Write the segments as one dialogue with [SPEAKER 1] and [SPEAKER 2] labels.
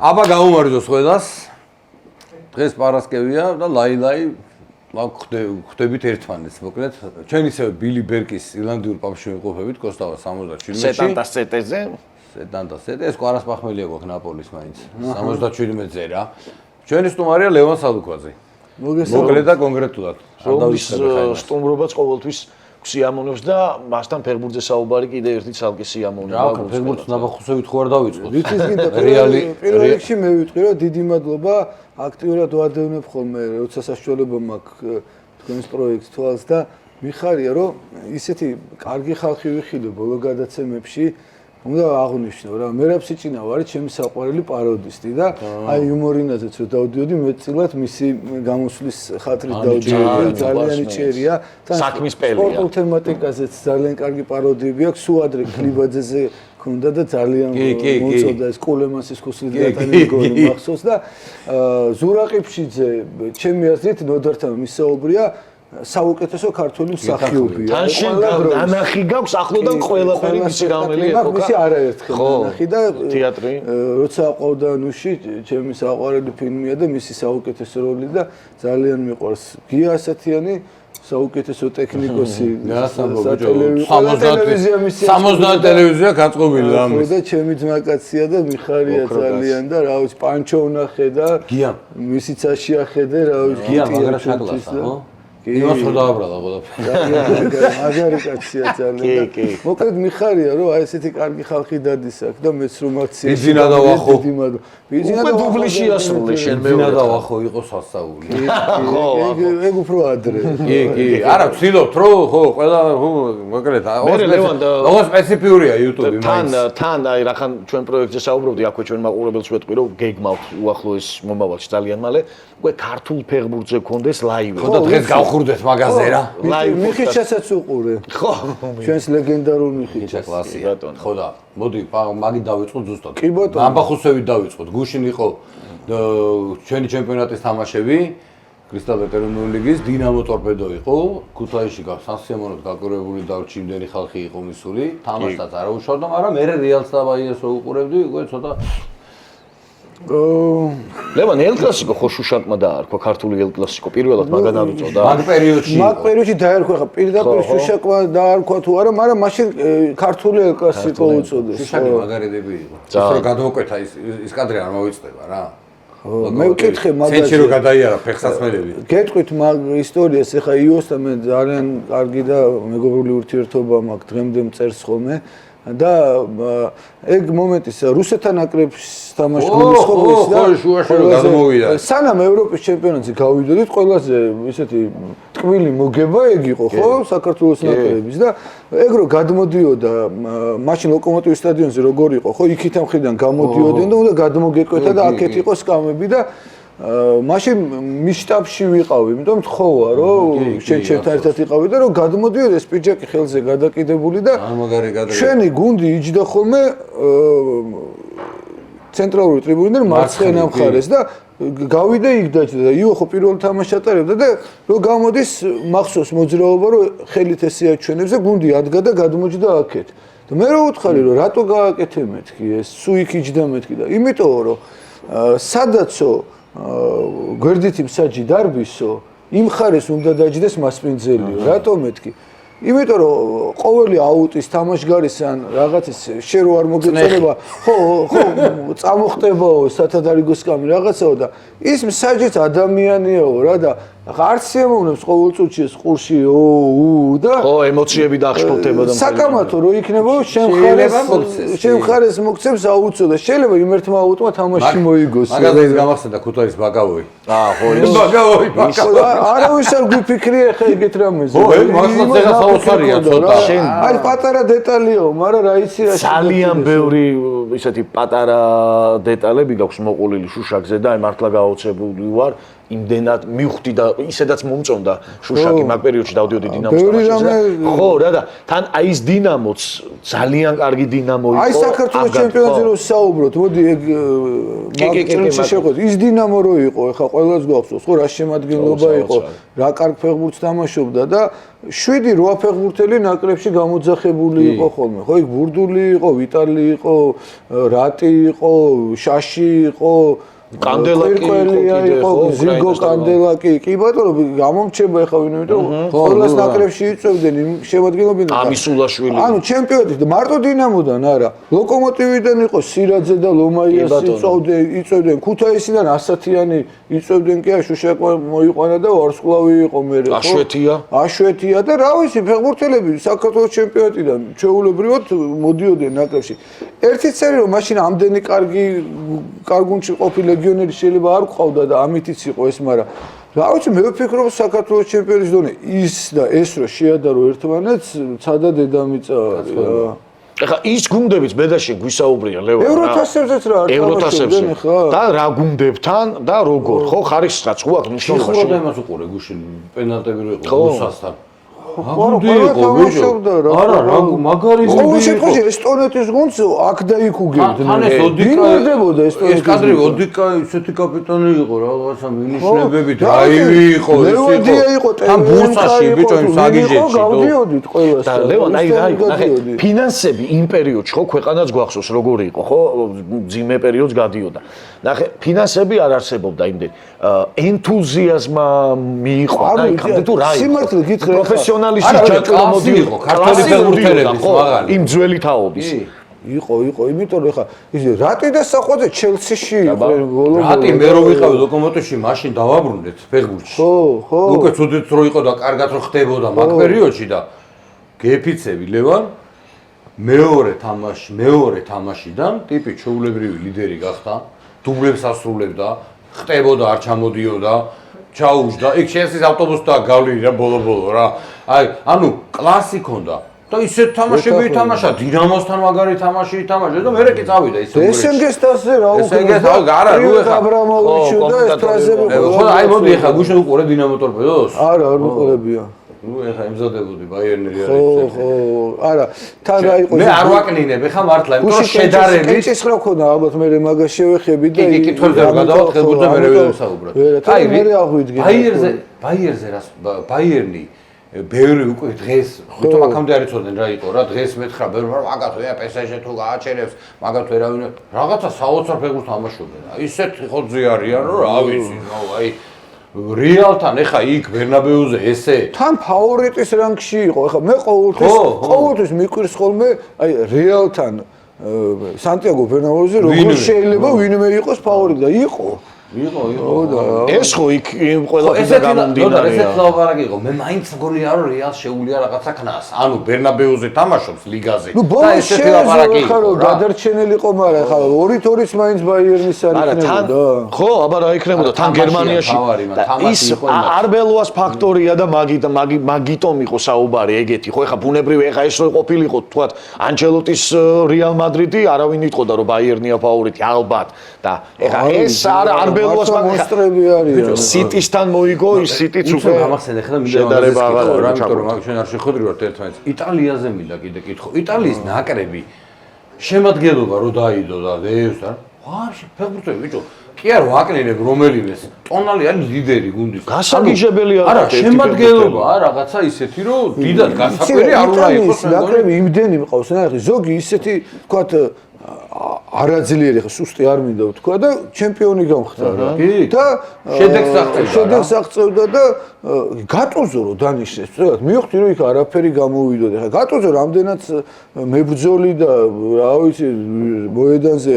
[SPEAKER 1] აბა გაუმარჯოს ყველას. დღეს პარასკევია და ლაილაი ხვდებით ერთმანეთს, მოკლედ. ჩვენ ისევ ბილი ბერკის ირლანდიურ პაპში ვიმყოფებით კოსტავა 67-ში.
[SPEAKER 2] სეტანტას CT-ზე.
[SPEAKER 1] სეტანტას CT, ეს ყარას პახმელია გვაქვს ნაპოლის მაინც. 77-ზე რა. ჩვენი სტუმარია ლევან სალუქვაძე. მოკლედ და კონკრეტულად.
[SPEAKER 2] რომლის სტუმრობაც ყოველთვის სიამოვნებს და მასთან ფეხბურთზე საუბარი კიდე ერთი ცალკე სიამოვნება
[SPEAKER 1] აქვს. ფეხბურთს ნაბახუსებით ხო არ დავიწყოთ.
[SPEAKER 3] ვიცი გინდა პირველ რიგში მე ვიტყვი რომ დიდი მადლობა აქტიურად ვადევნებ ხოლმე როცა საშუალება მაქვს თქვენს პროექტს თვალს და მიხარია რომ ისეთი კარგი ხალხი ვიხილე ბოლო გადაცემებში უნდა აღვნიშნო რა მე რაფსიჭინა ვარ ჩემი საყვარელი პაროდისტი და აი იუმორინაზეც რომ დავდიოდი მეწილად მისი გამოსვლის ხათრით დავდიოდი ძალიან ჭერია
[SPEAKER 2] საქმის პელია
[SPEAKER 3] სპორტულ თემატიკაზეც ძალიან კარგი პაროდიები აქვს სუადრე ქლიბაძეზე ქონდა და ძალიან მოწოდა ეს კულემასის ხუსლიდატანი გონი მახსოვს და ზურაყიფშიძე ჩემი აზრით ნოდართან მისაუბრია საუკეთესო ქართული მსახიობია.
[SPEAKER 2] თანში ანახი გაქვს ახლოდან ყველაფერი მისი რომელია
[SPEAKER 3] ხო? მისი არაერთხელ ანახი და
[SPEAKER 2] თეატრი.
[SPEAKER 3] როცა აყვავდა ნუში, ჩემი საყვარელი ფილმია და მისი საუკეთესო როლი და ძალიან მიყვარს. გია ასათიანი საუკეთესო ტექნიკოსი.
[SPEAKER 1] ტელევიზია მისი 70 ტელევიზია გაწყობილი ამის.
[SPEAKER 3] და ჩემი ძმაკაცია და მიხარია ძალიან და რა ვიცი პანჩო ვნახე და მისი წაში ახედე რა ვიცი
[SPEAKER 1] გია მაგრა შაკლასა ხო? იმას რო დააბრალა ყველაფერი.
[SPEAKER 3] მაგარი კაცია ძალიან. მოკლედ მიხარია რომ აი ესეთი კარგი ხალხი დადის აქ და მეც რომ აქცია.
[SPEAKER 1] ბიზინა დავახო.
[SPEAKER 3] ბიზინა
[SPEAKER 2] დუბლიში ასრულე შენ მე.
[SPEAKER 1] ბიზინა დავახო იყო სასწაული.
[SPEAKER 3] ეგ უფრო ადრე.
[SPEAKER 1] კი. არა ვცდილობთ რომ ხო ყველა მოკლედ ოღონდ სპეციფიურია YouTube-ი მაინც.
[SPEAKER 2] თან აი რახან ჩვენ პროექტზე საუბრობდი აქვე ჩვენ მაყურებელს ვეთყვი რომ გეგმავთ უახლოეს მომავალში ძალიან მალე უკვე ქართულ ფეხბურთზე გქონდეს ლაივი.
[SPEAKER 1] ხო და დღეს გავხურდეთ მაგაზე რა.
[SPEAKER 3] მიხიჩასაც უყურე.
[SPEAKER 2] ხო.
[SPEAKER 3] ჩვენს ლეგენდარულ მიხიჩას.
[SPEAKER 1] კლასია. ხო და მოდი მაგით დავიწყოთ ზუსტად.
[SPEAKER 3] კი ბატონო.
[SPEAKER 1] ამბახუსებით დავიწყოთ. გუშინ იყო ჩვენი ჩემპიონატის თამაშები. კრისტალ ეროვნული ლიგის დინამო ტორპედო იყო. ქუთაისში სასიამოვნოდ გაკურებული და ჩიმდენი ხალხი იყო მისული. თამაშსაც არ უშავდა, მაგრამ მე რეალს და ბაიას რო უყურებდი, უკვე ცოტა
[SPEAKER 2] ლევან ელ კლასიკო ხო შუშაკმა დაარქვა ქართული ელ კლასიკო პირველად მაგან არ უწოდა
[SPEAKER 1] მაგ პერიოდში
[SPEAKER 3] დაარქვა ხა პირდაპირ შუშაკმა დაარქვა თუ არა მაგრამ მაშინ ქართული ელ კლასიკო უწოდეს
[SPEAKER 1] შუშაკი მაგარედები იყო ის რომ გადმოკვეთა ის კადრი არ მოვიწდება რა
[SPEAKER 3] მე ვკითხე მაგაზე
[SPEAKER 1] ცენტრი რო გადაიარა ფეხსაცმელები
[SPEAKER 3] გეტყვით მაგ ისტორიას ეხა იოსთან მე ძალიან კარგი და მეგობრული ურთიერთობა მაქვს დღემდე მწერს ხოლმე და ეგ მომენტის რუსეთთან აკრებს თამაშობს ხოლმე და
[SPEAKER 1] შუაში რომ გადმოვიდა
[SPEAKER 3] სანამ ევროპის ჩემპიონატზე გავიდოდით ყველაზე ისეთი ტკბილი მოგება ეგ იყო ხო საქართველოს ნაკრების და ეგ რო გადმოდიოდა მაშინ ლოკომოტივის სტადიონზე როგორ იყო ხო იქით ამხიდან გამოდიოდნენ და უნდა გადმოგეკვეთა და აქეთ იყო სკამები და მაშინ მიშტაბში ვიყავი, იმიტომ თხოვა რომ შენ ერთად იყავი და რომ გადმოდიოდეს ეს პიჯაკი ხელზე გადაკიდებული და შენი გუნდი იჯდა ხოლმე ცენტრალური ტრიბუნიდან მარცხენა მხარეს და გავიდა იქ დაჭდა და იო ხო პირველ თამაშს ატარებდა და რომ გამოდის მახსოვს მოძრაობა რომ ხელით ესე აჩვენებს და გუნდი ადგა და გადმოჯდა აქეთ. და მე რო უთხარი რომ რატო გააკეთე მეთქი ეს სუ იქ იჯდა მეთქი და იმიტომ რომ სადაცო გვერდითი მსაჯი დარბისო იმ ხარეს უნდა დაჯდეს მასპინძელიო რატომ მეთქი იმიტომ რომ ყოველი აუტის თამაშგარის ან რაღაცის შენ რო არ მოგეწონება ხო წამოხტებაო სათადარიგო სკამი რაღაცაო და ის მსაჯიც ადამიანიაო რა და არც შემოვნებს ყოველ წუთში ეს ყურში და
[SPEAKER 2] ხო ემოციები დაახშფოთება და
[SPEAKER 3] საკამათო რო იქნება შენ ხარეს მოგცემს აუცო და შეიძლება იმ ერთმა აუტმა თამაში მოიგოს
[SPEAKER 1] მაგაზე ის გამახსენდა ქუთაისის ბაკავოი
[SPEAKER 2] ხო
[SPEAKER 1] ის ბაკავოი
[SPEAKER 3] არავის არ გვიფიქრია ხა ეგეთ რამეზე
[SPEAKER 1] ხო მაგასაც ეხა საოცარია ცოტა
[SPEAKER 3] აი პატარა დეტალიო მაგრამ რა იცი რა
[SPEAKER 2] ძალიან ბევრი ისეთი პატარა დეტალები გაქვს მოყოლილი შუშაკზე და აი მართლა გაოცებული ვარ იმდენად მივხვდი და ისედაც მომწონდა შუშაკი მაგ პერიოდში დავდიოდი დინამოს თამაშზე. ხო რა და თან აი ეს დინამოც ძალიან კარგი დინამო იყო.
[SPEAKER 3] აი საქართველოს ჩემპიონატზე რო საუბრობთ, მოდი ეგ მაგ შეხვედრით. ის დინამო რო იყო, ეხა ყველას გვახსოვს, ხო რა შემადგენლობა იყო, რა კარგ ფეხბურთს თამაშობდა და 7-8 ფეხბურთელი ნაკრებში გამოძახებული იყო ხოლმე. ხო იქ ბურდული იყო, ვიტალი იყო, რატი იყო, შაში იყო,
[SPEAKER 2] კანდელაკი
[SPEAKER 3] იყო, ზიგო კანდელაკი. კი ბატონო, გამომრჩება ეხა ვინმე, იმიტომ ყველას ნაკრებში იწევდნენ იმ შემადგენლობიდან.
[SPEAKER 2] ამისულაშვილი.
[SPEAKER 3] ანუ ჩემპიონატი მარტო დინამოდან არა, ლოკომოტივიდან იყო სირაძე და ლომაიასი იწევდნენ, ქუთაისიდან ასათიანი იწევდნენ კი შუშაკმა მოიყვანა და ვარსკვლავი იყო მე ხო? აშვეთია და რა ვიცი, ფეხბურთელები საქართველოს ჩემპიონატიდან ჩვეულებრივად მოდიოდნენ ნაკრებში. ერთი წელი რომ მაშინ ამდენი კარგუნჩი ყოფილი ლეგიონერი შეიძლება არ ყავდა და ამითიც იყო ეს, მაგრამ რა ვიცი, მე ვფიქრობ საქართველოს ჩემპიონის დონე ის და ეს რო შეადარო ერთმანეთს, ცადა დედამიწა არის რა.
[SPEAKER 2] ეხა ის გუნდებიც ბედაში გვისაუბრია ლევან რა.
[SPEAKER 3] ევროთასებზეც რა არის თამაშობდნენ ხა?
[SPEAKER 2] და რა გუნდებთან და როგორ ხო ხარისხსაც ხო აქვს მნიშვნელობა.
[SPEAKER 1] შეხურა იმას უყურე გუშინ პენალტები რო იყო რუსასთან. გუნდი იყო ბიჭო. არა რა მაგარი გუნდი იყო.
[SPEAKER 3] ყოველ შემთხვევაში ესტონეთის გუნდს აქ და იქ უგებდნენ.
[SPEAKER 1] თან ეს
[SPEAKER 3] ოდიკა
[SPEAKER 1] ეს კადრი ოდიკა ისეთი კაპიტანი იყო რაღაცა მინიშნებებით რაივი იყო ეს იყო. თან ბურსაში ბიჭო იმ საგიჟეთში
[SPEAKER 3] გავდიოდით ყველას.
[SPEAKER 2] და ლევან აი რა იყო ნახე ფინანსები იმ პერიოდში ხო ქვეყანაც გვახსოვს როგორი იყო ხო ძიმე პერიოდს გადიოდა. ნახე ფინანსები არ არსებობდა იმდენ ენთუზიაზმა მიიყვანა იქამდე თუ რა იყო.
[SPEAKER 3] სიმართლე გითხრა
[SPEAKER 2] პროფესიონალისტი ჯაჭვლა მოდიოდა
[SPEAKER 1] ქართველი ფეხბურთელების მაგარი
[SPEAKER 2] იმ ძველი თაობის
[SPEAKER 3] იყო, იმიტომ რომ ეხა ის რატი და საყვაზე ჩელსიში იყო
[SPEAKER 1] რატი მე რო ვიყავი ლოკომოტივში მაშინ დავაბრუნდეთ ფეხბურთში
[SPEAKER 3] ხო
[SPEAKER 1] უკვე ცუდით რო იყო და კარგად რო ხდებოდა მაგ პერიოდში და გეფიცები ლევან მეორე თამაშიდან ტიპი ჩვეულებრივი ლიდერი გახდა დუბლებს ასრულებდა ხდებოდა არ ჩამოდიოდა ჩაუжда იქ შეესის ავტობუსს და გავლილი რა ბოლო რა აი ანუ კლასი ქონდა და ისეთ თამაშები ითამაშა დინამოსთან მაგარი თამაში ითამაშა და მე კი წავიდა ისე
[SPEAKER 3] ესენგეს დასზე რა
[SPEAKER 1] ესენგეს არა ნუ ეხა
[SPEAKER 3] აბრამოვიჩი და ეს ფრაზები
[SPEAKER 1] ხო აი მოდი ეხა გუშინ უყურე დინამო ტორპედოს
[SPEAKER 3] არა არ უყურებია
[SPEAKER 1] ნუ ეხა იმზადებოდი ბაიერნი არის
[SPEAKER 3] ხო არა თან რა იყო
[SPEAKER 1] მე არ ვაკლინებ ეხა მართლა იმიტომ რომ შედარებით
[SPEAKER 3] ეს რა ქონდა ალბათ მე მაგას შევეხები და
[SPEAKER 1] კი კითხვებზე გადავახებოდ და მე ვისაუბრებ
[SPEAKER 3] აი მე აღვიდგინე
[SPEAKER 1] ბაიერზე რას ბაიერნი ბევრი უკვე დღეს თვითონ აქამდე არ იცოდნენ რა იყო რა დღეს მეთხრა ბევრი რომ მაგათო PSG თუ გააჩერებს მაგათო ერავინ რაღაცა საოცარ ფეხბურთს თამაშობდნენ ისეთ ხო ზიარიან რომ რა ვიცი აი რეალთან ეხა იქ ბერნაბეუზე ესე
[SPEAKER 3] თან ფავორიტის რანგში იყო ეხა მე ყოველთვის მიყვირს ხოლმე აი რეალთან სანტიაგო ბერნაბეუზე როგორ შეიძლება ვინმე იყოს ფავორიტი და იყო
[SPEAKER 2] ეს ხო იქ ყველაფერზე გამომდინარე
[SPEAKER 1] ესეც ლაპარაკი იყო მე მაინც მგონია რომ რეალს შეუძლია რაღაცა ქნას ანუ ბერნაბეუზე თამაშობს ლიგაზე
[SPEAKER 3] და ესეთი ლაპარაკი იყო გადარჩენილი იყო მაგრამ ხა 2-2-ს მაინც ბაიერნის არ იქნებოდა
[SPEAKER 2] ხო აბა რა იქნებოდა თან გერმანიაში ის არბელოას ფაქტორია და მაგიტომ იყო საუბარი ეგეთი ხო ეხა ბუნებრივი ეხა ეს რო ყოფილიყო თქვა ანჩელოტის რეალ მადრიდი არავინ იტყოდა რომ ბაიერნია ფავორიტი ალბათ და ეხა ეს არ
[SPEAKER 3] მონსტრები არიან.
[SPEAKER 2] სიტისთან მოიგო, ის სიტიც უკვე
[SPEAKER 1] გამახსენე ხა მინდა რა იმიტომ რომ ჩვენ არ შეხვედრივართ ერთმანეთს. იტალიაზე მინდა კიდე კითხო. იტალიის ნაკრები შემადგენლობა რო დაიდო და დევს და ვაფშე ფეხბურთელი ბიჭო კი არ ვაკნინებ რომელივეს. ტონალი არის ლიდერი გუნდის.
[SPEAKER 2] გასაგიჟებელი
[SPEAKER 1] არა შემადგენლობა რაღაცა ისეთი რომ დიდად გასაკვირი არ უნდა იყოს.
[SPEAKER 3] ნაკრები იმდენი მყავს ნახე ზოგი ისეთი თქვათ არაძლიერი ხა სუსტი არ მინდა ვთქვა და ჩემპიონი გამხდარა და შედეგს აღწევდა და გატუზო რომ დანიშნეს სწორად მივხვდი რომ იქ არაფერი გამოვიდოდა ხა გატუზო რამდენად მებრძოლი და რა ვიცი მოედანზე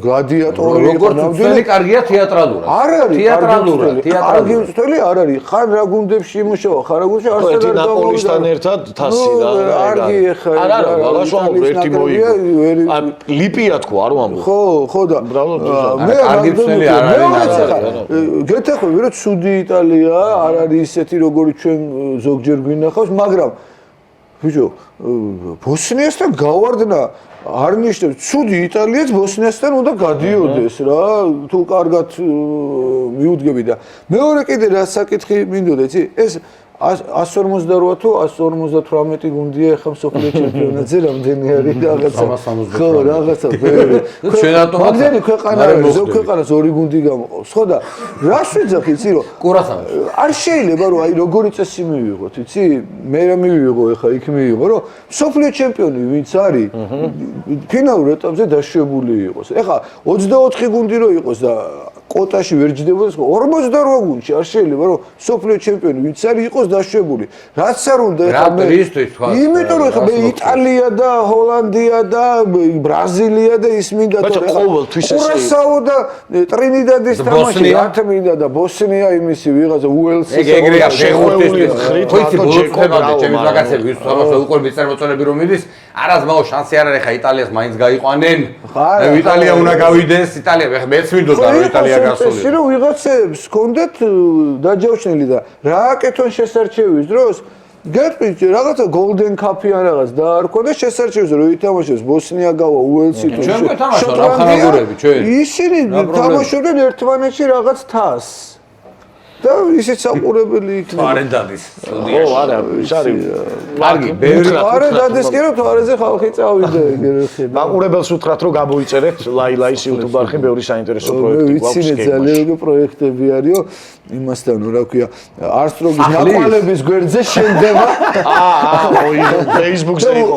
[SPEAKER 3] გლადიატორი
[SPEAKER 1] როგორ წველი კარგია თეატრალურად
[SPEAKER 3] არ არის თეატრალური წველი არ არის ხარ რა გუნდებში იმუშავა ხარ რა გუნდში
[SPEAKER 2] არსებობს ნაპოლისთან ერთად თასი და
[SPEAKER 3] არგი ხა
[SPEAKER 2] არა ბალაშოვი ერთი მოიგო ლიპია თქო არ ვამბობ
[SPEAKER 3] ხო და
[SPEAKER 1] მე კარგი წველი არ არის
[SPEAKER 3] გეთახვევი რომ ცუდი იტალია არ არის ისეთი როგორი ჩვენ ზოგჯერ გვინახავს მაგრამ ბიჭო, ბოსნიასთან გავარდნა არ ნიშნავს, ცუდი იტალიაც ბოსნიასთან უნდა გადიოდეს რა, თუ კარგად მიუდგები და მეორე კიდე რა საკითხი მინდოდა, იცი? ეს 158 თუ 158 გუნდია ახლა მსოფლიო ჩემპიონატზე რამდენი არის რაღაცა. ხო, რაღაცა ბევრი.
[SPEAKER 1] ჩვენ რატომაც
[SPEAKER 3] მაგდენი ქვეყანა არის, ზოგ ქვეყანას ორი გუნდი გამოყავს. ხო და რას ვიძახ, იცი რომ
[SPEAKER 1] კურასავი.
[SPEAKER 3] არ შეიძლება რომ აი როგორი წესი მივიღოთ, იცი? მე რა მივიღო ახლა იქ მივიღო, რომ მსოფლიო ჩემპიონი ვინც არის, ფინალურ ეტაპზე დაშვებული იყოს. ახლა 24 გუნდი რო იყოს და კოტაში ვერ ჯდებოდეს 48 გუნდში არ შეიძლება რომ სოფლიო ჩემპიონი ვინც არის იყოს დაშვებული. რაც არ უნდა ეხლა მე იმიტომ რომ ეხლა მე იტალია და ჰოლანდია და ბრაზილია და ის მინდა თორე
[SPEAKER 2] ყოველთვის ეს
[SPEAKER 3] კურასაო და ტრინიდადის თამაში რაც მინდა და ბოსნია იმისი ვიღაცა უელსი
[SPEAKER 1] ეგრეა შეხვეული
[SPEAKER 2] ხრით
[SPEAKER 1] ხოიცი ბოლოთებამდე ჩემი რაღაცები ის თამაშობ უკვე მიწარმოწონები რომ მიდის არაზმაო შანსი არ არის ხა იტალიას მაინც გაიყვანენ იტალია უნდა გავიდეს იტალია მეც მინდოდა რომ იტალია გასული
[SPEAKER 3] ეს რომ ვიღაცებს ჰქონდეთ დაჯავშნილი და რა აკეთონ შესარჩევის დროს გეტყვი რაღაცა golden cup-ი ან რაღაც და არ ქონდა შესარჩევის რომ ითამაშოს ბოსნია გავა უელსი თუ
[SPEAKER 1] ჩვენ გვეთამაშოთ რა ხანაგურები ჩვენ
[SPEAKER 3] ისინი თამაშობდნენ ერთმანეთში რაღაც თასს და ისიც საყურებელი იქნება
[SPEAKER 1] არენდადის
[SPEAKER 2] ხო არა ის არის
[SPEAKER 1] კარგი ბევრი
[SPEAKER 3] არენდადის კი რომ თვარეზე ხალხი წავიდა ეგრე ხედა
[SPEAKER 2] მაყურებელს უთხრათ რომ გამოიწერეთ ლაილაის YouTube არხი ბევრი საინტერესო პროექტი გვაქვს
[SPEAKER 3] ვიცინე ძალიან როგორი პროექტები არისო იმასთან რა ქვია არსტროგის ნაკვალების გვერდზე შენდება
[SPEAKER 2] Facebook-ზე იყო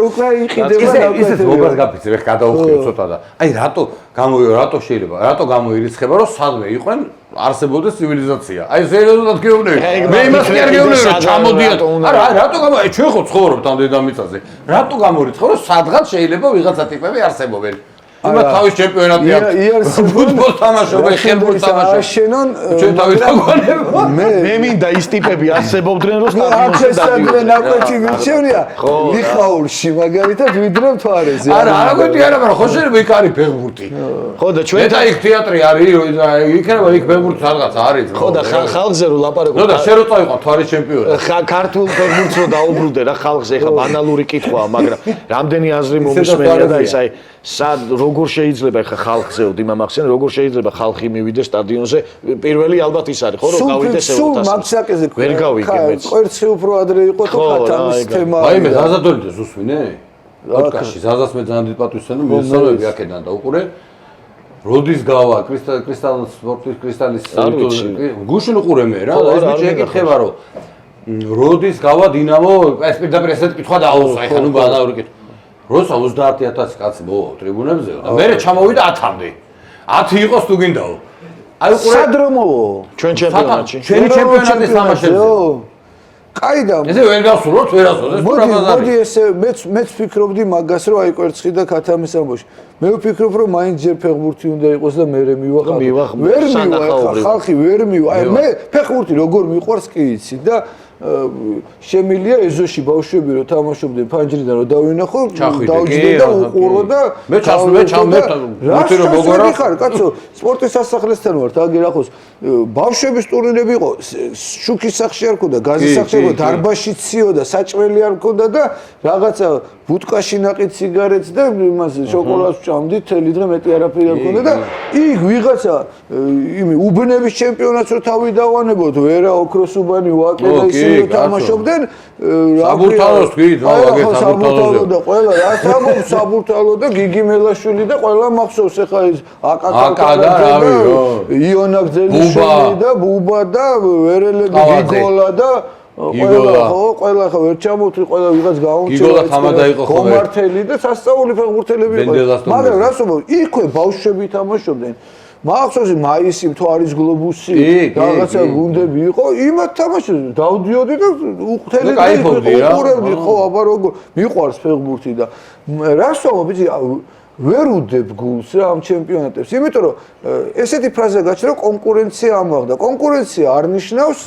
[SPEAKER 3] უკვე იყიდება
[SPEAKER 1] ისეთ მოგას გაფიცე მე გადაუხიო ცოტა და აი რატო შეიძლება რატო გამოირიცხება რომ სადმე იყვნენ არსებობდეს ცივილიზაცია. აი სერიოზულად გეუბნები. მე იმას კი არ გეუბნები რომ ჩამოდიათ. არა, რატო აი ჩვენ ხო ცხოვრობთ ამ დედამიწაზე. რატო გამორიცხო რომ სადღაც შეიძლება ვიღაცა ტიპები არსებობენ. იმათ თავის ჩემპიონატი აქვს. ფუტბოლ თამაშობენ, ხელბურთს თამაშობენ.
[SPEAKER 3] შენონ
[SPEAKER 1] ჩვენ თავის დაგვანებო.
[SPEAKER 2] მე მინდა ის ტიპები არსებობდნენ რომ
[SPEAKER 3] სტადიონზე ნაკვეთი მიცევნია. მიხაულში მაგალითად ვიდრე მთვარეზე.
[SPEAKER 1] არა, არა გვეტი არა, მაგრამ ხო შეიძლება იქ არის ფეხბურთი.
[SPEAKER 2] ხო და ჩვენ
[SPEAKER 1] და იქ თეატრი არის, იქნება იქ ფეხბურთი სადღაც არის.
[SPEAKER 2] ხო და ხალხზე რო ლაპარაკობ.
[SPEAKER 1] ნუ და შენ რო წაიყვან თვარის ჩემპიონი.
[SPEAKER 2] ქართულ ფეხბურთს რო დაუბრუნდე რა ხალხზე ეხა ბანალური კითხვაა, მაგრამ რამდენი აზრი მომისმენია და ის აი სად როგორ შეიძლება ეხა ხალხზე ვდიმამახსენ როგორ შეიძლება ხალხი მივიდეს სტადიონზე პირველი ალბათ ის არის ხო რომ გავიდეს
[SPEAKER 3] სულ მაგსაკეზე
[SPEAKER 2] ვერ გავიგე მეც
[SPEAKER 3] კვერცხი უფრო ადრე იყო თუ ხათამის თემა
[SPEAKER 1] აი მე ზაზადოლიძე ზუსვინე პოდკასტში ზაზას მე ძალიან დიდ პატივს ვცემ მისწავლები აქედან და უყურე როდის გავა კრისტალ სპორტის კრისტალის გუშინ უყურე მე რა და ეს ბიჭი ეკითხება რომ როდის გავა დინამო ეს პირდაპირ ესეთ კითხვა დააუსვა ეხა ნუ ბანაური კითხვა როცა 30000 კაცი მო ტრიბუნებზე და მე ჩამოვიდა 10-მდე 10 იყოს თუ გინდაო აი უყურე
[SPEAKER 3] სად რომ მოვა
[SPEAKER 2] ჩვენ ჩემპიონატში
[SPEAKER 1] ჩვენი ჩემპიონატის თამაშებზე
[SPEAKER 3] კაი და
[SPEAKER 1] ესე ვერ გასულოთ ვერასოდეს თუ რა ბაზარი
[SPEAKER 3] მოდი ესე მეც ვფიქრობდი მაგას რომ აი კვერცხი და ქათამის ამბოში მე ვფიქრობ რომ მაინც ჯერ ფეხბურთი უნდა იყოს და მე მივახალ ვერ მივა ხალხი ვერ მივა აი მე ფეხბურთი როგორ მიყვარს კი იცი და შემილია ეზოში ბავშვები რომ თამაშობდნენ ფანჯრიდან რომ დავინახო დავჯდე და უყურო და
[SPEAKER 1] მე ბუთი რომ მოგორა
[SPEAKER 3] ხარ კაცო სპორტის სასახლესთან ვარ აგი რახოს ბავშვების ტურნირები იყო შუქის სახში არ ქონდა გაზის სახში არ ქონდა დარბაზში ციოდა საჭმელი არ ქონდა და რაღაცა ბუტკაში ნაყიდ სიგარეტს და იმას შოკოლადს ვჭამდით თელი დღე მეტი არაფერი არ ქონდა და იქ ვიღაცა იმი უბნების ჩემპიონატს რო თავი დავანებოთ ვერა ოქროსუბანი ვაკელა ისინი თამაშობდნენ
[SPEAKER 1] საბურთალოს თქვი დავაგეთ საბურთალოზე
[SPEAKER 3] და ყველა რა საბურთალო და გიგი მელაშვილი და ყველა მახსოვს ეხა ის აკაკა და იონა გძელიშვილი და ბუბა და ვერელები გიგოლა და ყველა ხო ვერ ჩამოვთვლი ყველა ვიღაც გაუნჩელა კომართელი და სასწაული ფეხბურთელები იყო მაგრამ რას ვთქვა იქვე ბავშვები თამაშობდნენ მახსოვს მაისი მთვარის გლობუსი რაღაცა გუნდები იყო იმათ თამაშობდნენ დავდიოდი და უხთელი უყურებდი ხო აბა როგორ მიყვარს ფეხბურთი და რას ვთქვა ბიჭი ვერ უდებ გულს რა ამ ჩემპიონატებს იმიტომ რომ ესეთი ფრაზა გაჩნდა რომ კონკურენცია ამაღლდა კონკურენცია არ ნიშნავს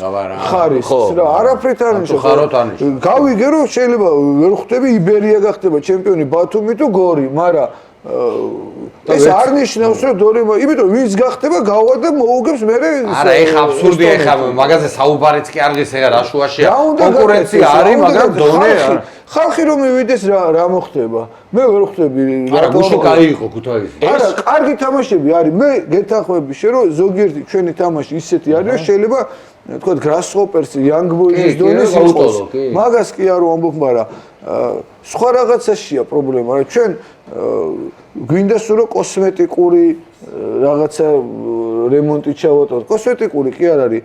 [SPEAKER 3] ხარისხს რა არაფრით არ ნიშნავს გავიგე რომ შეიძლება ვერ ხვდები იბერია გახდება ჩემპიონი ბათუმი თუ გორი მაგრამ ეს არ ნიშნავს რომ დორიმა, იმიტომ ვინც გახდება გავა და მოუგებს მე
[SPEAKER 1] არა ეხა აბსურდია ეხა მაგაზე საუბარიც კი არ ღირს ეხა რა შუაშია კონკურენცია არის მაგრამ დონე
[SPEAKER 3] ხალხი რომ მივიდეს რა მოხდება მე ვერ ხვდები
[SPEAKER 1] არა გუშინ გაიიყო ქუთაისი
[SPEAKER 3] არა კარგი თამაშები არის მე გეთანხმები შე რომ ზოგიერთი ჩვენი თამაში ისეთი არის რომ შეიძლება თქვა გრასჰოპერს young boys-ის დონის იყოს მაგას კი არ ვამბობ მაგრამ სხვა რაღაცაშია პრობლემა რა ჩვენ გვინდა სულ კოსმეტიკური რაღაცა რემონტი ჩავატაროთ კოსმეტიკური კი არ არის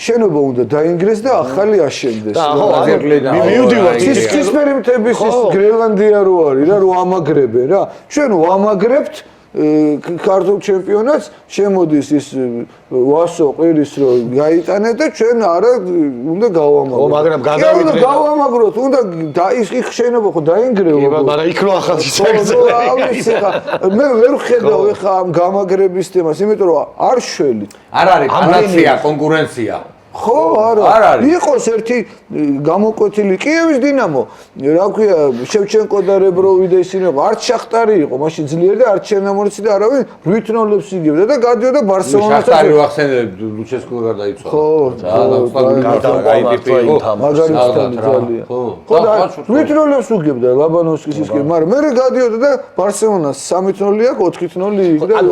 [SPEAKER 3] შენობა უნდა დაინგრეს და ახალი აშენდეს
[SPEAKER 2] და ხო მივდივართ
[SPEAKER 3] ცისფერი მთების ის გრენლანდია რო არის რა რო ამაგრებენ რა ჩვენ ვამაგრებთ ქართულ ჩემპიონატს შემოდის ის ვასო ყვირის რო გაიტანეთ და ჩვენ არა უნდა გავამაგროთ.
[SPEAKER 2] ხო, მაგრამ გადავიდრე.
[SPEAKER 3] გავამაგროთ, უნდა ის შენობა ხო დაინგრეო.
[SPEAKER 2] კი, მაგრამ იქ რო ახალში
[SPEAKER 3] წაგზა. მე ვერ ხედავ ეხა ამ გამაგრების თემას, იმიტომ რომ არ შველი.
[SPEAKER 1] არ არის პანაცეა, კონკურენცია.
[SPEAKER 3] ხო, არა. იყოს ერთი გამოკვეთილი კიევის დინამო, რა ქვია, შევჩენკო და რებროვი და ისინი არც შახტარი იყო, მაშინ ძლიერი და არც ჩერნამორიცი და არავინ 8-0-ებს იგებდა და გადიოდა ბარსელონასთან.
[SPEAKER 1] შახტარი რო ახსენებ, ლუჩესკო გარდაიცვალა.
[SPEAKER 3] ხო, მაგალითად ძალიან. ხო, 8-0-ებს უგებდა ლაბანოვსკის ისკენ, მაგრამ მე გადიოდა და ბარსელონას 3-0 აქვს, 4-0 იქ და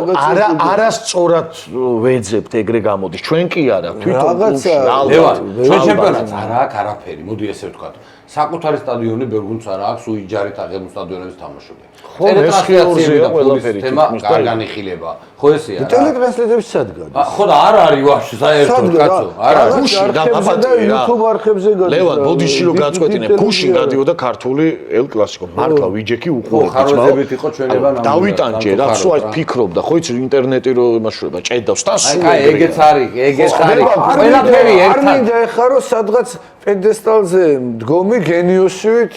[SPEAKER 2] არასწორად ვეძებთ ეგრე გამოდის. ჩვენ კი არა, თვითონ
[SPEAKER 1] ლევან, ჩვენ ჩემპიონატს არ აქვს არაფერი, მოდი ესე ვთქვათ. საკუთარი სტადიონი ბერგუნს არ აქვს, უიჯარით აღებულ სტადიონებში თამაშობენ.
[SPEAKER 2] ტელეტრანსლაციები და ყველაფერი
[SPEAKER 1] თემა არ განიხილება. ხო ესეა რა.
[SPEAKER 3] ტელეტრანსლაციები სად გადის?
[SPEAKER 1] ხო და არ არის ვაფშე საერთოდ კაცო. არ არის.
[SPEAKER 2] გუშინ დაბაფატია რა.
[SPEAKER 3] YouTube არხებზე გადის.
[SPEAKER 2] ლევან, ბოდიში რო გაწყვეტინე, გუშინ გადიოდა ქართული ელ კლასიკო. მართლა ვიჯექი უყურებ.
[SPEAKER 1] ხარვეზებით იყო ჩვენება ნამდვილად.
[SPEAKER 2] დავიტანჯე რა, სულ აი ფიქრობდა, ხო იცი ინტერნეტი რო იმაშურება, ჭედავს და სულ
[SPEAKER 1] აი ეგეც არის, ეგეც არის. ყველაფერი ერთად.
[SPEAKER 3] არ მინდა ეხა რომ სადღაც პედესტალზე მდგომი გენიოსივით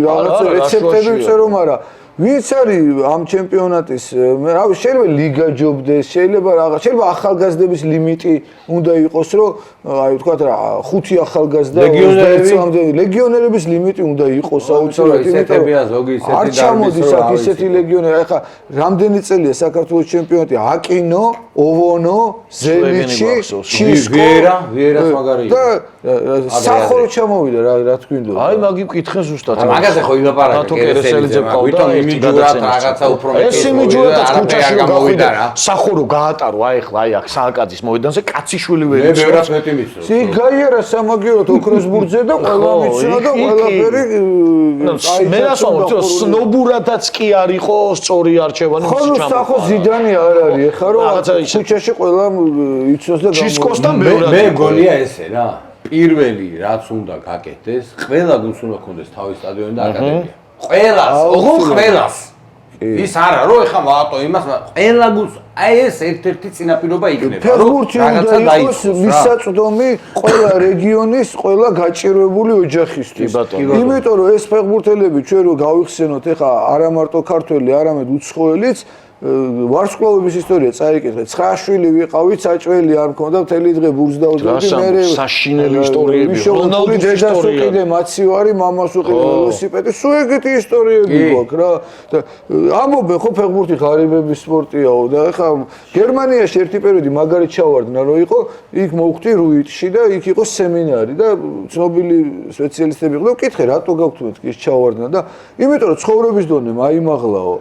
[SPEAKER 3] რაღაც რეცეპტები ვწერო, მაგრამ ვინც არის ამ ჩემპიონატის, რავი, შეიძლება ლიგა ჯობდეს, შეიძლება რაღაც, შეიძლება ახალგაზრდების ლიმიტი უნდა იყოს, რომ აი ვთქვათ რა, 5 ახალგაზრდა 21 წლამდე ლეგიონერების ლიმიტი უნდა იყოს აუცილებლად,
[SPEAKER 1] ისეთებია ზოგი ისეთი და
[SPEAKER 3] არ ჩამოდის აქ ისეთი ლეგიონერი, ახლა რამდენი წელია საქართველოს ჩემპიონატი აკინო, ოვონო, ზელიჩი, ჩისკო,
[SPEAKER 1] ვიერას მაგარი
[SPEAKER 3] და სახორო ჩამოვიდა რა თქვინდო.
[SPEAKER 2] აი მაგი მკითხე ზუსტად.
[SPEAKER 1] მაგაზე ხო ილაპარაკე
[SPEAKER 2] კერესელიძე ყავდა
[SPEAKER 1] იმიჯურად რაღაცა უფრო მეტი.
[SPEAKER 2] ეს იმიჯურად ქუჩაში გამოვიდა რა. სახორო გაატარო აი ახლა აი აქ სააკაძის მოედანზე კაციშვილი ვერ
[SPEAKER 1] იცოდა. მე ბევრად მეტი მიცნობს.
[SPEAKER 3] სი გაიარა სამაგიეროდ ოქროსბურთზე და ყველა მიცნო და ყველაფერი
[SPEAKER 2] აი მე ასაუბრებ სნობურადაც კი არ იყო სწორი არჩევანი
[SPEAKER 3] ხო სახო ზიდანი არ არის ეხლა რომ ქუჩაში ყველა იცოს და
[SPEAKER 2] ჩისკოსთან ბევრად
[SPEAKER 1] მე გონია ესე რა. პირველი რაც უნდა გაკეთდეს, ყველა გუნდს უნდა ქონდეს თავის სტადიონი და აკადემია. ყველას. ის არა, რომ ეხა ვატო იმას, ყველა გუნდს აი ეს ერთ-ერთი წინაპირობა იქნება, რომ რაღაცა დაიწყოს.
[SPEAKER 3] მისაწვდომი ყველა რეგიონის, ყველა გაჭირვებული ოჯახისთვის. იმიტომ რომ ეს ფეხბურთელები ჩვენ რო გავიხსენოთ ეხა არა მარტო ქართველი, არამედ უცხოელიც ვარსკვლავების ისტორია წაიკითხეთ. 9 შვილი ვიყავით, საჭველი არ მქონდა, მთელი დღე ბურს დავძვერდი, მე
[SPEAKER 2] საშინელი ისტორიები,
[SPEAKER 3] რონალდოს ისტორია. კიდე მაცივარი, მამას უყიდე ველოსიპედი, სულ ეგეთი ისტორიები გვაქვს რა. და ამობენ ხო ფეხბურთი ღარიბების სპორტიაო და ეხა გერმანიაში ერთი პერიოდი მაგარი ჩავარდნა რომ იყო, იქ მოვხდი რუიტში და იქ იყო სემინარი და ცნობილი სპეციალისტები იყო და ვკითხე რატო გაქვთ მეთქი ეს ჩავარდნა და იმიტომ რომ ცხოვრების დონე ამაღლაო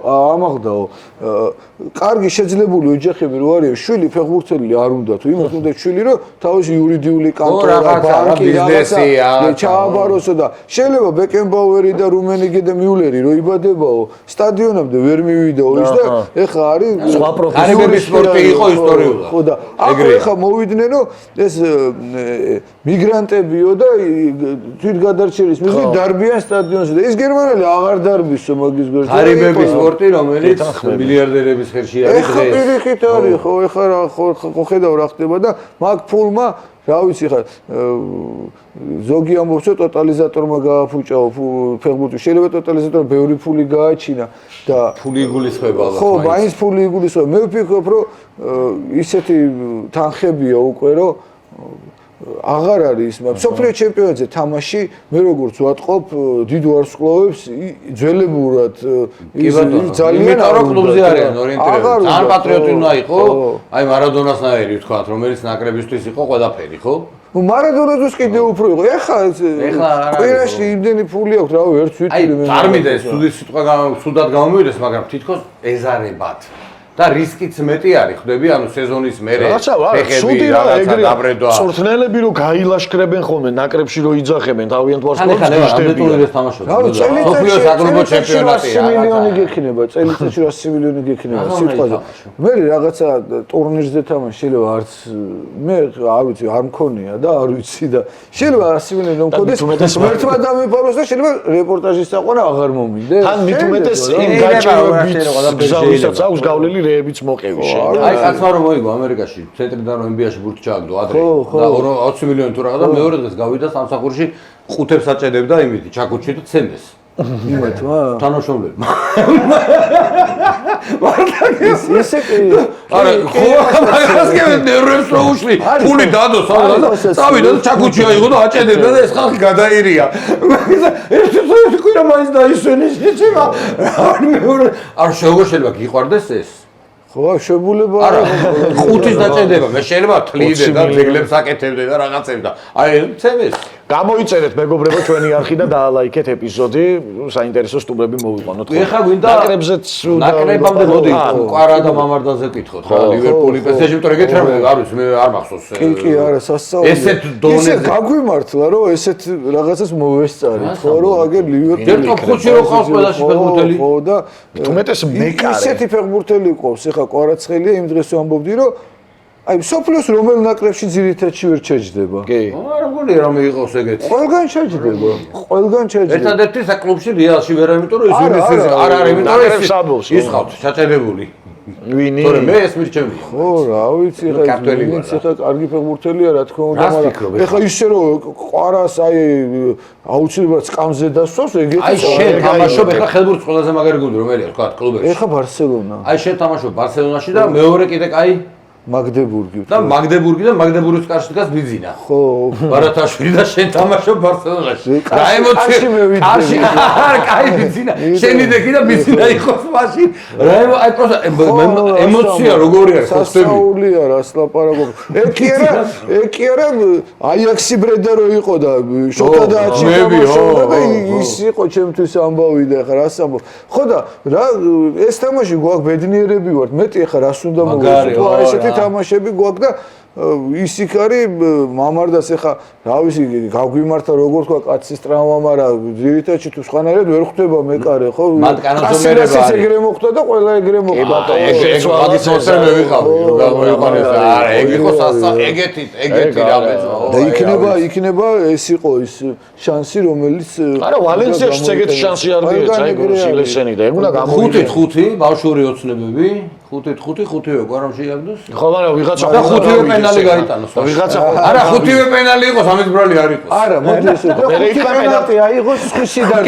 [SPEAKER 3] კარგი შეძლებული ოჯახები რო არიან, შვილი ფეხბურთელი არ უნდა თუ იმათ უნდა შვილი რომ თავისი იურიდიული კანტორა, ბანკი,
[SPEAKER 1] ბიზნესია,
[SPEAKER 3] ჩააბაროსო და შეიძლება ბეკენბაუერი და რუმენიგე და მიულერი რო იბადებაო, სტადიონამდე ვერ მივიდაო ის და ეხა არის
[SPEAKER 2] სხვა
[SPEAKER 1] პროფესიული სპორტი იყო ისტორიულად.
[SPEAKER 3] ხო და ეხა მოვიდნენ რომ ეს მიგრანტებიო და თვითგადარჩენის მიზნით დარბიან სტადიონზე და ის გერმანელი აღარ დარბისო მაგის გვერდზე.
[SPEAKER 1] ღარიბების სპორტი რომელიც მილიარდერების ხელში არის დღეს.
[SPEAKER 3] ეხა პირიქით არის ხო ეხა რა ხო ხედავ რა ხდება და მაგ ფულმა რა ვიცი ხა ზოგი ამბობს რომ ტოტალიზატორმა გააფუჭაო ფეხბურთი შეიძლება ტოტალიზატორმა ბევრი ფული გააჩინა და
[SPEAKER 1] ფული იგულისხმება ალბათ.
[SPEAKER 3] ხო მაინც ფული იგულისხმება მე ვფიქრობ რომ ისეთი თანხებია უკვე რომ აღარ არის, სოფლიო ჩემპიონატზე თამაში მე როგორც ვატყობ დიდ ვარსკვლავებს ძველებურად
[SPEAKER 1] ძალიან იმიტომ რომ კლუბზე არიან ორიენტირებული. ძალიან პატრიოტი უნდა იყო, აი მარადონასნაირი ვთქვათ, რომელიც ნაკრებისთვის იყო ყველაფერი, ხო?
[SPEAKER 3] მარადონაზოს კიდე უფრო იყო. ეხლა კვირაში იმდენი ფული აქვს, რავი, ერთ ვიტყვი მე.
[SPEAKER 1] წარმიდა სუდი სიტყვა სუდად გამომივიდეს, მაგრამ თითქოს ეზარებათ. და რისკიც მეტი არის, ხვდები, ანუ სეზონის მერე ფეხები რაღაცა დაბრედვა.
[SPEAKER 2] სპორტსმენები რო გაილაშქრებენ ხოლმე ნაკრებში რო იძახებენ თავიანთ ვარსკვლავებს.
[SPEAKER 1] ამბეტურებს თამაშობენ.
[SPEAKER 3] სოფლიო საკრებო ჩემპიონატი 100 მილიონი გექნება, წელიწადში 100 მილიონი გექნება სიტყვაზე. მე რაღაცა ტურნირზე თამაში შეიძლება არც მე არ ვიცი, არ მქონია და არ ვიცი და შეიძლება 100 მილიონი მომქონდეს. ერთმა დამიფაროს და შეიძლება რეპორტაჟის საყვანა აღარ მომინდეს.
[SPEAKER 2] თან მით უმეტეს იმ გაჭირვებით გზავნისაც აქვს გავლილი რეებიც მოყევი შენ.
[SPEAKER 1] აი კაცმა რომ მოიგო ამერიკაში, ცენტრიდან რომ NBA-ში ბურთი ჩააგდო ადრე და 20 მილიონი თუ რაღაც და მეორე დღეს გავიდა სამსახურში, ყუთებს აჭედებდა იმითი, ჩაკუჩი და ცემდეს.
[SPEAKER 3] იმათმა
[SPEAKER 1] თანაშრომლებმა.
[SPEAKER 3] ესე კი
[SPEAKER 1] არა, ხო, მაგას კეთებ ნერვებს რო უშლი. ფული დადო სადღაც და წავიდა და ჩაკუჩი აიღო და აჭედებდა და ეს ხალხი გადაირია. ერთი კვირა მაინც დაისვენის შეჭება. არ შეიძლება გიყვარდეს ეს?
[SPEAKER 3] ხო, შეგულება
[SPEAKER 1] არა, ხუთის დაჭედება, მე შეიძლება თლიდე და ძეგლებს აკეთებდე და რაღაცებს და აი ცემეს.
[SPEAKER 2] გამოიწერეთ მეგობრებო ჩვენი არხი და დაალაიქეთ ეპიზოდი, საინტერესო სტუმრები მოვიყვანოთ.
[SPEAKER 1] ეხლა გვინდა
[SPEAKER 2] ნაკრებზეც
[SPEAKER 1] ნაკრებამდე მოდი, კვარა და მამარდანზე კითხოთ რა, ლივერპული PSG-ში იმიტომ ეგეთ რამე არ ვიცი, მე არ მახსოვს.
[SPEAKER 3] კი, არა, სასწაულია.
[SPEAKER 1] ესეთ დონეზე
[SPEAKER 3] გაგვიმართლა რომ ესეთ რაღაცას მოვესწარით, ხო, რომ აგერ ლივერპული.
[SPEAKER 1] ერთო ხუთი რო ყავს ყველაში ფეხბურთელი.
[SPEAKER 3] ხო და
[SPEAKER 2] უმეტეს მეკარე.
[SPEAKER 3] ესეთი ფეხბურთელი ყავს, ეხლა კვარაცხელია, იმ დღეს ვამბობდი რომ აი სოფლიოს რომელ ნაკრებში ძირითადში ვერ ჩაჯდება.
[SPEAKER 2] კი.
[SPEAKER 1] არა გონია რომ იყოს ეგეთი.
[SPEAKER 3] ყველგან ჩაჯდება. ყველგან ჩაჯდება.
[SPEAKER 1] ერთადერთი საკლუბში რეალში ვერ არის, იმიტომ რომ ის არ არის, იმიტომ რომ ის ხავთ ჩაჭედებული.
[SPEAKER 2] ვინი?
[SPEAKER 1] თორე მე ეს მირჩევია.
[SPEAKER 3] ხო, რა ვიცი, ეხლა ვინც ეხლა კარგი ფეხბურთელია, რა თქმა უნდა, მაგრამ ეხლა ისე რომ ყვარას აი აუცილებლად სკამზე დასვავს, ეგეთი
[SPEAKER 1] აი შენ თამაშობ ეხლა ხელბურთის ყველაზე მაგარი გუნდი რომელია, თქვა კლუბებში.
[SPEAKER 3] ეხლა ბარსელონა.
[SPEAKER 1] აი შენ თამაშობ ბარსელონაში და მეორე კიდე კაი
[SPEAKER 3] მაგდებურგი.
[SPEAKER 1] და მაგდებურგი და მაგდებურგის კარში დგას ბიზინა.
[SPEAKER 3] ხო.
[SPEAKER 1] ბარათაშვილი და შენ თამაშობ ბარსელონაში. რა ემოცია? კარში კაი ბიზინა. შენი დეკი და ბიზინა იყოს მაშინ. რა აი პროსტა ემოცია როგორი არის ხო ხტები?
[SPEAKER 3] სასაულია რა სლაპარაკობ. ეკი არა აიაქსი ბრედა რო იყო და შოტა და აჩი თამაშობდა და ის იყო ჩემთვის ამბავი და ხა რას ამბობ. ხო და რა ეს თამაში გვაქვს ბედნიერები ვართ. მეტი ხა რას უნდა მოვიწყო აი ესეთი თამაშები გვაქვს და ის იქ არის მამარდას ეხა რა ვიცი გაგვიმართა როგორ თქვა კაცის ტრავმა, მაგრამ ძირითადში თუ სხვანაირად ვერ ხვდება მეკარე ხო?
[SPEAKER 1] მათ კანონზომიერება არის.
[SPEAKER 3] ეგრე მოხდა და ყველა ეგრე მოხდა.
[SPEAKER 1] ეგ მაგის მოსერ მე ვიყავი რომ გამოიყვანეს. არა, ეგ იყო ეგეთი რამეც.
[SPEAKER 3] და იქნება ეს იყო ის შანსი რომელიც
[SPEAKER 2] არა ვალენსიაში ეგეთი შანსი არ მიეცა ეგ შილესენი და ეგ უნდა გამოვიდეს.
[SPEAKER 1] 5-5 ბავშვური ოცნებები 5-5 გვარამ შეიაგდოს.
[SPEAKER 2] ხო, მაგრამ ვიღაცა
[SPEAKER 1] და 5-ვე პენალი გაიტანოს.
[SPEAKER 2] ვიღაცა
[SPEAKER 1] არა 5-ვე პენალი იყოს, ამის ბრალი არ იყოს.
[SPEAKER 3] არა, მოდი ესე. პენალტი აიღოს ხუსიდან.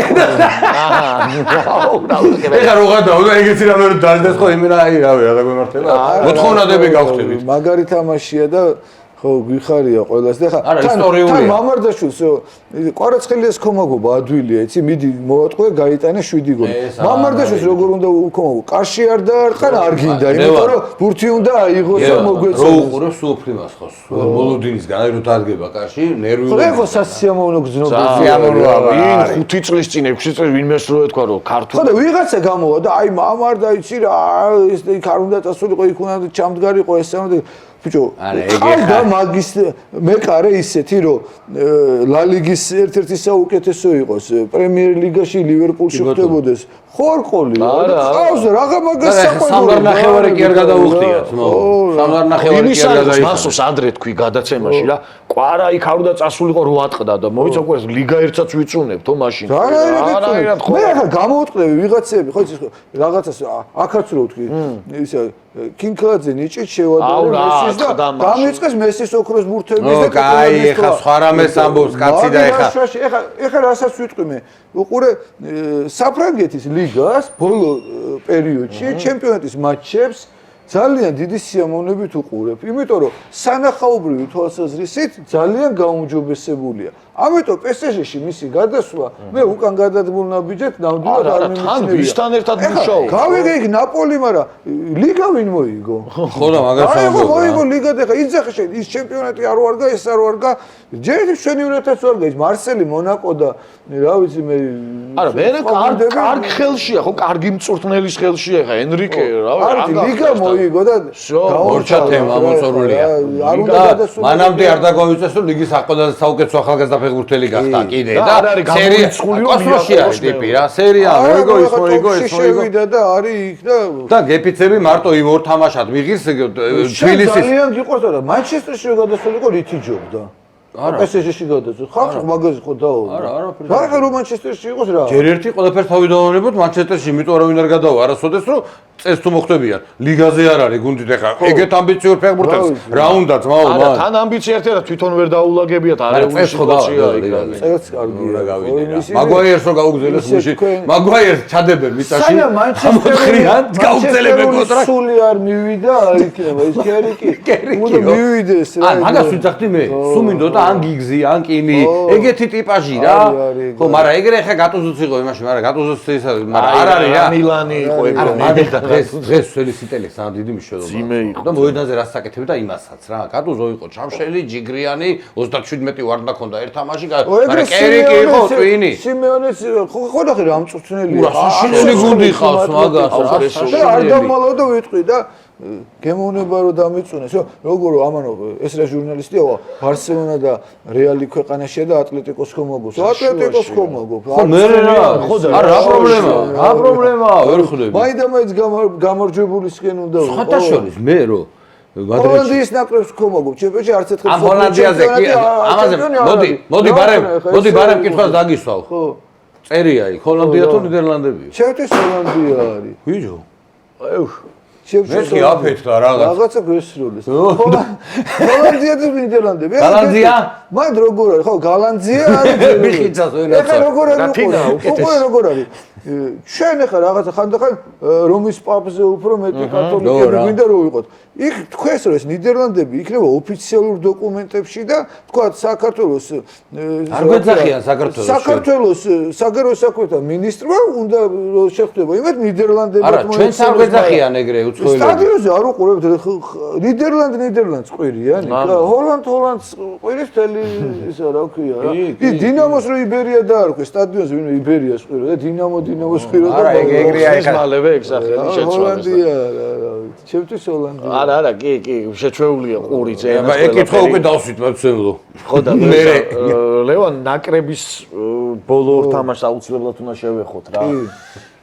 [SPEAKER 1] ეხლა რო გადავა და ეგეთი რამე რომ დაждდეს ხო იმენა აი რავი რა დაგვემართება. მოთხოვნადები გავხდებით.
[SPEAKER 3] მაგარი თამაშია და ხო გვიხარია ყველას და ხა
[SPEAKER 1] ისტორიულია.
[SPEAKER 3] მამარდაშვილს კვარაცხელიას ქომაგობა ადვილია, იცი, მიდი მოვატყვე, გაიტანე 7 გოლი. მამარდაშვილს როგორ უნდა უქომაგო? კარში არ დაარტყან, არ გინდა, იმიტომ რომ ბურთი უნდა აიღოს და მოგვეცეს.
[SPEAKER 1] რო უყურებს სუფრიმას ხოს. მოლოდინისგან აი რო დადგება კარში, ნერვი.
[SPEAKER 3] ხო, ეხო სასიამოვნო გზნობა.
[SPEAKER 1] სასიამოვნოა.
[SPEAKER 2] ვინ 5 წლის წინ 6 წელი ვინმეს რო ეთქვა რომ ქართული.
[SPEAKER 3] ხო და ვიღაცა გამოვა და აი მამარდა იცი რა, ეს იქ არ უნდა წასულიყო, იქ უნდა ჩამდგარიყო ესე და ბიჭო, ყავდა მაგის მეკარე ისეთი რომ ლა ლიგის ერთ-ერთი საუკეთესო იყოს, პრემიერ ლიგაში ლივერპულში ხდებოდეს. ხორყოლი. ყავს რაღა მაგას საყვარელი.
[SPEAKER 1] სამარნახევარი კი არ გადაუხდიათ, მო. სამარნახევარი კი არ გადაიხადა.
[SPEAKER 2] მასოს ადრე თქვი გადაცემაში რა, კვარა იქ არ უნდა წასულიყო 8 წდა და მოიცა უკვე ლიგა ერთსაც ვიწუნებთო მაშინ.
[SPEAKER 3] არაერთ ხო. მე ახლა გამოვუტყდები ვიღაცები, ხო იცი რაღაცას აქაც რო ვთქვი, ისა კინკლაძე ნიჭით შევადარებ მესის და დამიწყეს მესის ოქროს ბურთების და
[SPEAKER 1] კაი, ეხა სხვა რამეს ამბობს კაცი და
[SPEAKER 3] ეხა რასაც ვიტყვი მე, უყურე საფრანგეთის ლიგას ბოლო პერიოდში ჩემპიონატის მატჩებს ძალიან დიდი სიამოვნებით უყურებ, იმიტომ რომ სანახაობრივი თვალსაზრისით ძალიან გაუმჯობესებულია. ამიტომ PSG-ში მისი გადასვლა მე უკან გადადგმულ ნაბიჯად ნამდვილად არ მიმეცნებია.
[SPEAKER 2] თან ვისთან ერთად მუშაობ.
[SPEAKER 3] გავიგე იქ ნაპოლი, მაგრამ ლიგა ვინ მოიგო?
[SPEAKER 1] ხო და მაგას ამბობ.
[SPEAKER 3] მოიგო ლიგა და ხა იძახე ის ჩემპიონატი არ ვარგა, ეს არ ვარგა. ჯერ ჩვენი უნეთაც ვარგა ის მარსელი, მონაკო და რა ვიცი მე.
[SPEAKER 2] არა, მე კარგ ხელშია, ხო, კარგი მწვრთნელის ხელშია ხა ენრიკე, რა
[SPEAKER 3] ვიცი. ლიგა მოიგო და
[SPEAKER 1] ორჩა თემა მოწორულია.
[SPEAKER 3] არ უნდა გადასულიყო.
[SPEAKER 1] მანამდე არ დაგვავიწეს რომ ლიგის ყველაზე საუკეთესო ახალგაზრდა ფეხბურთელი გახდა კიდე და სერია კოსმოსში არის ტიპი რა, სერია მოიგო ის მოიგო ეს მოიგო.
[SPEAKER 3] შევიდა და არის იქ
[SPEAKER 1] და გეფიცები მარტო იმ ორ თამაშად მიღის თბილისის.
[SPEAKER 3] ძალიან გიყვარს და მანჩესტერში გადასულიყო რითიჯობდა. არა PSG-ში გადაწყვეტ. ხალხი მაგაზე ხო დაო.
[SPEAKER 1] არა, არაფერი.
[SPEAKER 3] ხალხი რომ მანჩესტერში იყოს რა.
[SPEAKER 1] ჯერ ერთი ყველაფერს თავი დავანებოთ მანჩესტერში, იმიტომ რომ ვინ არ გადავა არასოდეს რომ წეს თუ მოხდებიან. ლიგაზე არ არის გუნდით ახლა. ეგეთ ამბიციურ ფეხბურთელს რა უნდა ძმაო მან.
[SPEAKER 2] არა, თან ამბიცია ერთია და თვითონ ვერ დაულაგებიათ არეული სიტუაცია იქ.
[SPEAKER 3] წელს კარგია გავიდნენ.
[SPEAKER 1] მაგვაიერს რო გაუგზელეს გულში. მაგვაიერს ჩადებენ მიწაში.
[SPEAKER 3] მანჩესტერიდან
[SPEAKER 1] გაუგზელებენ კონტრაქტს.
[SPEAKER 3] სული არ მივიდა, იქნება ის კერიკი. უნდა მივიდეს რა.
[SPEAKER 1] მაგას ვიძახდი მე. სუმინდოდა ან გიგზი, ან კინი. ეგეთი ტიპაჟი რა. ხო, მაგრამ ეგრე ხა გატუზოც იყო იმაში, მაგრამ გატუზოც ის მაგრამ არ არის რა.
[SPEAKER 2] მილანი იყო ეგრე.
[SPEAKER 1] დღეს სელი სამ დიდი მნიშვნელობა. და მოედანზე რას საკეთებ და იმასაც რა. გატუზო იყო ჩამშელი, ჯიგრიანი, 37 ვარდა ქონდა ერთ თამაში, მაგრამ კერიკი იყო ტვინი.
[SPEAKER 3] სიმეონეს ხო ნახე რა მწვრთნელია.
[SPEAKER 1] შინელი გუნდი ყავს მაგას
[SPEAKER 3] რა. არ დამალავ და ვიტყვი და გემოვნება რომ დამიწუნეს. როგორ ამანო ეს რა ჟურნალისტია, ბარსელონა და რეალი ქვეყანაშია და ატლეტიკოს ხომაგოს. ატლეტიკოს ხომაგო.
[SPEAKER 1] ხო მე რა. არა რა პრობლემაა? რა პრობლემაა? ვერ ხვდები.
[SPEAKER 3] მაინდა-მაინც გამარჯვებულისკენ უნდა ვიყო.
[SPEAKER 1] სხვათაშორის მე რო
[SPEAKER 3] ჰოლანდიის ნაკრებს ხომაგობ. ჩემპიონატში არც ერთხელ
[SPEAKER 1] ამ ჰოლანდიაზე კი ამაზე მოდი ბარემ კითხვას დაგისვავ.
[SPEAKER 3] ხო.
[SPEAKER 1] წერია იქ ჰოლანდია თუ ნიდერლანდებია?
[SPEAKER 3] ჩემთვის ჰოლანდია არის.
[SPEAKER 1] ვიჯო?
[SPEAKER 3] ჩემთვის
[SPEAKER 1] მე აფეთქა
[SPEAKER 3] რაღაცა გესრულეს. ჰოლანდია თუ ნიდერლანდები?
[SPEAKER 1] გალანდია?
[SPEAKER 3] მან როგორ არის? ხო, გალანდია არის.
[SPEAKER 1] მიხიცას ვენაც.
[SPEAKER 3] ეხლა როგორ არის? უკვე როგორ არის? ჩვენ ახლა რაღაცა ხანდახან რომის პაპზე უფრო მეტი კათოლიკები გვინდა რომ ვიყოთ. იქ თქვენს რომ ეს ნიდერლანდები იქნება ოფიციალურ დოკუმენტებში და თქვა საქართველოს
[SPEAKER 1] არ გვეძახიან
[SPEAKER 3] საქართველოს საგარეო საქმეთა მინისტრმა უნდა შეხვდება იმედ ნიდერლანდებად
[SPEAKER 1] არა ჩვენც არ გვეძახიან ეგრე უცხოელები.
[SPEAKER 3] სტადიონზე არ უყურებთ ნიდერლანდს ყვირიანი და ჰოლანდს ყვირის თელი ისა რა ქვია რა. დინამოს რო იბერია დაარქვეს სტადიონზე ვინმე იბერიას ყვირა და დინამოს ყვირა და
[SPEAKER 1] არა ეგრეა
[SPEAKER 2] ეს მალევე ეგზახელი შეცვალეს.
[SPEAKER 3] ჰოლანდია ჩემთვის ჰოლანდია.
[SPEAKER 2] არა, კი, შეჩვეულია ყურიც ენას.
[SPEAKER 1] ეგ კითხვა უკვე დავსვით მოცემლო.
[SPEAKER 2] ხო და მე ლევან ნაკრების ბოლო ორ თამაშს აუცილებლად უნდა შევეხოთ რა.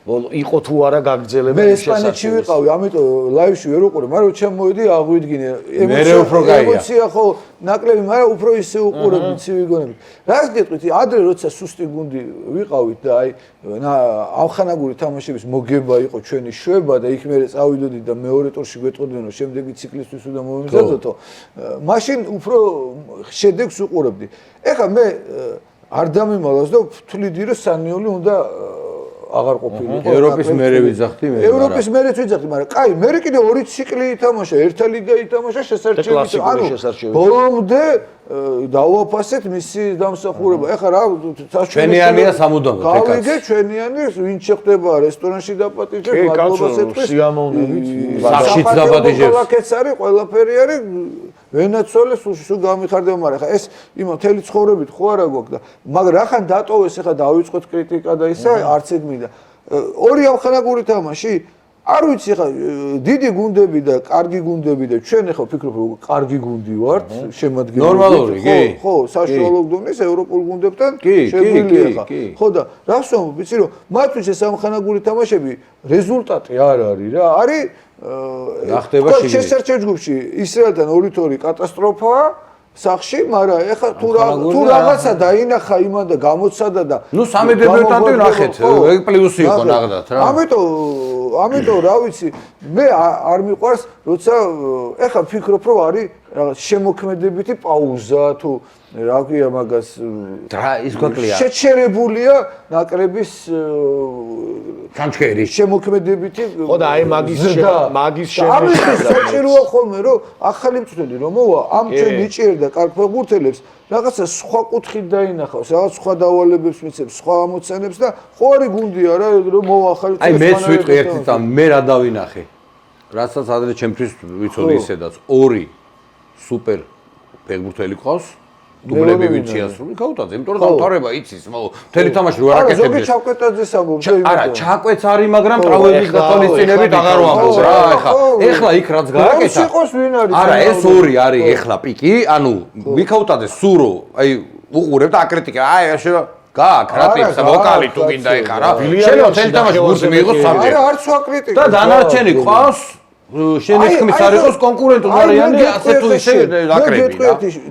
[SPEAKER 2] ბოლო იყო თუ არა გაგრძელება
[SPEAKER 3] მე ესპანეთში ვიყავი, ამიტომ ლაივში ვერ უყურე, მაგრამ ჩემ მოვიდი აღვიდგინე ემოცია ხო ნაკლები, მაგრამ უფრო ისე უყურებდი ცივი გონებით. რას გეტყვით, ადრე როცა სუსტი გუნდი ვიყავით და აი ამხანაგური თამაშების მოგება იყო ჩვენი შვება და იქ მე წავიდოდი და მეორე ტურში გვეტყოდნენ რომ შემდეგი ციკლისთვის უნდა მომიზადოთო, მაშინ უფრო შედეგს უყურებდი. ეხლა მე არ დამიმალავს და ვთვლიდი რომ სანიოლი უნდა აღარ ყოფილიყო.
[SPEAKER 1] ევროპის მერე ვიძახდი მე.
[SPEAKER 3] ევროპის მერეც ვიძახდი, მაგრამ კაი, მე კიდე ორი ციკლი ითამაშა, ერთა ლიგა ითამაშა, შესარჩევი. ანუ ბოლომდე დავაფასეთ მისი დამსახურება. ეხლა რა
[SPEAKER 1] ჩვენიანია სამუდამოდ ეკაც.
[SPEAKER 3] გავიგე ჩვენიანი, ვინ შეხვდება რესტორანში დაპატიჟებს, მადლობას ეთქვეს.
[SPEAKER 2] სიამოვნებით.
[SPEAKER 1] სახშიც დაპატიჟებს.
[SPEAKER 3] ქალაქეც არის, ყველაფერი არის. ვენაცვალე სულ გამიხარდება, მაგრამ ხა ეს იმ მთელი ცხოვრებით ხო არა გვაქვს და მაგრამ რახან დატოვეს ახლა დავიწყოთ კრიტიკა და ისა არც ეგ მინდა. ორი ამხანაგური თამაში არ ვიცი ხა დიდი გუნდები და კარგი გუნდები და ჩვენ ახლა ვფიქრობ რომ კარგი გუნდი ვართ შემადგენლობა.
[SPEAKER 1] ნორმალური, კი.
[SPEAKER 3] ხო, საშუალო გუნდის ევროპულ გუნდებთან შეგვიძლია ხა. ხო და რას ვამბობ, ვიცი რომ მათთვის ეს ამხანაგური თამაშები რეზულტატი არ არის რა. არის
[SPEAKER 1] გახდება შიგნით.
[SPEAKER 3] შესარჩევ ჯგუფში ისრაელთან 2-2 კატასტროფაა სახში, მაგრამ ეხა თუ რაღაცა დაინახა იმან და გამოცადა და
[SPEAKER 1] ნუ სამი დებიუტანტი ნახეთ, ეგ პლუსი იყო ნახდათ რა.
[SPEAKER 3] ამიტომ რა ვიცი, მე არ მიყვარს, როცა ეხა ვფიქრობ რომ არის რაღაც შემოქმედებითი პაუზა თუ რა ქვია მაგას
[SPEAKER 1] ის გვაკლია
[SPEAKER 3] შეჩერებულია ნაკრების
[SPEAKER 1] ჩანჩქერი
[SPEAKER 3] შემოქმედებითი
[SPEAKER 2] ხო და აი მაგის
[SPEAKER 3] ამისთვის საჭიროა ხოლმე რომ ახალი მწვრთნელი რომ მოვა ამ ჩვენ ნიჭიერ და კარგ ფეხბურთელებს რაღაცა სხვა კუთხით დაინახავს რაღაც სხვა დავალებებს მიცემს სხვა ამოცანებს და ხო არის გუნდი არა რომ მოვა ახალი
[SPEAKER 1] აი მეც ვიტყვი ერთი წამი მე რა დავინახე რასაც ადრე ჩემთვის ვიცოდი ისედაც ორი სუპერ ფეხბურთელი ყავს დუბლები ვიცი ასრული გაუტაძე იმიტომ რომ დამთავრება იცის მთელი თამაში რო არ აკეთებს
[SPEAKER 3] ზოგი ჩავკვეტაძეს ამბობს
[SPEAKER 1] არა ჩაკვეც არის მაგრამ ტრავმების გათვალისწინებით აღარ ვამბობ რა ეხლა იქ რაც გააკეთა არა ეს ორი არის ეხლა პიკი ანუ ვიქაუტაძე სურო აი უყურებ და აკრიტიკა აი გააკ რა ტიპს ვოკალი თუ გინდა ეხა რა შეიძლება მთელი თამაში გუნდი მიიღოს სამჯერ
[SPEAKER 3] არა არც ვაკრიტიკა
[SPEAKER 1] და დანარჩენი ყავს შენიხმის არ იყოს კონკურენტული არიანი ასე თუ ისე ნაკრები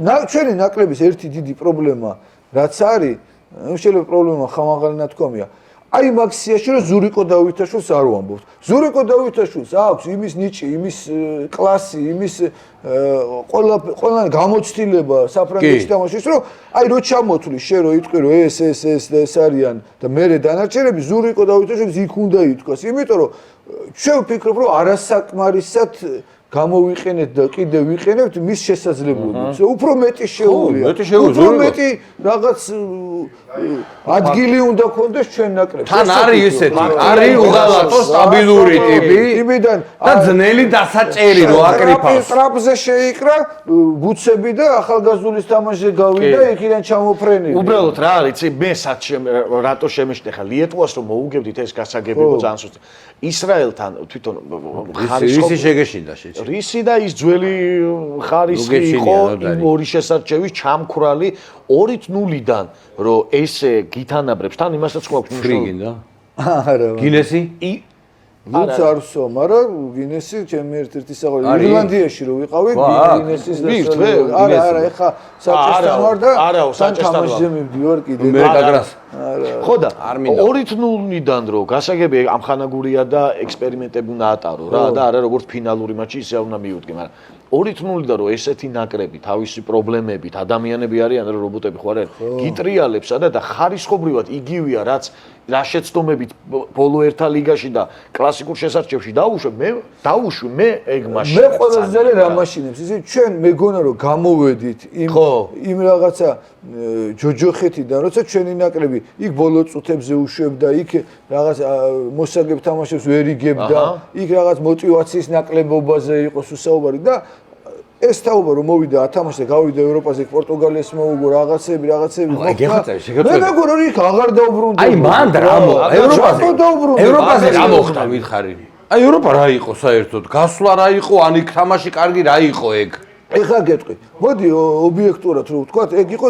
[SPEAKER 3] რა ჩვენი ნაკრების ერთი დიდი პრობლემა რაც არის შეიძლება პრობლემა ხამაღალი ნათქვამია აი მაგ სიაში რომ ზურიკო დავითაშვილს არ ვამბობთ ზურიკო დავითაშვილს აქვს იმის ნიჭი იმის კლასი იმის ყველა გამოცდილება საფრანგეთში თამაშის რომ აი რო ჩამოთვლი შენ რო იტყვი რომ ეს არიან და მე დანარჩენები ზურიკო დავითაშვილს იქ უნდა ითქვას იმიტომ რომ ჩვენ ვფიქრობ რომ არასაკმარისად გამოვიყენეთ და კიდე ვიყენებთ მის შესაძლებლობებს. უფრო მეტი შეუძლია. უფრო მეტი რაღაც ადგილი უნდა ქონდეს ჩვენ ნაკრებს.
[SPEAKER 1] თან არის ესეთი, არის უღალატო სტაბილური ტიპი.
[SPEAKER 3] იმიდან
[SPEAKER 1] და ძნელი დასაჭერი რო აკრიფავს.
[SPEAKER 3] ტრაპზე შეიკრა ბუცები და ახალგაზრდულის თამაშზე გავიდა იქიდან ჩამოფრენილი.
[SPEAKER 2] უბრალოდ რა არის, იცი მე სად რატო შემეშტე ხა ლიეტუას რომ მოუგებდით ეს გასაგებია ძალიან სუსტი. ისრაელთან თვითონ
[SPEAKER 1] რისი შეგეშინდა შეჭი.
[SPEAKER 2] რისი და ის ძველი ხარისხი იყო იმ ორი შესარჩევის ჩამქრალი 2-0-დან რომ ესე გითანაბრებს თან იმასაც გვაქვს
[SPEAKER 1] ფრიგინდა
[SPEAKER 3] არა
[SPEAKER 1] გინესი
[SPEAKER 3] ვიც არსო მაგრამ გინესი ჩემი ერთ-ერთი საყვარელი ირლანდიაში რო ვიყავი გინესის არა ეხა საჭესთან ვარ და საჭესთანზე მივდივარ კიდე
[SPEAKER 1] მერკაგრას
[SPEAKER 2] ხო და 2-0-დან რო გასაგებია ამხანაგურია და ექსპერიმენტები უნდა ატარო რა და არა როგორც ფინალური მატჩი ისე უნდა მიუდგე მაგრამ 2-0-დან რო ესეთი ნაკრები თავისი პრობლემებით ადამიანები არიან რა რობოტები ხო არა გიტრიალებსა და ხარისხობრივად იგივეა რაც რა შეცდომებით ბოლო ერთა ლიგაში და კლასიკურ შესარჩევში დავუშვი მე ეგ მაშინ
[SPEAKER 3] მე ყველაზე ძალიან რა მაშინებს ისე ჩვენ მეგონა რომ გამოვედით იმ რაღაცა ჯოჯოხეთიდან როცა ჩვენი ნაკრები იქ ბოლო წუთებზე უშვებდა იქ რაღაც მოსაგებ თამაშებს ვერ იგებდა იქ რაღაც мотиваციის ნაკლებობაზე იყო სუსაუბარი და ეს თაობა რომ მოვიდა ათამაშზე გავიდა ევროპაზე პორტუგალიას მოუგო რაღაცები მე მეგონა რომ იქ აღარ დაუბრუნდა
[SPEAKER 1] აი მან რა ევროპაზე რა მოხდა მითხარი აი ევროპა რა იყო საერთოდ გასვლა რა იყო ან იქ თამაში კარგი რა იყო ეგ
[SPEAKER 3] ეხლა გეტყვი მოდი ობიექტურად რომ ვთქვათ ეგ იყო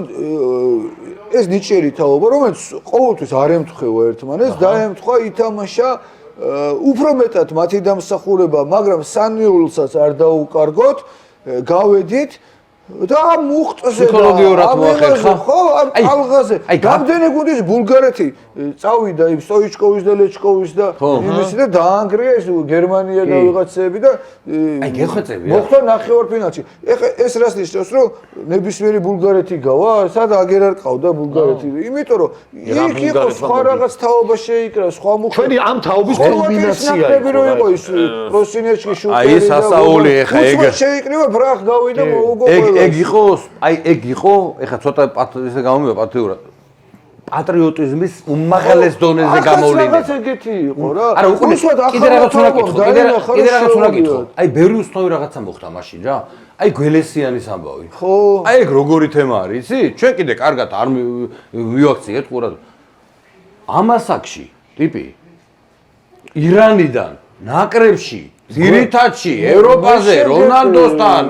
[SPEAKER 3] ეს ნიჭიერი თაობა რომელიც ყოველთვის არ ემთხვევა ერთმანეთს დაემთხვა ითამაშა უფრო მეტად მათი დამსახურება მაგრამ სანიულსაც არ დაუკარგოთ გავედით და მუხტზე
[SPEAKER 1] ფსიქოლოგიურად მოახერხა
[SPEAKER 3] ხო ალღაზე გამდენი გუნდის ბულგარეთი წავიდა იმ სტოიჩკოვის და ლეჩკოვის და იმისი და დაანგრია ეს გერმანია და ვიღაცები და
[SPEAKER 1] აი გეხვეწებია
[SPEAKER 3] მოხდა ნახევარფინალში ეხა ეს რას ნიშნავს რომ ნებისმიერი ბულგარეთი გავა სად აგერ არ ყავდა ბულგარეთი იმიტომ რომ იქ იყო სხვა რაღაც თაობა შეიკრა სხვა მუხტი
[SPEAKER 2] ჩვენი ამ თაობის კულმინაცია
[SPEAKER 3] იყო ის პროსინეჩკი შუტერი
[SPEAKER 1] აი ეს ასაული ეხა ეგ
[SPEAKER 3] შეიკრება ბრახ გავიდა მოუგო
[SPEAKER 1] ეგ იყო აი ეგ იყო ეხა ცოტა ისე გამომივა პატრიოტად პატრიოტიზმის უმაღლეს დონეზე გამოვლენა
[SPEAKER 3] რაღაც ეგეთი იყო რა
[SPEAKER 1] არა უკვე კიდე რაღაც უნდა კითხო აი ბევრი უცნაური რაღაცა მოხდა მაშინ რა აი გველესიანის ამბავი
[SPEAKER 3] ხო
[SPEAKER 1] აი ეგ როგორი თემა არის იცი ჩვენ კიდე კარგად არ მივაქციეთ ყურად ამასაკში ტიპი ირანიდან ნაკრებში ძირითადში ევროპაზე რონალდოსთან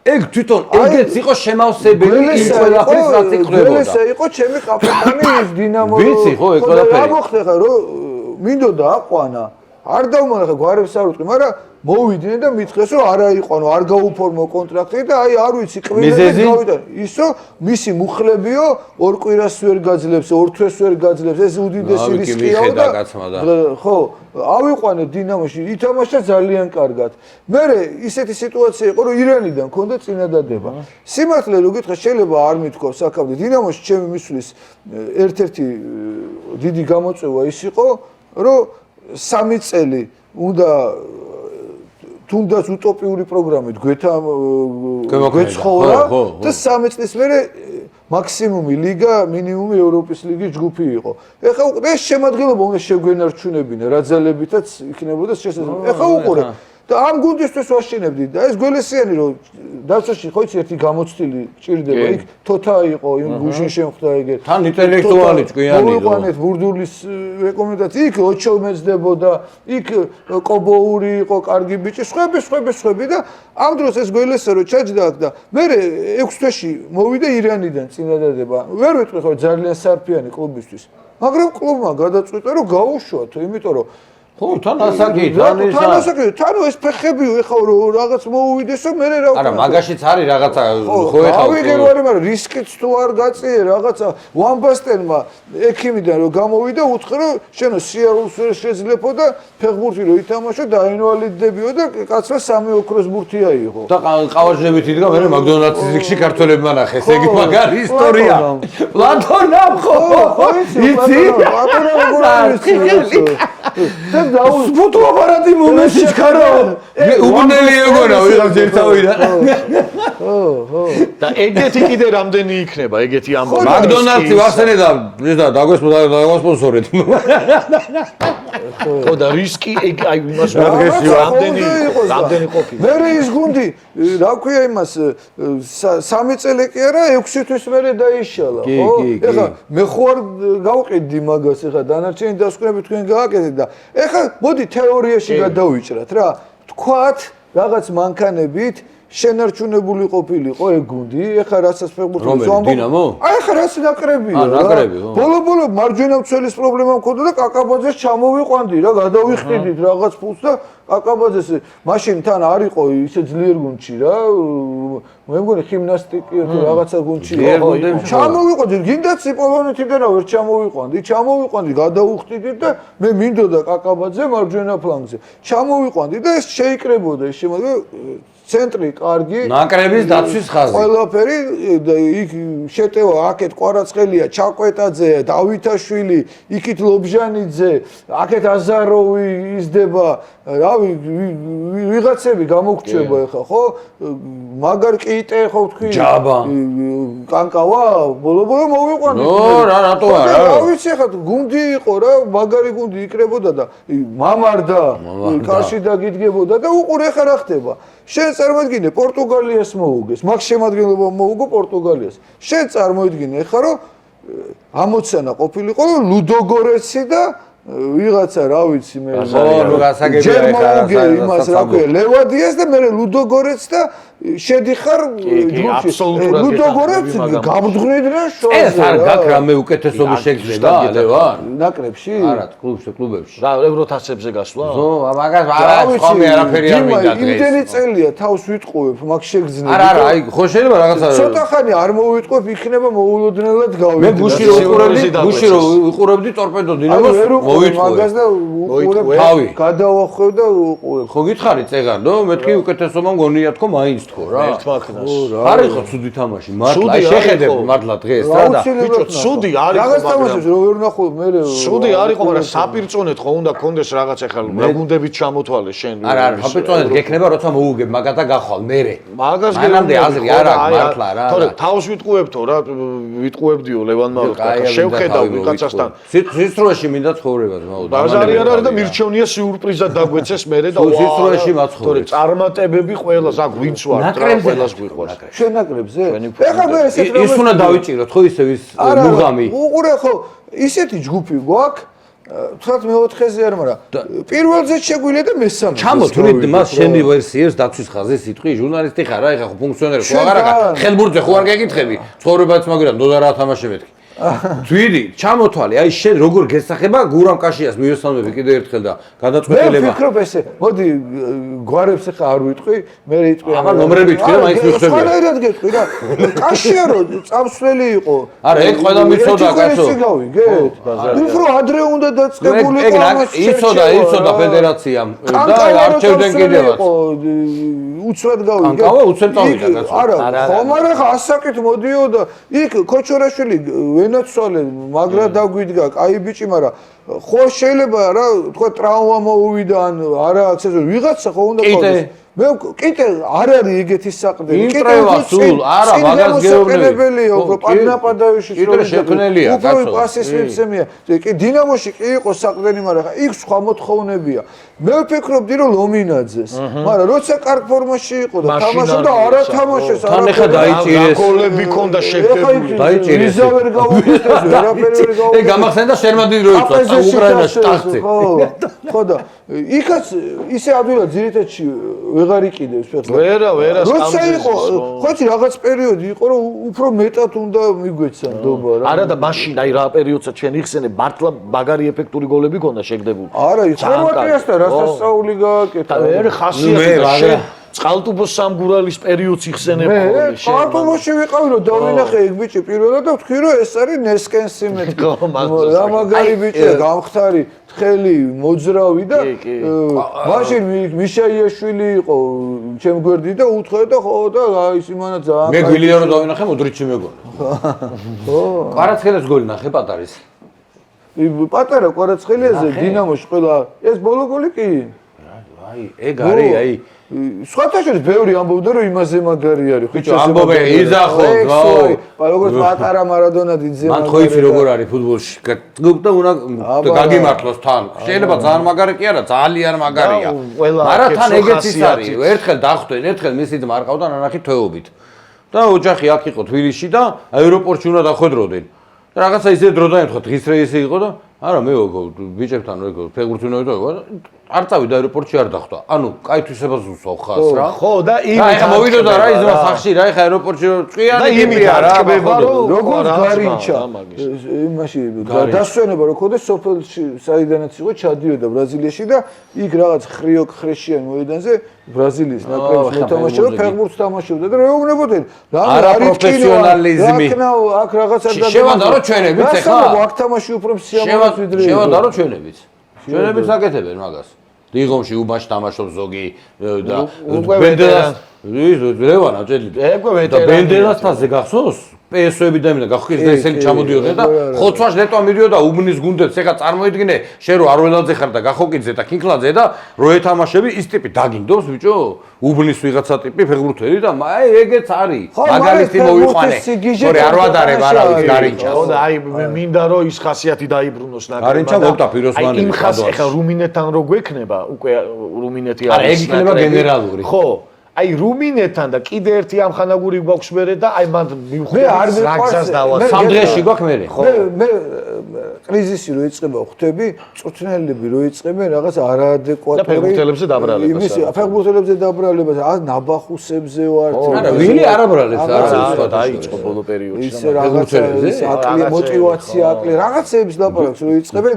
[SPEAKER 1] ეგ თვითონ ეგეც იყო შემავსებელი ის ყველაფრის რაც იკრებოდა.
[SPEAKER 3] ეს იყო ჩემი კაპიტანი ის დინამო.
[SPEAKER 1] ვიცი ხო ეგ ყველაფერი.
[SPEAKER 3] რა მოხდა ხა რომ მინდოდა აყვანა არ დავმონახე გვარებს არ უტყვი, მაგრამ მოვიდნენ და მითხრეს რომ არა იყო, ანუ არ გაუფორმო კონტრაქტი და აი არ ვიცი კვირაში გავიდან. ისო მისი მუხლებიო ორ კვირას ვერ გაძლებს, ორ თვეს ვერ გაძლებს, ეს უდიდესი რისკია და ხო, ავიყვანე დინამოში, ითამაშა ძალიან კარგად. მერე ისეთი სიტუაცია იყო, რომ ირანიდან ქონდა წინადადება. სიმართლე რო გითხრა, შეიძლება არ მithქვა საკავდი. დინამოში ჩემი მისვლის ერთ-ერთი დიდი გამოწვევა ის იყო, რომ 3 წელი უნდა თუნდაც უტოპიური პროგრამით გვეცხოვა და 3 წლის მერე მაქსიმუმი ლიგა, მინიმუმი ევროპის ლიგის ჯგუფი იყო. ეხლა უკვე ეს შემადგენლობა უნდა შეგვენარჩუნებინა, რა ძალებითაც იქნებოდა შესაძლებელი. ეხლა უყურე და ამ გუნდისთვის ვაშინებდი და ეს გველესიანი რომ დაცვაში ხო იცი ერთი გამოცდილი ჭირდება იქ თოთა იყო იმ გუშინ შემხვდა ეგეთ
[SPEAKER 1] თან ინტელექტუალი ჭკვიანი
[SPEAKER 3] მოიყვანეთ ბურდულის რეკომენდაცია იქ ოჩო მეძდებოდა იქ კობოური იყო კარგი ბიჭი სხვები და ამ დროს ეს გველესა რომ ჩაჯდა აქ და მე 6 თვეში მოვიდა ირანიდან წინადადება ვერ ვიტყვი ხო ძალიან სარფიანი კლუბისთვის მაგრამ კლუბმა გადაწყვიტა რომ გაუშვათ იმიტომ რომ
[SPEAKER 1] ხო, თან ასაკი,
[SPEAKER 3] თან ეს ფეხებიო, ეხლა რომ რაღაც მოუვიდესო, მე რა ვქნა.
[SPEAKER 1] არა, მაგაშიც არის რაღაცა, ხო ეხლა.
[SPEAKER 3] ავიღე ვარ, მაგრამ რისკიც თუ არ გაწიე, რაღაცა ვამბასტენმა ექიმიდან რომ გამოვიდა, უთხრა რომ შენო სიარულს ვერ შეძლებო და ფეხბურთი რომ ითამაშო და ინვალიდდებიო და კაცმა 3 ოქროს ბურთი აიღო.
[SPEAKER 1] და ყავარჯლებით იდგა, მე მაგდონალდსის რიგში ქართველებმა ნახეს, ეგ მაგარი ისტორია. პლატონამ ხო, იცი? პლატონამ
[SPEAKER 3] სპუტუ აპარატი მომეში ჩქარო.
[SPEAKER 1] უბნელი ეგონა ვიღაც ერთავიდა.
[SPEAKER 3] ხო.
[SPEAKER 2] და ეგეთი კიდე რამდენი იქნება, ეგეთი ამბავი.
[SPEAKER 1] მაგდონალდსი ვახსენე და დაგვესპონსორეთ.
[SPEAKER 2] ხო და რისკი აი იმას რამდენი ყოფილი.
[SPEAKER 3] მე ის გუნდი, რა ქვია იმას 3 წელი კი არა 6 თვის მერე დაიშალა, ხო? ეხლა მე ხوار გავყიდი მაგას, ეხლა დანარჩენი დასკვნები თქვენ გააკეთეთ და ეხლა მოდი თეორიაში გადავიჭრათ რა. თქვათ რაღაც მანქანებით შენარჩუნებული ყოფილიყო ეგ გუნდი, ეხლა რასაც ფეხბურთის
[SPEAKER 1] დინამო?
[SPEAKER 3] აი ეხლა რაც ნაკრებია რა.
[SPEAKER 1] ნაკრები, ხო.
[SPEAKER 3] ბოლო მარჯვენა მცველის პრობლემა მქონდა და კაკაბაძეს ჩამოვიყვანდი რა, გადავიხდიდით რაღაც ფულს და კაკაბაძეს მაშინ თან არ იყო ისე ძლიერ გუნდში რა. მე მგონი გიმნასტიკი თუ რაღაცა გუნდში იყო. ჩამოვიყვანდი, გინდაც პოლონეთიდან ვერ ჩამოვიყვანდი, გადავიხდიდით და მე მინდოდა კაკაბაძე მარჯვენა ფლანგზე. ჩამოვიყვანდი და ეს შეიკრებოდა ის შემდგომ ცენტრი კარგი
[SPEAKER 1] ნაკრების დაცვის ხაზი
[SPEAKER 3] ყველაფერი იქ შეტევა აქეთ კვარაცხელია ჩაკვეტაძე დავითაშვილი იქით ლობჟანიძე აქეთ აზაროვი იზრდება რავი ვიღაცები გამოგრჩება ეხა ხო მაგარ კიტე ხო თქვი
[SPEAKER 1] ჯაბა
[SPEAKER 3] კანკავა ბოლო მოვიყვანე
[SPEAKER 1] რა რატო არა
[SPEAKER 3] რა ვიცი ეხა გუნდი იყო რა მაგარი გუნდი იქნებოდა და მამარდა კარში დაგიდგებოდა და უყურე ეხა რა ხდება შენ წარმოიდგინე პორტუგალიას მოუგეს მაგ შემადგენლობა მოუგო პორტუგალიას შენ წარმოიდგინე ეხა რომ ამოცანა ყოფილიყო რომ ლუდოგორეცი და ვიღაცა რა ვიცი მე ჯერმოუგე იმას რა ქვია ლევადიას და მე ლუდოგორეცს და შედიხარ ჯგუფში ლუდოგორეცს გაბრძღნიდნენ შოზე
[SPEAKER 1] ეს არ გაქ რამე უკეთესობის შეგრძნება ლევან
[SPEAKER 3] ნაკრებში
[SPEAKER 1] არა კლუბებში
[SPEAKER 2] რა ევროთასებზე გასვლა
[SPEAKER 1] ზო მაგას არა ხომი არაფერი არ მინდა დღეს
[SPEAKER 3] იმდენი წელია თავს ვიტყუებ მაგ შეგრძნებით
[SPEAKER 1] არა აი ხო შეიძლება რაღაცა
[SPEAKER 3] ცოტა ხანი არ მოვიტყუებ იქნება მოულოდნელად გავიდი
[SPEAKER 1] მე გუში რო უყურებდი ტორპედო დინამოს
[SPEAKER 3] მაგას და უყურებ
[SPEAKER 1] თავი
[SPEAKER 3] გადავახვევ და უყურებ
[SPEAKER 1] ხო გითხარი წეგანდო მეთქი უკეთესობა მგონია თქო მაინც თქო რა
[SPEAKER 2] ერთმანქნას
[SPEAKER 1] არის ხო ცუდი თამაში მართლა შეხედებ მართლა დღეს რა და
[SPEAKER 2] ბიჭო ცუდი არის
[SPEAKER 3] რაღაც თამაშებს რო ვერ ვნახო მე
[SPEAKER 2] ცუდი არის ხო მაგრამ საპირწონეთ ხო უნდა კონდეს რაღაც ახლა გუნდებით ჩამოთვალე შენ
[SPEAKER 1] არა საპირწონეთ გექნება როცა მოუგებ მაგას და გახვალ მე
[SPEAKER 2] მაგას
[SPEAKER 1] მანამდე აზრი არ აქვს მართლა რა
[SPEAKER 2] თორე თავს ვიტყუებთო რა ვიტყუებდიო ლევანმა შევხედავ ვიღაცასთან
[SPEAKER 1] სისრუეში მინდა ცხოვრება
[SPEAKER 2] ბაზარი არ არის და მირჩევნია სიურპრიზად დაგვეცეს მე და
[SPEAKER 1] სისრუეში მაცხოვრე
[SPEAKER 2] თორე წარმატებები ყველას აქ ვინც ვარ რა ყველას გვიყვარს
[SPEAKER 3] შენ ნაკრებზე ეხლა მე ესეთ
[SPEAKER 1] ის უნდა დავიჭიროთ ხო ისე ვის ლუღამი
[SPEAKER 3] უყურე ხო ისეთი ჯგუფი გვაქვს თქვათ მე-4-ზე არ მაგრამ პირველზე შეგვიძლია და მესამე
[SPEAKER 1] ჩამოთვლით მას შენი ვერსიებს დაცვის ხაზზე სიტყვი ჟურნალისტი ხარ რა ეხლა ხო ფუნქციონერი ხო აღარა ხელბურთზე ხო არ გეკითხები ცხოვრებაც მაგრამ დოდა რა თამაშე მეთქი ძვირი, ჩამოთვალე, აი შენ როგორ გესახება გურამ კაშიას მიესალმები კიდე ერთხელ და გადაწყვეტილება.
[SPEAKER 3] მე ვფიქრობ ესე, მოდი გვარებს ახლა არ ვიტყვი, მე იტყვი.
[SPEAKER 1] აბა ნომრები თქვი და მაინც მიხსენია.
[SPEAKER 3] სხვანაირად გეტყვი რა. კაშია რო წამსვლელი იყო.
[SPEAKER 1] არა, ეგ ყველა მიცოდა კაცო.
[SPEAKER 3] უფრო ადრე უნდა დაწყებულიყო ამას.
[SPEAKER 1] იცოდა ფედერაციამ და არჩევდნენ კიდევაც.
[SPEAKER 3] უცბად გავიგე.
[SPEAKER 1] კანკავა უცებ წავიდა კაცო.
[SPEAKER 3] არა, ხომ არა ასაკით მოდიოდა. იქ ქოჩორაშვილი ვენაცვალე, მაგრა დაგვიდგა, კაი ბიჭი, მაგრამ ხო შეიძლება რა, თქვა ტრავმა მოუვიდა ან არა აქცეს ვიღაცა ხო უნდა ყოლოს. მე კიდე არ არის ეგეთი საყდარი.
[SPEAKER 1] ინტრევა სულ, არა, მაგას გეუბნები.
[SPEAKER 3] უფრო პანაპადავიში
[SPEAKER 1] კიდე შექმნელია, კაცო.
[SPEAKER 3] უფრო პასის მიცემია. კი დინამოში კი იყო საყდენი, მაგრამ იქ სხვა მოთხოვნებია. მე ვფიქრობდი რომ ლომინაძეს, მაგრამ როცა კარგ ფორმაში იყო და თამაშობდა არა თამაშეს,
[SPEAKER 1] თან ეხა დაიჭირეს.
[SPEAKER 2] გოლები ქონდა შეგდებული.
[SPEAKER 1] დაიჭირეს.
[SPEAKER 3] ვიზა ვერ გაუკეთეს, ვერაფერი ვერ გაუკეთეს.
[SPEAKER 1] ეგ გამახსენდა შერმადი რო იწვა უკრაინაში ტახტზე.
[SPEAKER 3] ხო და იქაც ისე ადვილად ძირითადში ვეღარ იყიდებს ფეხს.
[SPEAKER 2] ვერა,
[SPEAKER 3] როცა იყო, ხოჭი რაღაც პერიოდი იყო რომ უფრო მეტად უნდა მიგვეცა ნდობა რა.
[SPEAKER 2] არა და მაშინ აი რა პერიოდსაც ჩვენ იხსენე მართლა მაგარი ეფექტური გოლები ქონდა შეგდებული.
[SPEAKER 3] არა, ხორვატიასთან რა სასწაული გააკეთა.
[SPEAKER 2] ვერ ხასიათი და შენ წყალტუბოს სამგურალის პერიოდს იხსენებ ხოლმე შენ.
[SPEAKER 3] წყალტუბოში ვიყავი რომ დავინახე ეგ ბიჭი პირველად და ვთქვი რომ ეს არის ნესკენსი მეთქი. რა მაგარი ბიჭია, გამხდარი, თხელი, მოძრავი და მაშინ მიშაიაშვილი იყო ჩემ გვერდით და უთხოვე და ხო და ის იმანა ძალიან
[SPEAKER 1] მე გვილია რომ დავინახე მოდრიჩი მეგონა. ხო. კვარაცხელის გოლი ნახე პატარის.
[SPEAKER 3] პატარა კვარაცხელიაზე დინამოში ყველა ეს ბოლო გოლი კი.
[SPEAKER 1] აი, ეგ არის, აი
[SPEAKER 3] სხვათა შორის ბევრი ამბობდა რომ იმაზე მაგარი არის.
[SPEAKER 1] ბიჭო, ამბობენ იზახო, გაო.
[SPEAKER 3] როგორც პატარა მარადონა დიდზე
[SPEAKER 1] მაგარი. მან ხო იცი როგორ არის ფუტბოლში. გგდა უნდა გაგიმართლოს თან. შეიძლება ძალიან მაგარი კი არა, ძალიან მაგარია. მაგრამ თან ეგეც ის არის. ერთხელ დახვდნენ, ერთხელ მისი ძმა არ ყავდა ნანახი თვეობით. და ოჯახი აქ იყო თბილისში და აეროპორტში უნდა დახვედროდნენ. და რაღაცა ისე დრო დაემთხვა, დღის რეისი იყო და არა მე ბიჭებთან ფეხბურთი უნდა ვიტყვი არ წავიდა აეროპორტში არ დახვდა. ანუ კაი თვისებას უსვავ ხას რა.
[SPEAKER 2] ხო და
[SPEAKER 1] ეხა მოვიდოდა რა ის სახში რა ეხა აეროპორტში წვიანი ტიპია რა.
[SPEAKER 3] როგორც გარინჩა. იმაში დასვენება რო ქონდა სოფელში საიდანაც იყო ჩადიოდა ბრაზილიაში და იქ რაღაც ხრიოკ ხრეშიან მოედანზე ბრაზილიის ნაკრების მოთამაშეები ფეხბურთს თამაშობდა და რეუბნებოდნენ.
[SPEAKER 1] არა პროფესიონალიზმი.
[SPEAKER 3] აქ რაღაცა და
[SPEAKER 1] შევადარო ჩვენებიც ეხა.
[SPEAKER 3] აქ თამაში უფრო სიამოვნებით ვიდრე.
[SPEAKER 1] შევადარო ჩვენებიც. ჩვენებიც აკეთებენ მაგას. დიღომში უბანში თამაშობს ზოგი და ბენდელას ლევანა ჭელი. და ბენდელასთანზე გახსოვს? PSV-ები და გახხილდა ესენი ჩამოდიოდნენ და ხოცვაში ლეტვა მიდიოდა უბნის გუნდებს. ეხა წარმოიდგინე, შენ რო არველაძე ხარ და გახოკიძე და კინკლაძე და რო ეთამაშები ის ტიპი დაგინდობს ბიჭო? უბნის ვიღაცა ტიპი ფეხბურთელი და აი ეგეც არის. მაგალითი მოვიყვანე. ორი არ ვადარებ არავის გარინჩას.
[SPEAKER 2] ხო და აი მინდა რომ ის ხასიათი დაიბრუნოს ნაკრებმა.
[SPEAKER 1] გარინჩა მოვდა პიროსმანი.
[SPEAKER 2] აი იმ ხას ეხა რუმინეთთან რო გვექნება, უკვე რუმინეთი
[SPEAKER 1] არის. არა, ეგ იქნება გენერალური.
[SPEAKER 2] ხო. აი რუმინეთთან და კიდე ერთი ამხანაგური გვაქვს მერე და აი მან
[SPEAKER 3] მე არ
[SPEAKER 2] მივხვდეთ
[SPEAKER 3] მე
[SPEAKER 1] სამ დღეში გვაქვს მერე.
[SPEAKER 3] მე კრიზისი რო იწყება ხვდები, წვრთნელები რო იწყებენ რაღაც არაადეკვატური
[SPEAKER 2] და ფეხბურთელებზე დაბრალებას.
[SPEAKER 3] იმისი ფეხბურთელებზე დაბრალებას, ნაბახუსებზე ვარ.
[SPEAKER 1] არა, ვილი არ აბრალებს არა სხვა
[SPEAKER 2] დაიწყო ბოლო პერიოდში.
[SPEAKER 3] ისე რაღაცა აკლი მოტივაცია, აკლი რაღაცეებს ლაპარაკს რო იწყებენ,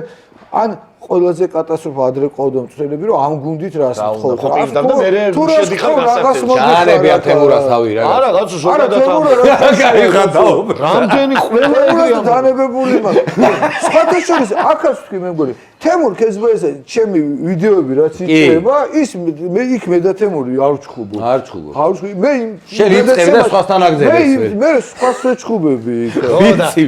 [SPEAKER 3] ან ყველაზე კატასტროფა ადრე ყავდა მწვრთნელები რომ ამ გუნდით რას თხოვთ.
[SPEAKER 2] და მე შედიხარ გასაცდელში.
[SPEAKER 1] ჯანებია თემურასავი რა.
[SPEAKER 2] არა, რაც ზოგადად რამდენი ყველა
[SPEAKER 3] დანებებული მაქვს. სხვათა შორის აქაც თქვი მე მგონი თემურ ქეზბაიძე ჩემი ვიდეოები რაც იწერება ის მე იქ მე და თემური არ ვჩხუბო.
[SPEAKER 1] არ ჩხუბო.
[SPEAKER 3] არ ვჩხუბი. მე
[SPEAKER 1] შენ იწყებ და სხვასთან აგზელებს.
[SPEAKER 3] მე სხვას ვეჩხუბები იქ.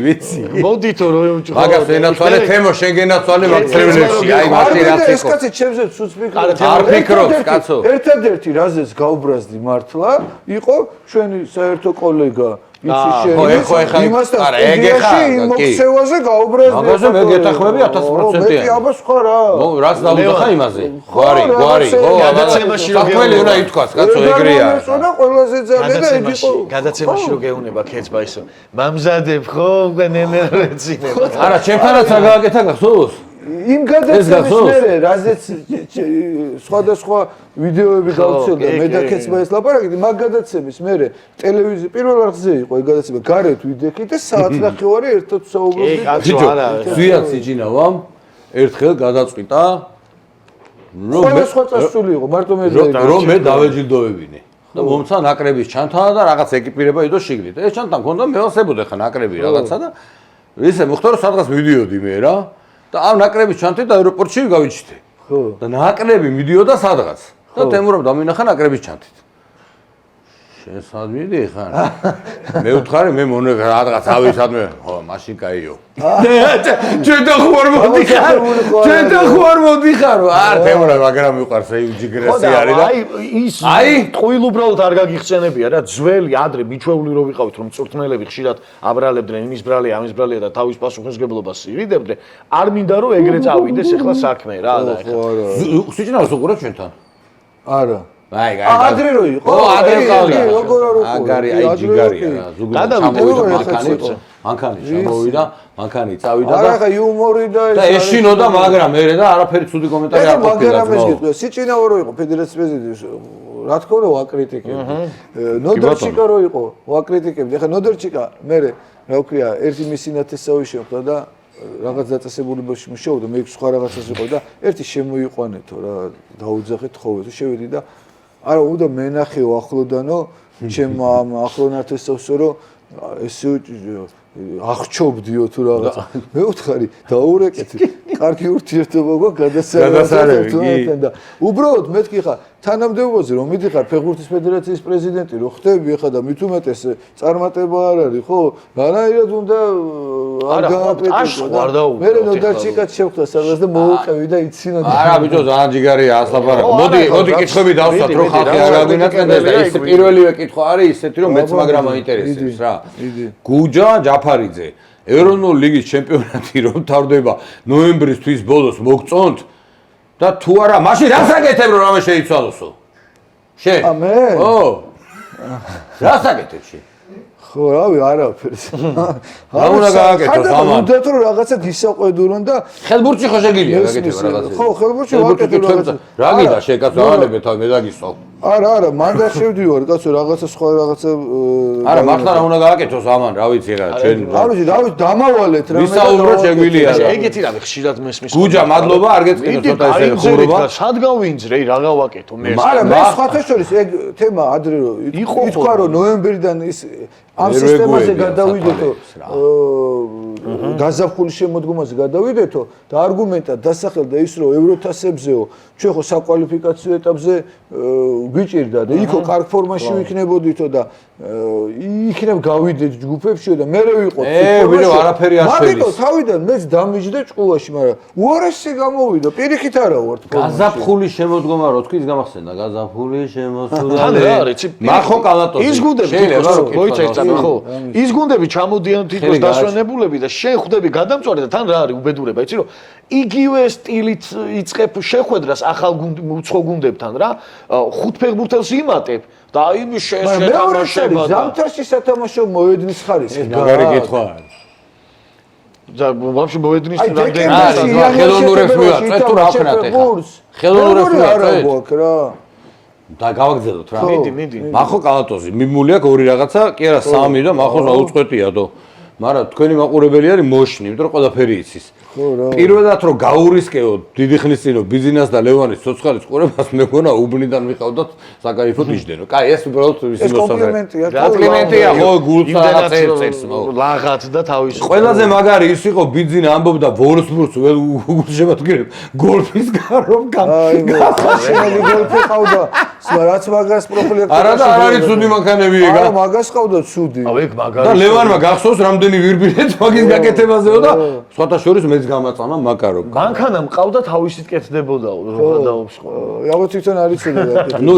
[SPEAKER 1] ვიცი.
[SPEAKER 2] მოდითო რომ ვჩხუბო.
[SPEAKER 1] მაგას ენაცვალე თემო შენ გენაცვალე მაგცრებლებში. აი მაშინ რაც
[SPEAKER 3] ეს
[SPEAKER 1] იყო.
[SPEAKER 3] კაცი ჩემზე ცუც ფიქრობს.
[SPEAKER 1] არ ფიქრობს კაცო.
[SPEAKER 3] ერთადერთი რაზეც გავბრაზდი მართლა იყო ჩვენი საერთო კოლეგა იცი შენ იმასთან არა ეგ ეხა მოქცევაზე გაუბრაზდი
[SPEAKER 1] მაგაზე მე გეთახმები 1000%-იან
[SPEAKER 3] მე აბა სხვა რა
[SPEAKER 1] რაც დავუძახა იმაზე გვარი ხო
[SPEAKER 2] გადაცემაში რომ
[SPEAKER 1] საქმელი უნდა ითქვას კაცო ეგრეა
[SPEAKER 3] და ყველაზე ძალიან და ეგ იყო
[SPEAKER 2] გადაცემაში რომ გეუნება ქეცბაისო მამზადებ ხო ნენერეცინებ
[SPEAKER 1] არა ჩემთანაც რა გააკეთა გახსოვს
[SPEAKER 3] იმ გადაცემის მერე, რაზეც სხვადასხვა ვიდეოები გავცელდა, მე და კეცმა ეს ლაპარაკი, მაგ გადაცემის მერე ტელევიზია პირველ არხზე იყო ეს გადაცემა, გარეთ ვიდექი და საათნახევარი ერთად საუბრობდი.
[SPEAKER 1] ზვიად სიჯინავამ ერთხელ გადაწყვიტა
[SPEAKER 3] რომ სხვა წასული იყო, მარტო მე
[SPEAKER 1] რომ მე დავეჯილდოვებინე. და მომცა ნაკრების ჩანთანა და რაღაც ეკიპირება იდო შიგნით. ეს ჩანთან მქონდა მევასებოდა ხა ნაკრები რაღაცა და ისე მოხდა რომ სადღაც მივიდიოდი მე რა და ამ ნაკრების ჩანთით აეროპორტში გავიჩნდი.
[SPEAKER 3] ხო.
[SPEAKER 1] და ნაკრები მიდიოდა სადღაც. და თემურამ დამინახა ნაკრების ჩანთით. შენ სად მიდი ხარ? მე ვთხარი მე მონე რაღაც ავისადმე. ხო, მაშინ კაიო. ჩვენ და ხوار მოდიხარ. ჩვენ და ხوار მოდიხარ. არ თემურა მაგრამ მიყვარს აი ჯიგრესი არის და
[SPEAKER 2] აი ტყუილ უბრალოდ არ გაგიხსენებია რა ძველი ადრე მიჩვეული რო ვიყავით რომ წვრთნელები ხშირად აბრალებდნენ იმის ბრალია ამის ბრალია და თავის პასუხისმგებლობას ირიდებდნენ არ მინდა რომ ეგრე წავიდეს ახლა საქმე რა და
[SPEAKER 1] ხო სიჩნავს უყურე ჩვენთან
[SPEAKER 3] არა
[SPEAKER 1] აი
[SPEAKER 3] ადრე რო იყო
[SPEAKER 1] ადრე ყავდა
[SPEAKER 3] როგორ არ უყურე
[SPEAKER 1] აგარი აი ჯიგარია რა ზუგდიდ მანქანი ჩამოვიდა მანქანი წავიდა და
[SPEAKER 3] არა იუმორი და
[SPEAKER 1] ეშინოდა მაგრამ მე და არაფერი ცუდი კომენტარი არ ყოფილა
[SPEAKER 3] მაგრამ ეს გეტყვი სიჩინაო რო იყო ფედერაციის პრეზიდენტი რა თქმა უნდა ვაკრიტიკებდი ნოდერჩიკა რო იყო ვაკრიტიკებდი ახლა ნოდერჩიკა მე რა ვქვია ერთი მისი ნათესავი შეხვდა და რაღაც დაწესებულებაში მუშაობდა მე სხვა რაღაცას იყო და ერთი შემოიყვანეთო რა დაუძახეთ ხოვე თუ შევედი და არა უნდა მენახეო ახლოდანო ჩემ ახლო ნათესავსო რომ ესე აღჩობდიო თუ რაღაცა მე ვთხარი დაურეკეთ კარგი ურთიერთობა გვაქვს გადასარევი და უბრალოდ მეთქი ხა თანამდებობაზე რომ მიდიხარ ფეხბურთის ფედერაციის პრეზიდენტი რო ხდები ხა და მით უმეტეს წარმატება არ არის ხო რანაირად უნდა არ გააპეტო მე ნოდარჩიკაც შევხვდა სადღაც და მოუყევი და იცინოდა
[SPEAKER 1] არა ბიჭო ძალიან ჯიგარია ასლაპარაკო მოდი კითხვები დავსვათ რომ ხალხი არ გაგვინაკლდეს და ის პირველივე კითხვა არის ისეთი რომ მეც მაგრამ მაინტერესებს რა გუჯა ჯაფარიძე ეროვნული ლიგის ჩემპიონატი რომ თავდება ნოემბრის თვის ბოლოს მოგწონთ და თუ არა მაშინ რას აკეთებ რომ რამე შეიცვალოსო შენ
[SPEAKER 3] მე
[SPEAKER 1] ო რას აკეთებ შენ
[SPEAKER 3] ხო რავი არაფერს
[SPEAKER 1] რა უნდა გააკეთოს ამან
[SPEAKER 3] უნდა თუ რაღაცა გისაყვედურონ და
[SPEAKER 1] ხელბურთში ხო შეგიძლია გაკეთება რაღაცა
[SPEAKER 3] ხო ხელბურთში ვაკეთებ რაღაცა
[SPEAKER 1] რა გინდა შენ კაცო ავალებე თავი მე დაგისწავ
[SPEAKER 3] არა მან და შევდივარ კაცო რაღაცა სხვა რაღაცა
[SPEAKER 1] არა მართლა რა უნდა გააკეთოს ამან რა ვიცი რა ჩვენ
[SPEAKER 3] არ ვიცი რა ვიცი დამავალეთ რა
[SPEAKER 1] ვისაუბრო შეგვიძლია რა
[SPEAKER 2] ეგეთი რამე ხშირად მესმის
[SPEAKER 1] გუჯა მადლობა არ გეწყინო ცოტა ესე ხურობა
[SPEAKER 2] სად გავინძრე რა გავაკეთო მე
[SPEAKER 3] არა მე სხვათა შორის ეგ თემა ადრე რო ითქვა რომ ნოემბრიდან ის ამ სისტემაზე გადავიდეთო გაზაფხულის შემოდგომაზე გადავიდეთო და არგუმენტად დასახელდა ის რომ ევროთასებზეო ჩვენ ხო საკვალიფიკაციო ეტაპზე გვიჭირდა და იქო კარგ ფორმაში ვიქნებოდითო და იქნებ გავიდეთ ჯგუფებშიო და მე ვიყო
[SPEAKER 1] ბიჭო არაფერი არ შედის
[SPEAKER 3] მაგიტო თავიდან მეც დამიჯდა ჭკუაში მაგრამ უარესი გამოვიდა პირიქით არა ვარ თქო
[SPEAKER 1] გაზაფხულის შემოდგომა რო თქვი ის გამახსენდა გაზაფხულის შემოსულა
[SPEAKER 2] რა არის
[SPEAKER 1] მახო კალატოზი
[SPEAKER 2] ის გუნდები მოიცეჭამე ხო ის გუნდები ჩამოდიან თითქოს დასვენებულები და შენ ხვდები გადამწვარი და თან რა არის უბედურება იცი რომ იგივე სტილით იწყებ შეხვედრას ახალ უცხო გუნდებთან რა ხუთ ფეხბურთელს იმატებ და იმის შეთამაშება და
[SPEAKER 3] ზამთარში სათამაშო მოედნის ხარისხი
[SPEAKER 1] მაგარი კითხვა არის
[SPEAKER 2] და ვაფშე მოედნის რამდენი
[SPEAKER 1] არის ხელოვნურებს მივაწვეთ თუ რა ვქნათ ეხლა ხელოვნურებს
[SPEAKER 3] მივაწვეთ რა
[SPEAKER 1] და გავაგზავნოთ რა
[SPEAKER 2] მიდი
[SPEAKER 1] მახო კალატოზი მიმული აქვს ორი რაღაცა კი არა სამი და მახო აუწყვეტია დო მაგრამ თქვენი მაყურებელი არის მოშნი იმიტომ რომ ყველაფერი იცის პირველად რომ გაურისკეო დიდი ხნის წინ ბიზნეს და ლევანის ცოცხალის ყურებას მე მგონა უბნიდან მიყავდათ საკაიფო დიჟდენო. კაი ეს უბრალოდ ის
[SPEAKER 3] კომპლიმენტია.
[SPEAKER 1] რა კომპლიმენტია ხო გულსა რაღაც წერს
[SPEAKER 2] ლაღაც და თავის
[SPEAKER 1] ყველაზე მაგარი ის იყო ბიზნე ამბობდა ვოლსბურგს ugulშემატკივრებ გოლფის გარომ
[SPEAKER 3] გასაშენელი გოლფი ყავდა რაც მაგას პროფილებში
[SPEAKER 1] არა და არ არის ცუდი მანქანები ეგა
[SPEAKER 3] არა მაგას ყავდა ცუდი
[SPEAKER 2] აუ ეგ მაგარი
[SPEAKER 1] და ლევანმა გახსოვს რამდენი ვირბილეთ მაგის გაკეთებაზეო და სხვათა შორის მეც გამაწამა მაკარო
[SPEAKER 2] მანქანა მყავდა თავისით კეთდებოდაო რა დაობს ხო
[SPEAKER 3] რაღაც თვითონ არის ცუდი
[SPEAKER 1] ნუ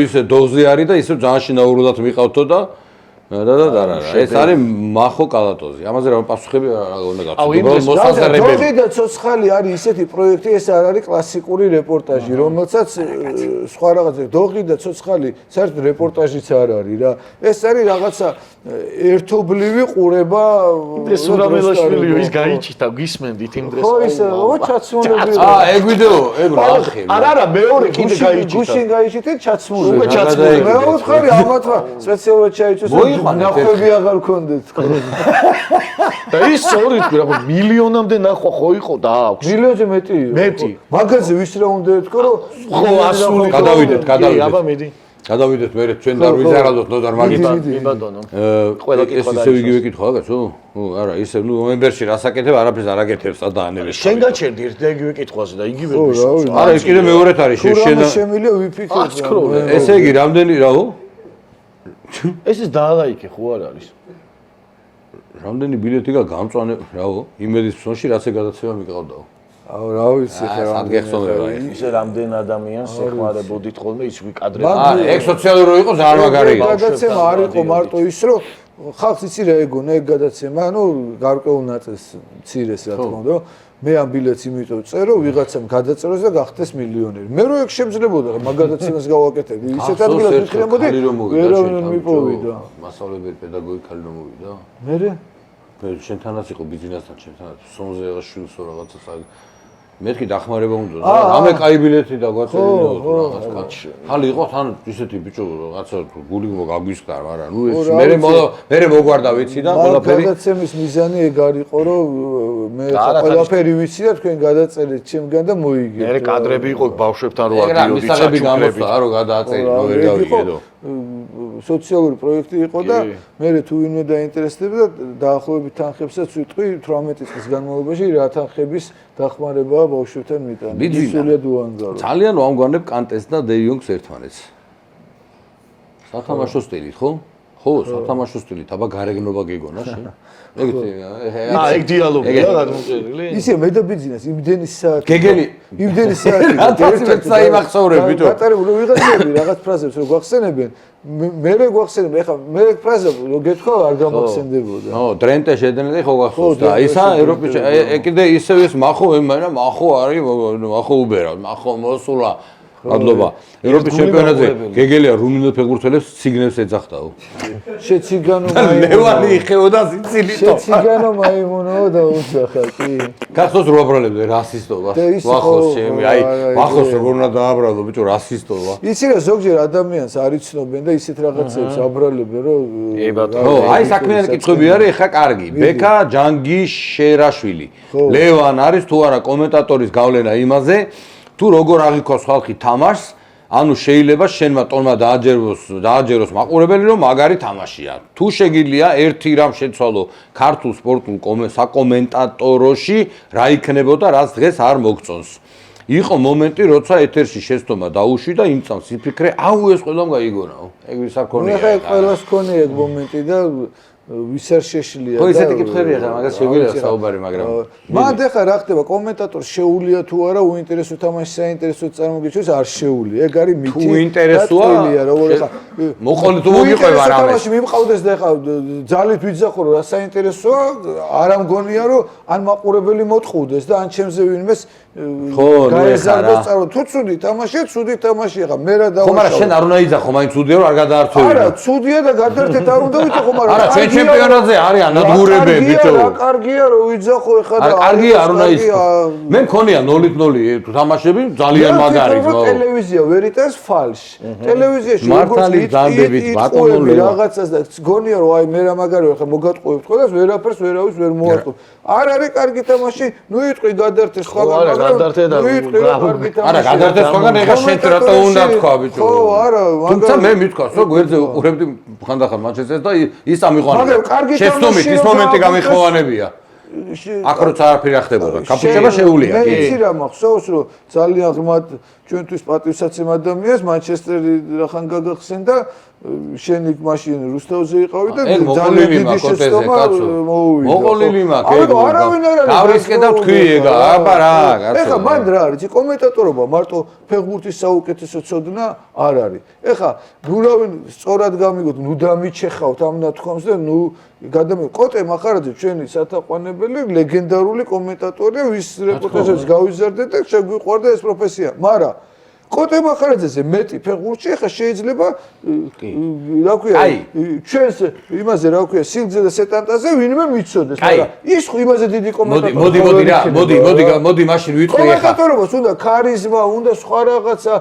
[SPEAKER 1] ისე დოზი არის და ისე ძალიან შინაურულად მიყავთო და და ეს არის მახო კალატოზი. ამაზე რა პასუხები უნდა გაცნო.
[SPEAKER 3] დოღი და ცოცხალი არის ისეთი პროექტი, ეს არ არის კლასიკური რეპორტაჟი, რომელსაც სხვა რაღაცა დოღი და ცოცხალი საერთოდ რეპორტაჟიც არ არის რა. ეს არის რაღაცა ერთობლივი ყურება.
[SPEAKER 2] ეს სურამელაშვილი ის გაიჩიტა გისმენდით იმ დღეს.
[SPEAKER 3] ხო ის ჩაცმულები.
[SPEAKER 1] ეგ ვიდეო, ეგ რა ხე.
[SPEAKER 2] არა, მეორე კიდე გაიჩიტა.
[SPEAKER 3] გუშინ გაიჩიტეთ ჩაცმული.
[SPEAKER 2] უკვე ჩაცმული.
[SPEAKER 3] მე ვუთხარი ამათმა სპეციალურად ჩაიწოს. ნახვები აღარ გქონდეთ თქო.
[SPEAKER 2] და ის სწორი თქვი რა მილიონამდე ნახვა ხო იყო და აქვს.
[SPEAKER 3] მილიონზე მეტი. მეტი. მაგაზე ვის რა უნდა ეთქო რომ
[SPEAKER 2] ხო ასული
[SPEAKER 1] გადავიდეთ.
[SPEAKER 2] აბა მიდი.
[SPEAKER 1] გადავიდეთ მე ჩვენ და ვიზარალოთ ნოდარ მაგით.
[SPEAKER 2] ბატონო. ყველა კითხვა
[SPEAKER 1] ეს ისე იგივე კითხვა კაცო? არა, ისე ნოემბერში რასაკეთებ, არაფერს არ აკეთებს ადაანებს.
[SPEAKER 2] შენ გაჩერდი ერთ და იგივე კითხვაზე და იგივე
[SPEAKER 1] ვისაუბრე. არა, ეს კიდე მეორედ არის
[SPEAKER 3] შენ შემილია ვიფიქრებ.
[SPEAKER 1] ესე იგი რამდენი რაო?
[SPEAKER 2] ეს დაალაიქე ხო არ არის?
[SPEAKER 1] რამდენი ბილეთი გამწვანე რაო? იმედის ფსონში რაც ეგადაცემა მიყავდაო.
[SPEAKER 3] აუ რა ვიცი ხე რა.
[SPEAKER 1] სადგეხსოვნება ეს.
[SPEAKER 2] ისე რამდენ ადამიანს ეხმარებოდით ხოლმე ის ვიკადრებ.
[SPEAKER 1] ეგ სოციალური რო იყო ძალიან მაგარი იყო.
[SPEAKER 3] გადაცემა არ იყო მარტო ის რომ ხალხს იცი რა ეგონა ეგ გადაცემა, ანუ გარკვეულ ნაწილს მცირეს რა თქმა უნდა, რომ მე ამ ბილეთს იმიტომ წერო ვიღაცამ გადაწეროს და გახდეს მილიონერი. მე რო ეგ შემძლებოდა მაგ გადაცემას გავაკეთებდი, ისეთ ადგილას ვიქნებოდი, ვერავინ მიპოვიდა.
[SPEAKER 1] მასწავლებელი პედაგოგი ხალი რომ მოვიდა.
[SPEAKER 3] მე
[SPEAKER 1] შენთანაც იყო ბიზნესთან, შენთანაც სონზე აღაშვილს რაღაცას მეთქი დახმარება უნდა რა. ამე კაი ბილეთი და გვაწერინო რაღაც. ხალი იყო თან ისეთი ბიჭო რაღაცა გული გაგვისკარ, მაგრამ ნუ ეს მე მოგვარდა ვიცი და ყველაფერი.
[SPEAKER 3] გადაცემის მიზანი ეგ არ იყო რომ მე ყველაფერი ვიცი და თქვენ გადაწერეთ ჩემგან და მოიგებთ.
[SPEAKER 2] მე კადრები იყო ბავშვებთან რო
[SPEAKER 1] ადიოდი საჩუქრები გამოსცა რო გადააწერინო ვერ გავიგედო.
[SPEAKER 3] სოციალური პროექტი იყო და მე თუ ვინმე დაინტერესდებოდა დაახლოებით თანხებსაც ვიტყვი 18 წლის განმავლობაში რა თანხების დახმარებაა ბავშვებთან მიტანა. ისულია დუანგარო.
[SPEAKER 1] ძალიან ვამგვანებ კანტეს და დე იონგს ერთმანეთს. სათამაშო სტილით, ხო? ხო, სათამაშო სტილით, აბა გარეგნობა გეგონა შენ?
[SPEAKER 2] ეგ დიალოგია გადმოწერილი.
[SPEAKER 3] ისე მე და ბიზნეს იმდენი საათი.
[SPEAKER 1] გეგელი
[SPEAKER 3] იმდენი საათი.
[SPEAKER 1] ერთად საიმახსოვრე ბიჭო.
[SPEAKER 3] გატარებული ვიღაცები რაღაც ფრაზებს რო გვახსენებენ, მე გვახსენებენ, ეხლა მე ფრაზები რო გეთქვა არ გამახსენდებოდა.
[SPEAKER 1] ო, დრენტე შედენელი ხო გახსოვს და ისა ევროპის კიდე ისევ ეს მახო მაგრამ მახო არის მახო უბერა, მახო მოსულა. ადლობა. ევროპის ჩემპიონატზე გეგელია რუმინელ ფეხბურთელებს ციგნებს ეძახდაო.
[SPEAKER 3] შეციგანო მაიმუნო.
[SPEAKER 1] ლევანი იხეოდა სიცილიტო.
[SPEAKER 3] შეციგანო მაიმუნო და უძახა კი.
[SPEAKER 1] გახსოვს რო აბრალებდა რასისტობა. ვახოს ჩემი, აი, ვახოს როგორ უნდა დააბრალო ბიჭო რასისტობა.
[SPEAKER 3] იცი რა ზოგჯერ ადამიანს არ იცნობენ და ისეთ რაღაცებს აბრალებენ რომ
[SPEAKER 1] ხო, აი საქმიანი კითხვები არის ეხა კარგი. ბექა ჯანგიშერაშვილი. ლევან არის თუ არა კომენტატორის გავლენა იმაზე თუ როგორ აღიქოს ხალხი თამაშს, ანუ შეიძლება შენმა ტონმა დააჯეროს მაყურებელი რომ მაგარი თამაშია. თუ შეგიძლია ერთი რამ შეცვალო ქართულ სპორტულ საკომენტატოროში, რა იქნებოდა, რაც დღეს არ მოგწონს. იყო მომენტი, როცა ეთერში შეცდომა დაუშვი და იმ წამს იფიქრე, აუ ეს ყველამ გაიგონაო. ეგ ვის არ ქონია.
[SPEAKER 3] ეხლა ყველას ქონია ეგ მომენტი და ვის არ შეშლია და
[SPEAKER 1] ხო ისეთი კითხებია ხა მაგას შეგვიძლია საუბარი მაგრამ
[SPEAKER 3] მანდ ეხა რა ხდება კომენტატორს შეუულია თუ არა უინტერესო თამაში საინტერესო წარმოგიჩენს არ შეუულია ეგ არის მითი
[SPEAKER 1] თუ ინტერესოა
[SPEAKER 3] როგორ ეხა
[SPEAKER 1] მოყოლი თუ მოგიყვება რამე
[SPEAKER 3] თამაში მიმყავდეს და ეხა ძალით ვიძახო რომ რა საინტერესოა არ ამგონია რომ ან მაყურებელი მოტყუდეს და ან ჩემზე ვინმეს
[SPEAKER 1] ხო
[SPEAKER 3] გაეზარდოს წარო თუ ცუდი თამაშია ცუდი თამაშია ხა მე რა დავაშავო
[SPEAKER 1] ხო მაგრამ შენ არ უნდა იძახო მაინც ცუდია რომ არ გადაართვევინო
[SPEAKER 3] არა ცუდია და გადაერთეთ არ უნდა ვიტყო მაგრამ
[SPEAKER 1] არა ჩვენ ჩემპიონატზე არიან ნადგურები ბიჭო
[SPEAKER 3] რა კარგია რომ ვიძახო ეხა და
[SPEAKER 1] კარგია არ უნდა ისო მე მქონია 0-0 თამაშები ძალიან მაგარი ხო
[SPEAKER 3] ტელევიზია ვერიტას ფალში ტელევიზიაში
[SPEAKER 1] მართალი ძამდებით ბატონო
[SPEAKER 3] რაღაცას და გონია რომ აი მე რა მაგარი ხა მოგატყუებთ ხოლმე ვერაფერს ვერავის ვერ მოატყუებ არ არის კარგი თამაში ნუ იტყვი გადაერთეს ხოლმე
[SPEAKER 1] არა გადაერთეს ხოლმე ეხა შენ რატო უნდა თქვა ბიჭო
[SPEAKER 3] ხო არა
[SPEAKER 1] თუმცა მე მithქვას რომ გვერდზე უყურებდი ხანდახან მანჩესტერს და ის ამიყვანებია შეცდომით ის მომენტი გამიხოვანებია აქ როცა არაფერი ახდებოდა კაპუჩება შეუულია
[SPEAKER 3] მე იცი რა მახსოვს რომ ძალიან ღრმად ჩვენთვის პატივსაცემ ადამიანს მანჩესტერი რახან გაგახსენ და შენ იქ მაშინ რუსთავზე იყავი და
[SPEAKER 1] ძალიან დიდი
[SPEAKER 3] შეცდომა მოუვიდა.
[SPEAKER 1] მოყოლილი მაქვს.
[SPEAKER 3] ამიტომ არავინ არ არის.
[SPEAKER 1] გავრისკე და თქვი ეგა, აბა რა, კაცო.
[SPEAKER 3] ეხლა მან რა არის? კომენტატორობა მარტო ფეხბურთის საუკეთესო ცოდნა არ არის. ეხლა ნუ რავენ სწორად გამიგოთ, ნუ დამიჩეხავთ ამ ნათქვამს და ნუ გადამე კოტე მახარაძე ჩვენი სათაყვანებელი ლეგენდარული კომენტატორია, ვის რეპორტაჟებს გავიზარდეთ და შეგვიყვარდა ეს პროფესია. მაგრამ კოტე მახარაძეზე მეტი ფეხბურთში ახლა შეიძლება რა ქვია ჩვენს იმაზე რა ქვია სილძე და სეტანტაზე ვინმე მიცოდეს მაგრამ ის ხო იმაზე დიდი კომენტატორია
[SPEAKER 1] მოდი მაშინ ვიტყვი ახლა
[SPEAKER 3] კომენტატორობას უნდა ქარიზმა უნდა სხვა რაღაცა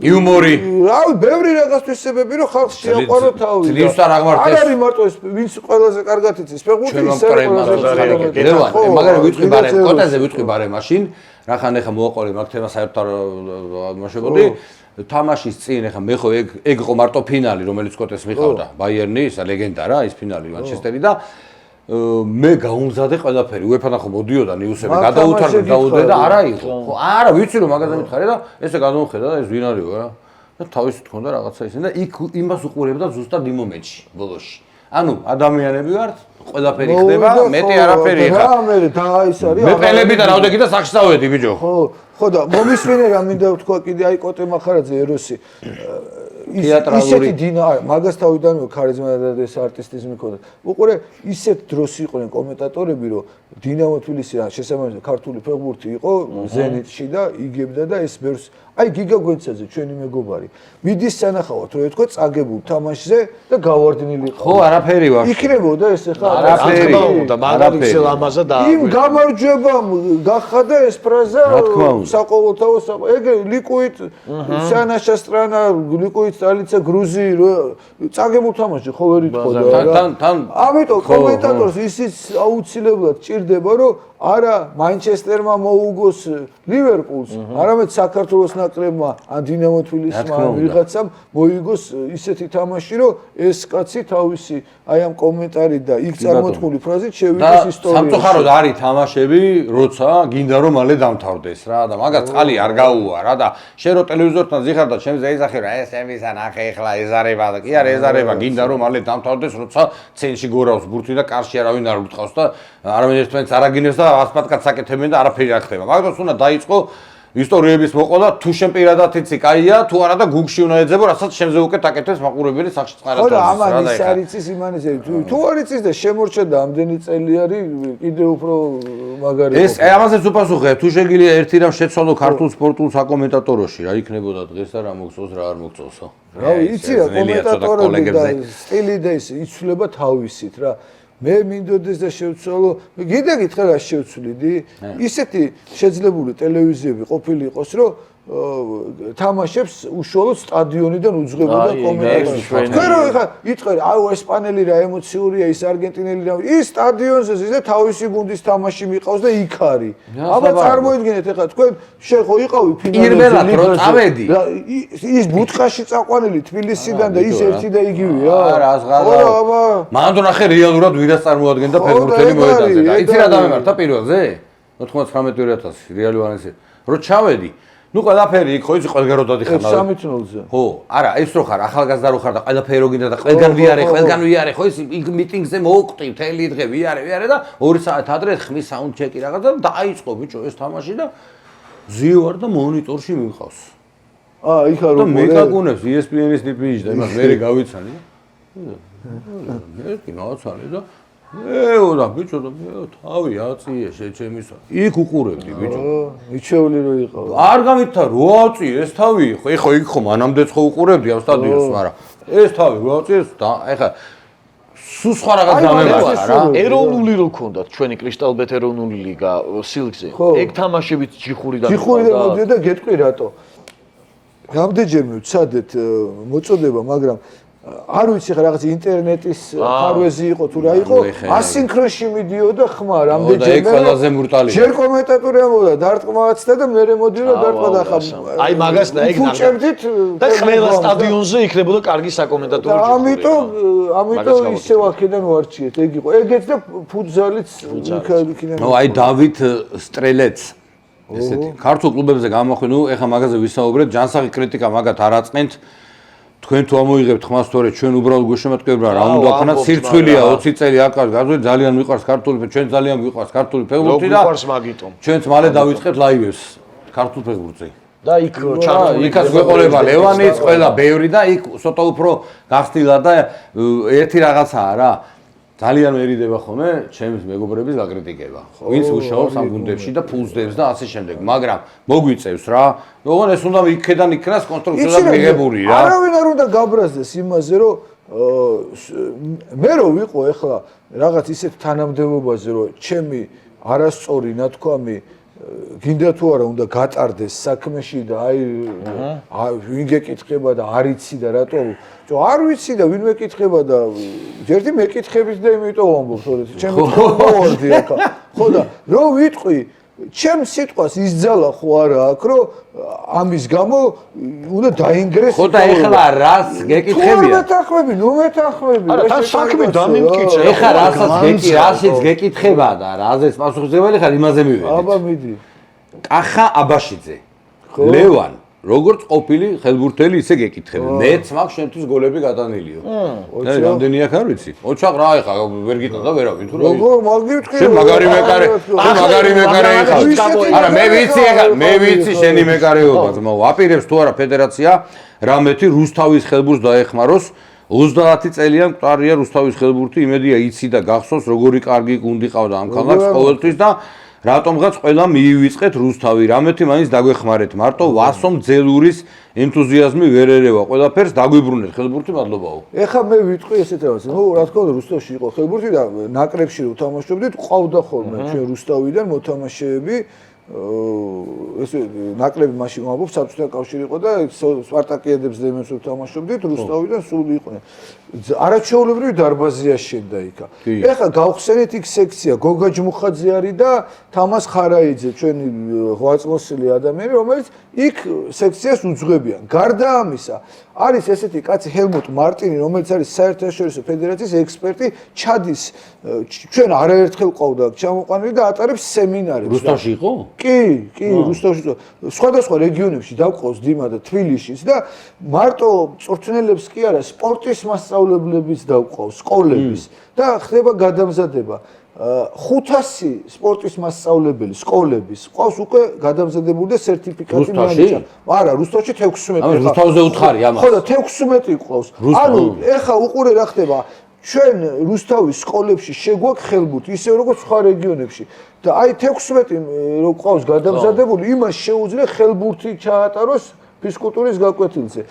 [SPEAKER 1] იუმორი
[SPEAKER 3] რავი ბევრი რაღაც თვისებები რომ ხალხს შეაყვარო თავი
[SPEAKER 1] ძლივსთან აღმართეს
[SPEAKER 3] არ არის მარტო ეს ვინც ყველაზე კარგად იცის ფეხბურთი ის
[SPEAKER 1] მაგრამ ვიტყვი ბარე კოტეზე ვიტყვი ბარე მაშინ რახან ახლა მოაყოლე მაგ თემას საერთოდ მოშებოდი თამაშის წინ ახლა მე ხო ეგ იყო მარტო ფინალი რომელიც კოტეს მიყავდა ბაიერნი ისა ლეგენდა რა ის ფინალი მანჩესტერი და მე გაუმზადე ყველაფერი უეფა-დან ხო მოდიოდა ნიუსები გადაუთარდა დაუდე და არა იყო ხო არა ვიცი რომ მაგაზე მითხარი და ესე გადამოხედა და ეს ვინ არისო რა და თავისი თქონდა რაღაცა ისე და იქ იმას უყურებდა ზუსტად იმ მომენტში ბოლოში ანუ ადამიანები ვართ ყველაფერი ხდება მეტი არაფერი ხარ
[SPEAKER 3] რა მე და ის არის
[SPEAKER 1] მე პელები და რავდექი და სახში წავედი ბიჭო
[SPEAKER 3] ხო და მომისმინე რა მინდა ვთქვა კიდე აი კოტე მახარაძე ეროსი ისეთი დინა მაგას თავიდანვე ქარიზმა და ეს არტისტიზმი ქონდა უყურე ისეთ დროს იყვნენ კომენტატორები რომ დინამო თბილისი რა შესაბამისად ქართული ფეხბურთი იყო ზენიტში და იგებდა და ეს ბევრს აი გიგა გვენცაძე ჩვენი მეგობარი მიდის სანახავად რომ ეთქვა წაგებულ თამაშზე და გავარდნილი
[SPEAKER 1] ხო არაფერი ვარ
[SPEAKER 3] იქნებოდა ეს ახლა
[SPEAKER 2] არაფერი და მაგარი ისე ლამაზა და
[SPEAKER 3] იმ გამარჯვებამ გახადა ეს ფრაზა საყოველთაო ეგ ლიკუით სანაშა სტრანა ლიკუით სტალიცა გრუზი წაგებულ თამაში ხო ვერ ითხოვდა რა ამიტომ კომენტატორს ისიც აუცილებლად ჭირდება რომ არა მანჩესტერმა მოუგოს ლივერპულს, არამედ საქართველოს ნაკრებმა ან დინამო თბილისმა ვიღაცამ მოიგოს ისეთი თამაში, რომ ეს კაცი თავისი აი ამ კომენტარით და იქ წარმოთქმული ფრაზით შევიდეს ისტორიაში.
[SPEAKER 1] სამწუხაროდ არის თამაშები, როცა გინდა რომ მალე დამთავრდეს რა და მაგას წყალი არ გაუვა რა და შენ რო ტელევიზორთან ზიხარ და ჩემზე ეძახე რა ეს ემისა ნახე ეხლა ეზარება და კი არა ეზარება გინდა რომ მალე დამთავრდეს როცა ცენში გორავს ბურთი და კარში არავინ არ უტყავს და არავინ ერთმანეთს არ აგინებს და ასპატკაც აკეთებენ და არაფერი არ ხდება. მაგას უნდა დაიწყო ისტორიების მოყვა და თუ შენ პირადად იცი, კაია, თუ არა და გუგში უნდა ეძებო, რასაც შენზე უკეთ აკეთებს მაყურებელი სახში წყარად.
[SPEAKER 3] ხო და ამან ის არ იცის იმანზე. თუ არ იცის და შემორჩა და ამდენი წელი არის კიდე უფრო მაგარი.
[SPEAKER 1] ეს ამაზეც უპასუხებ, თუ შეგიძლია ერთი რამ შეცვალო ქართულ სპორტულ საკომენტატოროში, რა იქნებოდა დღეს და რა მოგწონს, რა არ მოგწონსო.
[SPEAKER 3] რა იცი რა კომენტატორები და სტილი და ის იცვლება თავისით რა. მე მინდოდეს და შევცვალო, გინდა გითხრა რა შევცვლიდი? ისეთი შეძლებული ტელევიზიები ყოფილი იყოს, რომ თამაშებს უშუალოდ სტადიონიდან უძღვებოდა კომენტატორები. თქვენ რო ეხა იტყვი, აუ ესპანელი რა ემოციურია, ის არგენტინელი რა, ის სტადიონზე ზის და თავისი გუნდის თამაში მიყავს და იქ არის. აბა წარმოიდგინეთ ეხა თქვენ შენ ხო იყავი
[SPEAKER 1] ფინალში რო წავედი.
[SPEAKER 3] ის ბუთხაში წაყვანილი თბილისიდან და ის ერთი და იგივეა.
[SPEAKER 1] არა, აბა. მანდ ნახე რეალურად ვირას წარმოადგენდა ფეხბურთელი მოედანზე და იცი რა დამემართა პირველზე? 99,000 რეალი ვარენსი. რო ჩავედი ნუ ყველაფერი იქ ხო იცი ყველგან რო დადიხარ
[SPEAKER 3] 3-0-ზე.
[SPEAKER 1] ხო, არა, ეს რო ხარ, ახალგაზრდა რო ხარ და ყველაფერი რო გინდა და ყველგან ვიარე, ხო ისი მიტინგზე მოვკვდი, მთელი დღე ვიარე და 2 საათ ადრე ხმის საუნდჩეკი რაღაცა და დაიწყო ბიჭო ეს თამაში და ზიوار და მონიტორში მივყავს.
[SPEAKER 3] იქ არ
[SPEAKER 1] და მეკაკუნებს ESPN-ის ტიპიში და იმას მერე გავიცანი. მე კი მოვაცალე და და ბიჭო და თავი აწიე შეჩემისა. იქ უყურებდი ბიჭო.
[SPEAKER 3] მიჩეული რო იყავ.
[SPEAKER 1] არ გამითა რო აწიე ეს თავი, ხო იქ ხო მანამდეც ხო უყურებდი ამ სტადიონს, მაგრამ ეს თავი რო აწიეს და ეხა სულ სხვა რაღაც გამემართა რა.
[SPEAKER 2] ეროვნული რო ქონდათ ჩვენი კრისტალბეთ ეროვნული ლიგა სილგზე. ეგ თამაშებით ჯიხურიდან
[SPEAKER 3] მოდიოდა გეტყვი რატო. რამდენჯერმე ვცადეთ მოწოდება, მაგრამ არ ვიცი ხა რაღაც ინტერნეტის ფარვეზი იყო თუ რა იყო ასინქრონში მიდიოდა ხმა რამდენჯერმე
[SPEAKER 1] და ყველაზე მურტალია
[SPEAKER 3] ჯერ კომენტატორი ამბობდა დარტყმაცდა და მე მოდიოდა დარტყმა და ხა
[SPEAKER 2] აი მაგას და ეგ და ყველა სტადიონზე იქნებოდა კარგი საკომენტატორო
[SPEAKER 3] ამიტომ ისევ აქედან ვარჩიეთ ეგ იყო ეგეც და ფუტზალიც იქიდან
[SPEAKER 1] ნუ აი დავით სტრელეც ესეთი ქართულ კლუბებზე გამოხვი ნუ ეხა მაგაზე ვისაუბრეთ ჯანსაღი კრიტიკა მაგათ არ აწყენთ თქვენ თუ ამოიღებთ ხმას თორე ჩვენ უბრალოდ გუშემატკივრებმა რა უნდა ქნათ სირცხვილია 20 წელი აკას გაზვე ძალიან მიყვარს ქართული ჩვენ ძალიან მიყვარს ქართული ფეხბურთი და
[SPEAKER 2] მიყვარს მაგიტომ
[SPEAKER 1] ჩვენც მალე დავიწყებთ ლაივებს ქართულ ფეხბურთზე
[SPEAKER 2] და იქ ჩართული
[SPEAKER 1] იქაც გვეყოლება ლევანიც ყველა ბევრი და იქ ცოტა უფრო გახსნილა და ერთი რაღაცაა რა ძალიან მერიდება ხოლმე ჩემს მეგობრების გაკრიტიკება. ვინც მუშაობს ამ გუნდებში და ფულს დებს და ასე შემდეგ, მაგრამ მოგვიწევს რა. ოღონდ ეს უნდა იქედან იქნას კონსტრუქციულად მიღებული რა.
[SPEAKER 3] არავინ არ უნდა გაბრაზდეს იმაზე, რომ მე რო ვიყო ახლა რაღაც ისეთ თანამდებობაზე, რომ ჩემი არასწორი ნათქვამი გინდა თუ არა უნდა გატარდეს საქმეში და ვინ გეკითხება და არ იცი და რატო არ ვიცი და ვინ მეკითხება და ერთი მეკითხებით და იმიტომ ვამბობ თორე ჩემი მოვარდი ახლა ხო და რო ვიტყვი ჩემ სიტყვას ისძალა ხო არა აქ რომ ამის გამო უნდა დაინგრეს
[SPEAKER 1] ხო და ეხლა რას გეკითხებია
[SPEAKER 3] მეთანხმები ნუ მეთანხმები
[SPEAKER 2] არა თან საქმე დამიმკიჩა
[SPEAKER 1] ეხლა რასიც გეკითხება და რაზეც პასუხისმგებელი ხარ იმაზე მივედით
[SPEAKER 3] აბა მიდი
[SPEAKER 1] კახა აბაშიძე ლევან როგორც ყოფილი ხელბურთელი ისე გეკითხები. მეც მაქვს შენთვის გოლები გადანილიო. რამდენი აქ არ ვიცი? ოჩახ რა ეხა ვერ გიტყდა ვერავინ თუ რა.
[SPEAKER 3] როგორ მაგივთქვი?
[SPEAKER 1] შენ მაგარი მეკარე, შენ მაგარი მეკარე ხარ. არა მე ვიცი ეხა, მე ვიცი შენი მეკარეობა ძმაო. აპირებს თუ არა ფედერაცია რამეთი რუსთავის ხელბურთს დაეხმაროს. 30 წელიან მყარია რუსთავის ხელბურთი, იმედია იცი და გახსოვს როგორი კარგი გუნდი ყავდა ამ ქალაქს ყოველთვის და რატომღაც ყველა მიივიწყეთ რუსთავი, რამეთი მაინც დაგვეხმარეთ. მარტო ვასომ ძელურის ენთუზიაზმი ვერ ერევა. ყველაფერს დაგვიბრუნეთ ხელბურთი, მადლობაო.
[SPEAKER 3] ეხლა მე ვიტყვი ესეთ რაღაცა. ნუ რა თქმა უნდა რუსთავში იყო ხელბურთი და ნაკრებში რო თამაშობდით, ყავდა ხოლმე ჩვენ რუსთავიდან მოთამაშეები. ეს ნაკლები მაშინ ვამბობ საბჭოთა კავშირი იყო და სპარტაკიადებს და იმებს თამაშობდით რუსთავიდან სულ იყვნენ. არაჩვეულებრივი დარბაზია შენდა იქა. ეხლა გავხსენეთ იქ სექცია გოგა ჯმუხაძე არის და თამას ხარაიძე ჩვენი ღვაწლოსილი ადამიანი რომელიც იქ სექციას უძღვებიან. გარდა ამისა არის ესეთი კაცი ჰელმუტ მარტინი რომელიც არის საერთაშორისო ფედერაციის ექსპერტი ჩადის ჩვენ არაერთხელ ყავდა ჩამოყვანილი და ატარებს სემინარებს.
[SPEAKER 1] რუსთავში იყო?
[SPEAKER 3] კი, რუსთავში სხვადასხვა რეგიონებში დავყავს დიმა და თბილისშიც და მარტო წვრთნელებს კი არა სპორტის მასწავლებლებს დავყავს სკოლების და ხდება გადამზადება 500 სპორტის მასწავლებელი სკოლების ყავს უკვე გადამზადებული და სერტიფიკატი
[SPEAKER 1] მიენიჭა.
[SPEAKER 3] არა, რუსთავში 16.
[SPEAKER 1] ანუ რუსთავზე უთხარი ამას.
[SPEAKER 3] ხო და 16 ყავს. ანუ ეხა უყურე რა ხდება ჩვენ რუსთავის სკოლებში შეგვაქვს ხელბურთი ისე როგორც სხვა რეგიონებში და აი 16 რო ყავს გადამზადებული იმას შეუძლია ხელბურთი ჩაატაროს ფიზკულტურის გაკვეთილზე.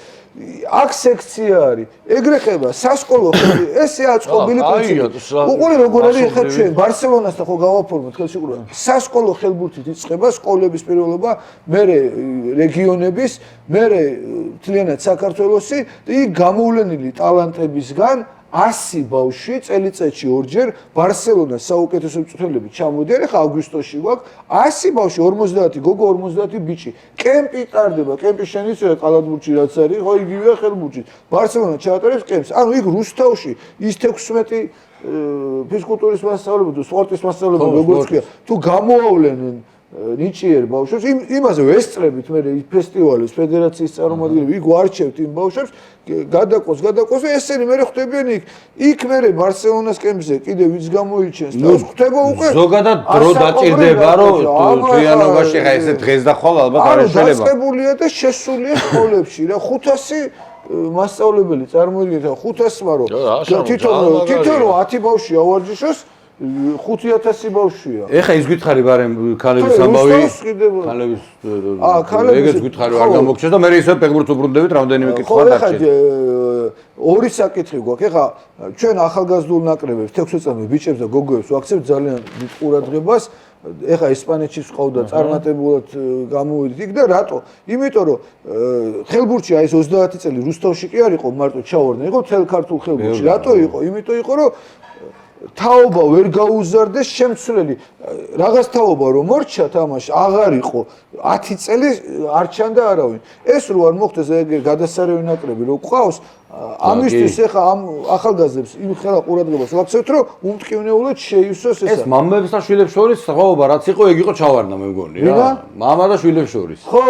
[SPEAKER 3] აქ სექცია არის. ეგრე ხება სასკოლო ესე აწყობილი პრინციპი. უყურე როგორ არის ხა ჩვენ ბარსელონასთან ხო გავაფორმოთ ხელშეკრულება. სასკოლო ხელბურთით იწყება სკოლების პირველობა, მერე რეგიონების, მერე მთლიანად საქართველოსი და იქ გამოვლენილი ტალანტებისგან 100 ბავშვი წელიწადში ორჯერ ბარსელონას საუკეთესო მწვრთნელები ჩამოდიან. ახლა აგვისტოში გვაქვს 100 ბავშვი, 50 გოგო, 50 ბიჭი. კემპი ტარდება, კემპი შენიცია კალათბურთში რაც არის, ხო იგივეა ხელბურთში. ბარსელონა ჩაატარებს კემპს. ანუ იქ რუსთავში ის 16 ფიზკულტურის მასწავლებელი, სპორტის მასწავლებელი როგორც ქვია, თუ გამოავლენენ ნიჭიერ ბავშვებს, იმაზე ვესწრებით მე ფესტივალის ფედერაციის წარმომადგენლები, იქ ვარჩევთ იმ ბავშვებს, გადაყოს და ესენი მე ხვდებიან იქ მე ბარსელონას კემპზე კიდე ვიც გამოიჩენს და ხვდება უკვე
[SPEAKER 1] ზოგადად დრო დაჭირდება რომ თვიანობაში ხა ესე დღეს და ხვალ ალბათ არ შეიძლება.
[SPEAKER 3] დაწყებულია და შესულია სკოლებში რა 500 მასწავლებელი წარმოიდგინეთ 500-მა რომ თითო 10 ბავშვი ავარჯიშოს 5000 ბავშვია.
[SPEAKER 1] ეხა ის გითხარი ბარემ ქალების ამბავი. ქალების ეგეც გითხარი არ გამოგჩეს და მე ისე ფეხბურთს უბრუნდებით რამდენიმე კითხვა დარჩენილი.
[SPEAKER 3] ორი საკითხი გვაქვს. ეხა ჩვენ ახალგაზრდულ ნაკრებებს 16 წლამდე ბიჭებს და გოგოებს ვაქცევთ ძალიან დიდ ყურადღებას. ეხა ესპანეთში ყავდა წარმატებულად გამოვიდით იქ და რატო? იმიტომ რომ ხელბურთში აი ეს 30 წელი რუსთავში კი არ იყო მარტო ჩავარდნა, იყო მთელ ქართულ ხელბურთში. რატო იყო? იმიტომ იყო რომ თაობა ვერ გაუზარდეს შემცვლელი რაღაც თაობა რომ მორჩა თამაში აღარ იყო 10 წელი არ ჩანდა არავინ ეს რო არ მოხდეს ეგ გადასარევი ნაკრები რო ყავს ამისთვის ეხა ამ ახალგაზრდებს იმ ხელა ყურადღებას ვაქცევთ, რომ უმტკივნეულად შეივსოს
[SPEAKER 1] ეს მამებს და შვილებს შორის სხვაობა რაც იყო, ეგ იყო ჩავარდა მე მგონი რა. მამა და შვილებს შორის.
[SPEAKER 3] ხო.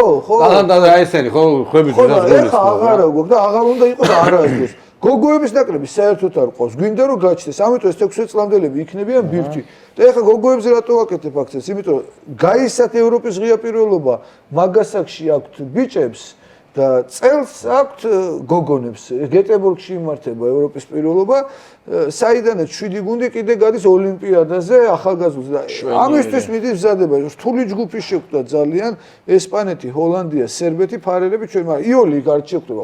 [SPEAKER 1] და აი ესენი ხო ხვები ძას გულის.
[SPEAKER 3] ეხა აღარა გვაქვს და აღარ უნდა იყოს არასდროს. გოგოების ნაკრები საერთოდ არ ყავს. გვინდა რომ გაჩნდეს. ამიტომ ეს 16 წლამდელები იქნებიან ბირთვი. და ეხა გოგოებზე რატო ვაკეთებ აქცენტს? იმიტომ რომ გაისათ ევროპის ღია პირველობა მაგასაკში აქვთ ბიჭებს და წელს აქვთ გოგონებს. გეტებორგში იმართება ევროპის პირველობა, საიდანაც 7 გუნდი კიდე გადის ოლიმპიადაზე ახალგაზრდებს და ამისთვის მიდის მზადება. რთული ჯგუფი შეგვდა ძალიან ესპანეთი, ჰოლანდია, სერბეთი, ფარერები ჩვენ, მაგრამ იოლი არ შეგვდება.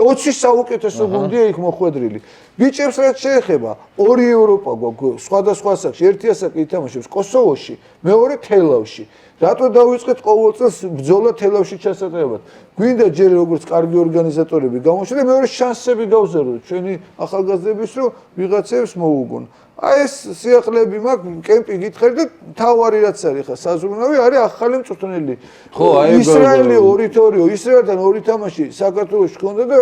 [SPEAKER 3] 20 საუკეთესო გუნდია იქ მოხვედრილი. ბიჭებს რაც შეეხება, ორი ევროპა გვაქვს სხვადასხვა ასაკში, ერთი ასაკი ითამაშებს კოსოვოში, მეორე თელავში. რატო დავიწყეთ ყოველ წელს ბრძოლა თელავში ჩასატარებად? გვინდა ჯერ როგორც კარგი ორგანიზატორები გამოჩნდა, მეორე შანსები გავზარდოთ ჩვენი ახალგაზრდების, რომ ვიღაცებს მოუგონ. აი ეს სიახლეები მაქვს, კემპი გითხარ და თავარი რაც არის ხა საზრუნავი არის ახალი მწვრთნელი.
[SPEAKER 1] ხო, აი
[SPEAKER 3] ისრაელი 2-2, ისრაელთან 2 თამაში საქართველოში ჰქონდა და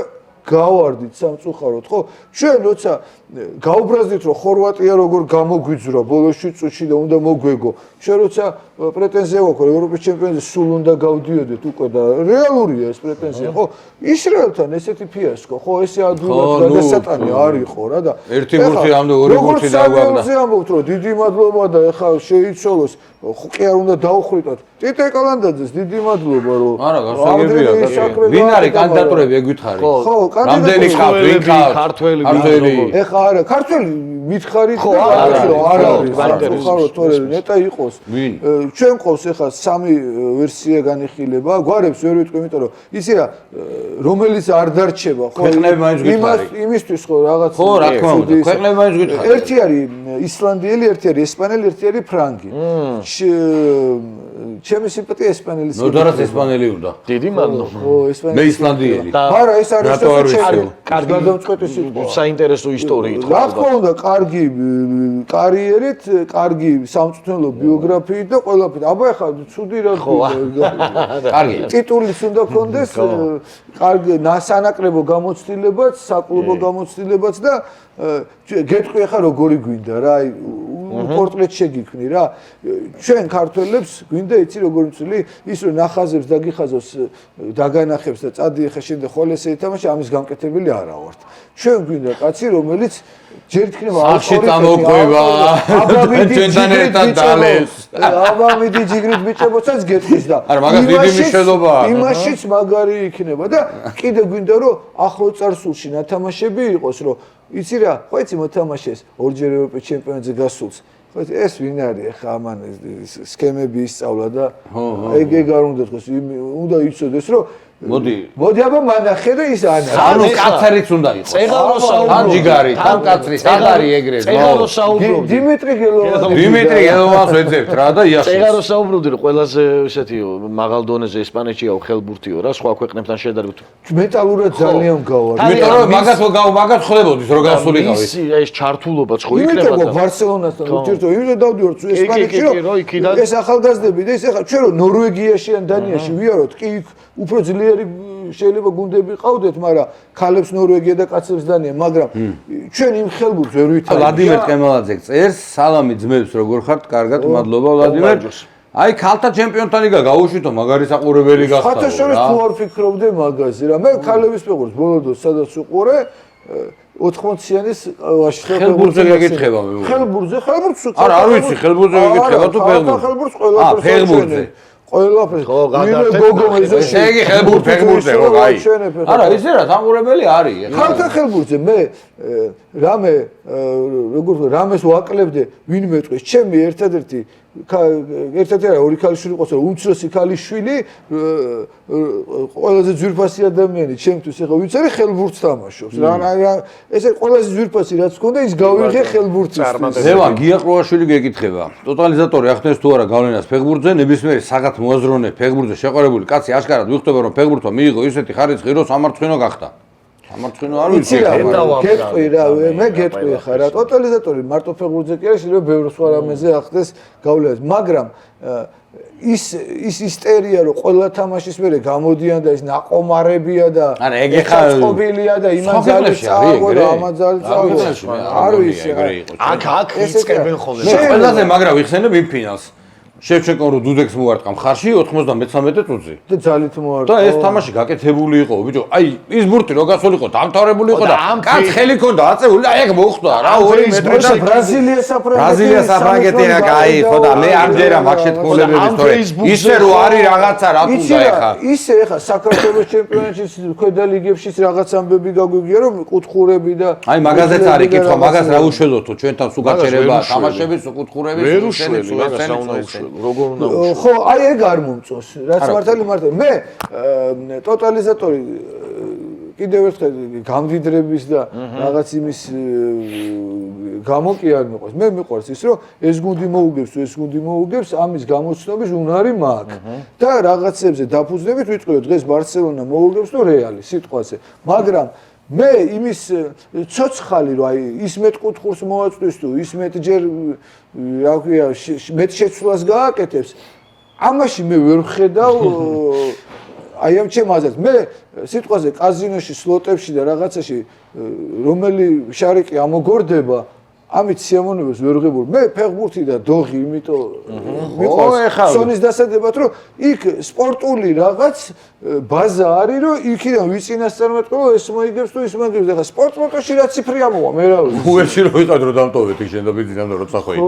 [SPEAKER 3] გავარდით სამწუხაროდ, ხო? ჩვენ როცა გავბრაზდით, რომ ხორვატია როგორ გამოგვიძვრა ბოლოს წუთში და უნდა მოგვეგო. ჩვენ როცა პრეტენზია გვაქვს, რომ ევროპის ჩემპიონატზე სულ უნდა გავდიოდეთ უკვე და რეალურია ეს პრეტენზია, ხო? ისრაელთან ესეთი ფიასკო, ხო, ესე ადვილად გადასატანი არ იყო რა და
[SPEAKER 1] ერთი ბურთი ამდე ორი ბურთი დაგვაგდა.
[SPEAKER 3] როგორ ამბობთ, რომ დიდი მადლობა და ეხლა შეიცვალოს, კი არ უნდა დაუხრიტოთ. ტიტე კალანდაძეს დიდი მადლობა, რომ
[SPEAKER 1] არა, გასაგებია, ვინ არის კანდიდატურები ეგ გითხარი?
[SPEAKER 3] ხო,
[SPEAKER 1] რამდენი ხავთ, ვინ ხავთ?
[SPEAKER 2] ქართველი.
[SPEAKER 3] ეხლა არა, ქართველი მითხარით და არ არის. ხარო თორე ნეტა იყოს. ჩვენ ყავს ეხლა 3 ვერსია განიხილება, გვარებს ვერ ვიტყვი, იმიტომ რომ ისი რა, რომელიც არ დარჩება, ხო?
[SPEAKER 1] ქვეყნები მაინც გითხარი.
[SPEAKER 3] იმისთვის ხო რაღაც.
[SPEAKER 1] ხო, რა თქმა უნდა, ქვეყნები მაინც გითხარი.
[SPEAKER 3] ერთი არის ისლანდიელი, ერთი არის ესპანელი, ერთი არის ფრანგი. ჩემი სიმპათია ესპანელის.
[SPEAKER 1] ნოდარას ესპანელი უნდა.
[SPEAKER 2] დიდი მადლობა.
[SPEAKER 3] ხო, ესპანელი.
[SPEAKER 1] მე ისლანდიელი.
[SPEAKER 3] არა, ეს არის
[SPEAKER 2] კარგი გადამწყვეტი სიტყვა. საინტერესო ისტორიით.
[SPEAKER 3] რა თქმა უნდა, კარგი კარიერით, კარგი სამწვრთნელო ბიოგრაფიით და ყველაფერი. აბა ეხლა ცუდი რა
[SPEAKER 1] კარგი.
[SPEAKER 3] ტიტულიც უნდა გქონდეს, კარგი სანაკრებო გამოცდილებაც, საკლუბო გამოცდილებაც და გეტყვი ახლა როგორი გვინდა რა, აი პორტრეტ შეგიქმნი რა. ჩვენ ქართველებს გვინდა იცი როგორი მწვილი, ის რომ ნახაზებს დაგიხაზოს, დაგანახებს და წადი ახლა შენდა ხოლ ესე ითამაში, ამის გამკეთებელი არა ვართ. ჩვენ გვინდა კაცი, რომელიც ჯერ იქნება
[SPEAKER 1] ახში წამოყვება, ჩვენთან ერთად დალეს.
[SPEAKER 3] აბა მიდი ჯიგრით ბიჭებოსაც გეტყვის და
[SPEAKER 1] არა, მაგას დიდი მნიშვნელობაა.
[SPEAKER 3] იმაშიც მაგარი იქნება და კიდე გვინდა რომ ახლო წარსულში ნათამაშები იყოს, რომ იცი რა, ხო იცი მოთამაშეს ორჯერ ევროპის ჩემპიონატზე გასულს. ხო ეს ვინ არის ახლა ამან სქემები ისწავლა და ეგ არ უნდა თქოს, უნდა იცოდეს რომ მოდი აბა მანახე და ის
[SPEAKER 1] ანუ კაცარიც უნდა იყოს.
[SPEAKER 2] წეღარო საუბრობ.
[SPEAKER 1] თან ჯიგარი, თან კაცრი, საღარი ეგრე.
[SPEAKER 2] წეღარო საუბრობ.
[SPEAKER 3] დიმიტრი გელოვანი.
[SPEAKER 1] დიმიტრი გელოვანს ვეძებთ რა და იასოს.
[SPEAKER 2] წეღარო საუბრობდი რომ ყველაზე ესეთი მაღალ დონეზე ესპანეთშია ხელბურთიო რა, სხვა ქვეყნებთან შედარებით.
[SPEAKER 3] მეტალურად ძალიან გავარ.
[SPEAKER 1] იმიტომ რომ მაგას ხდებოდით რომ გასულიყავი.
[SPEAKER 2] ეს ჩართულობაც ხო იქნება
[SPEAKER 3] და იმიტომ ბარსელონასთან ურთიერთობა, იმიტომ დავდივართ ესპანეთში რომ ეს ახალგაზრდები და ეს ახლა ჩვენ რომ ნორვეგიაში ან დანიაში ვიაროთ, კი უფრო ძლიერი შეიძლება გუნდები ყავდეთ, მაგრამ ქალებს ნორვეგია და კაცებს დანია, მაგრამ ჩვენ იმ ხელბურთს ვერ ვითარებთ.
[SPEAKER 1] ვლადიმერ ყემალაძე წერს, სალამი ძმებს, როგორ ხართ? კარგად, მადლობა ვლადიმერ. აი ქალთა ჩემპიონთა ლიგა გაუშვითო, მაგარი საყურებელი გახდა.
[SPEAKER 3] ხათაშორის თუ არ ფიქრობდე მაგაზე რა. მე ქალების ფეხბურთს ბოლო დროს სადაც უყურე 80-იანის
[SPEAKER 1] ხელბურთზე გეკითხება მე.
[SPEAKER 3] ხელბურთზე
[SPEAKER 1] არა, არ ვიცი, ხელბურთზე გეკითხება თუ ფეხბურთზე?
[SPEAKER 3] ხელბურთს ყველაფერს
[SPEAKER 1] ფეხბურთზე.
[SPEAKER 3] ყველაფერს.
[SPEAKER 2] ხო, გადაარჩენ.
[SPEAKER 1] ესე იგი ფეხბურთზე რო გაი. არა, ისე რა, სამყურებელი არის.
[SPEAKER 3] ხალხთა ხელბურთზე მე რამეს ვაკლებდე, ვინ მეტყვის, ჩემი ერთადერთი ორი ქალიშვილი ყავს, რომ უმცროსი ქალიშვილი ყველაზე ძვირფასი ადამიანი ჩემთვის ახლა ვინც არის ხელბურთს თამაშობს. ესე ყველაზე ძვირფასი რაც ჰქონდა, ის გავიღე ხელბურთისთვის.
[SPEAKER 1] ზევან გიაყროაშვილი გეკითხება. ტოტალიზატორი ახდენს თუ არა გავლენას ფეხბურთზე, ნებისმიერი საგათ მოაზროვნე ფეხბურთზე შეყარებული კაცი აშკარად ვიხტება, რომ ფეხბურთმა მიიღო ისეთი ხარისხი, რომ სამარცხვინო გახდა. სამარცხინო არ ვიცი
[SPEAKER 3] გეტყვი რა მე გეტყვი ხარ რა ტოტალიზატორი მარტო ფეხბურთზე კი არა შეიძლება ბევრ სხვა რამეზე ახდეს გავლენას მაგრამ ის ისტერია რომ ყველა თამაშის მერე გამოდიან და ის ნაყომარებია და
[SPEAKER 1] არა ეგ ეხა
[SPEAKER 3] წყობილია და იმან ძალის წააგო და ამან ძალის წააგო არ ვიცი
[SPEAKER 2] აქ იწყებენ ხოლმე
[SPEAKER 1] ყველაზე მაგრა ვიხსენებ იმ ფინალს შევჩენკომ რო დუდექს მოარტყა მხარში 93 წუთი
[SPEAKER 3] და ძალით მოარტყა
[SPEAKER 1] და ეს თამაში გაკეთებული იყო ბიჭო აი ის ბურთი რო გასულიყო დამთავრებული იყო და კაც ხელი ქონდა აწეული აი ეგ მოხდა რა 2 მეტრი და ბრაზილია საფრანგეთი რა კაი ხო და მე ამჯერა მაგ შეთქმულებების თორე ისე რო არის რაღაცა რა თუნდა ეხა
[SPEAKER 3] ისე ეხა საქართველოს ჩემპიონატის ქვედა ლიგებშიც რაღაც ამბები გაგვიგია რომ კუთხურები და
[SPEAKER 1] აი მაგაზეც არის კითხვა მაგას რა უშველოთო ჩვენთან სულ გაჩერება თამაშების კუთხურების
[SPEAKER 2] ვერ როგორ უნდა
[SPEAKER 3] ხო აი ეგ არ მომწონს რაც მართალი მე ტოტალიზატორი კიდევ ერთხელ გამდიდრების და რაღაც იმის გამო კი არ მიყვარს მე მიყვარს ის რომ ეს გუნდი მოუგებს ამის გამოცნობის უნარი მაქვს და რაღაცებზე დაფუძნებით ვიტყვიოთ დღეს ბარსელონა მოუგებს თუ რეალი სიტყვაზე მაგრამ მე იმის ცოცხალი რომ აი ის მეტკუთხურს მოაწვის თუ ის მეტჯერ რა ქვია მეტ შეცვლას გააკეთებს ამაში მე ვერ ვხედავ აი ამ ჩემ აზრს მე სიტყვაზე კაზინოში სლოტებში და რაღაცაში რომელი შარიკი ამოგორდება ამით სიამოვნებას ვერ ღებულ მე ფეხბურთი და დოღი იმიტომ მიყვარს სონის დასადებად რომ იქ სპორტული რაღაც ბაზა არის რომ იქიდან ვიწინასწარმეტყველო ეს მოიგებს თუ ის მოიგებს და სპორტში რა ციფრი ამოვა მე რა ვიცი
[SPEAKER 1] უერში რო ვიყავ რომ დამტოვეთ იქ შენ და ბიძინამ და როცა ხვეი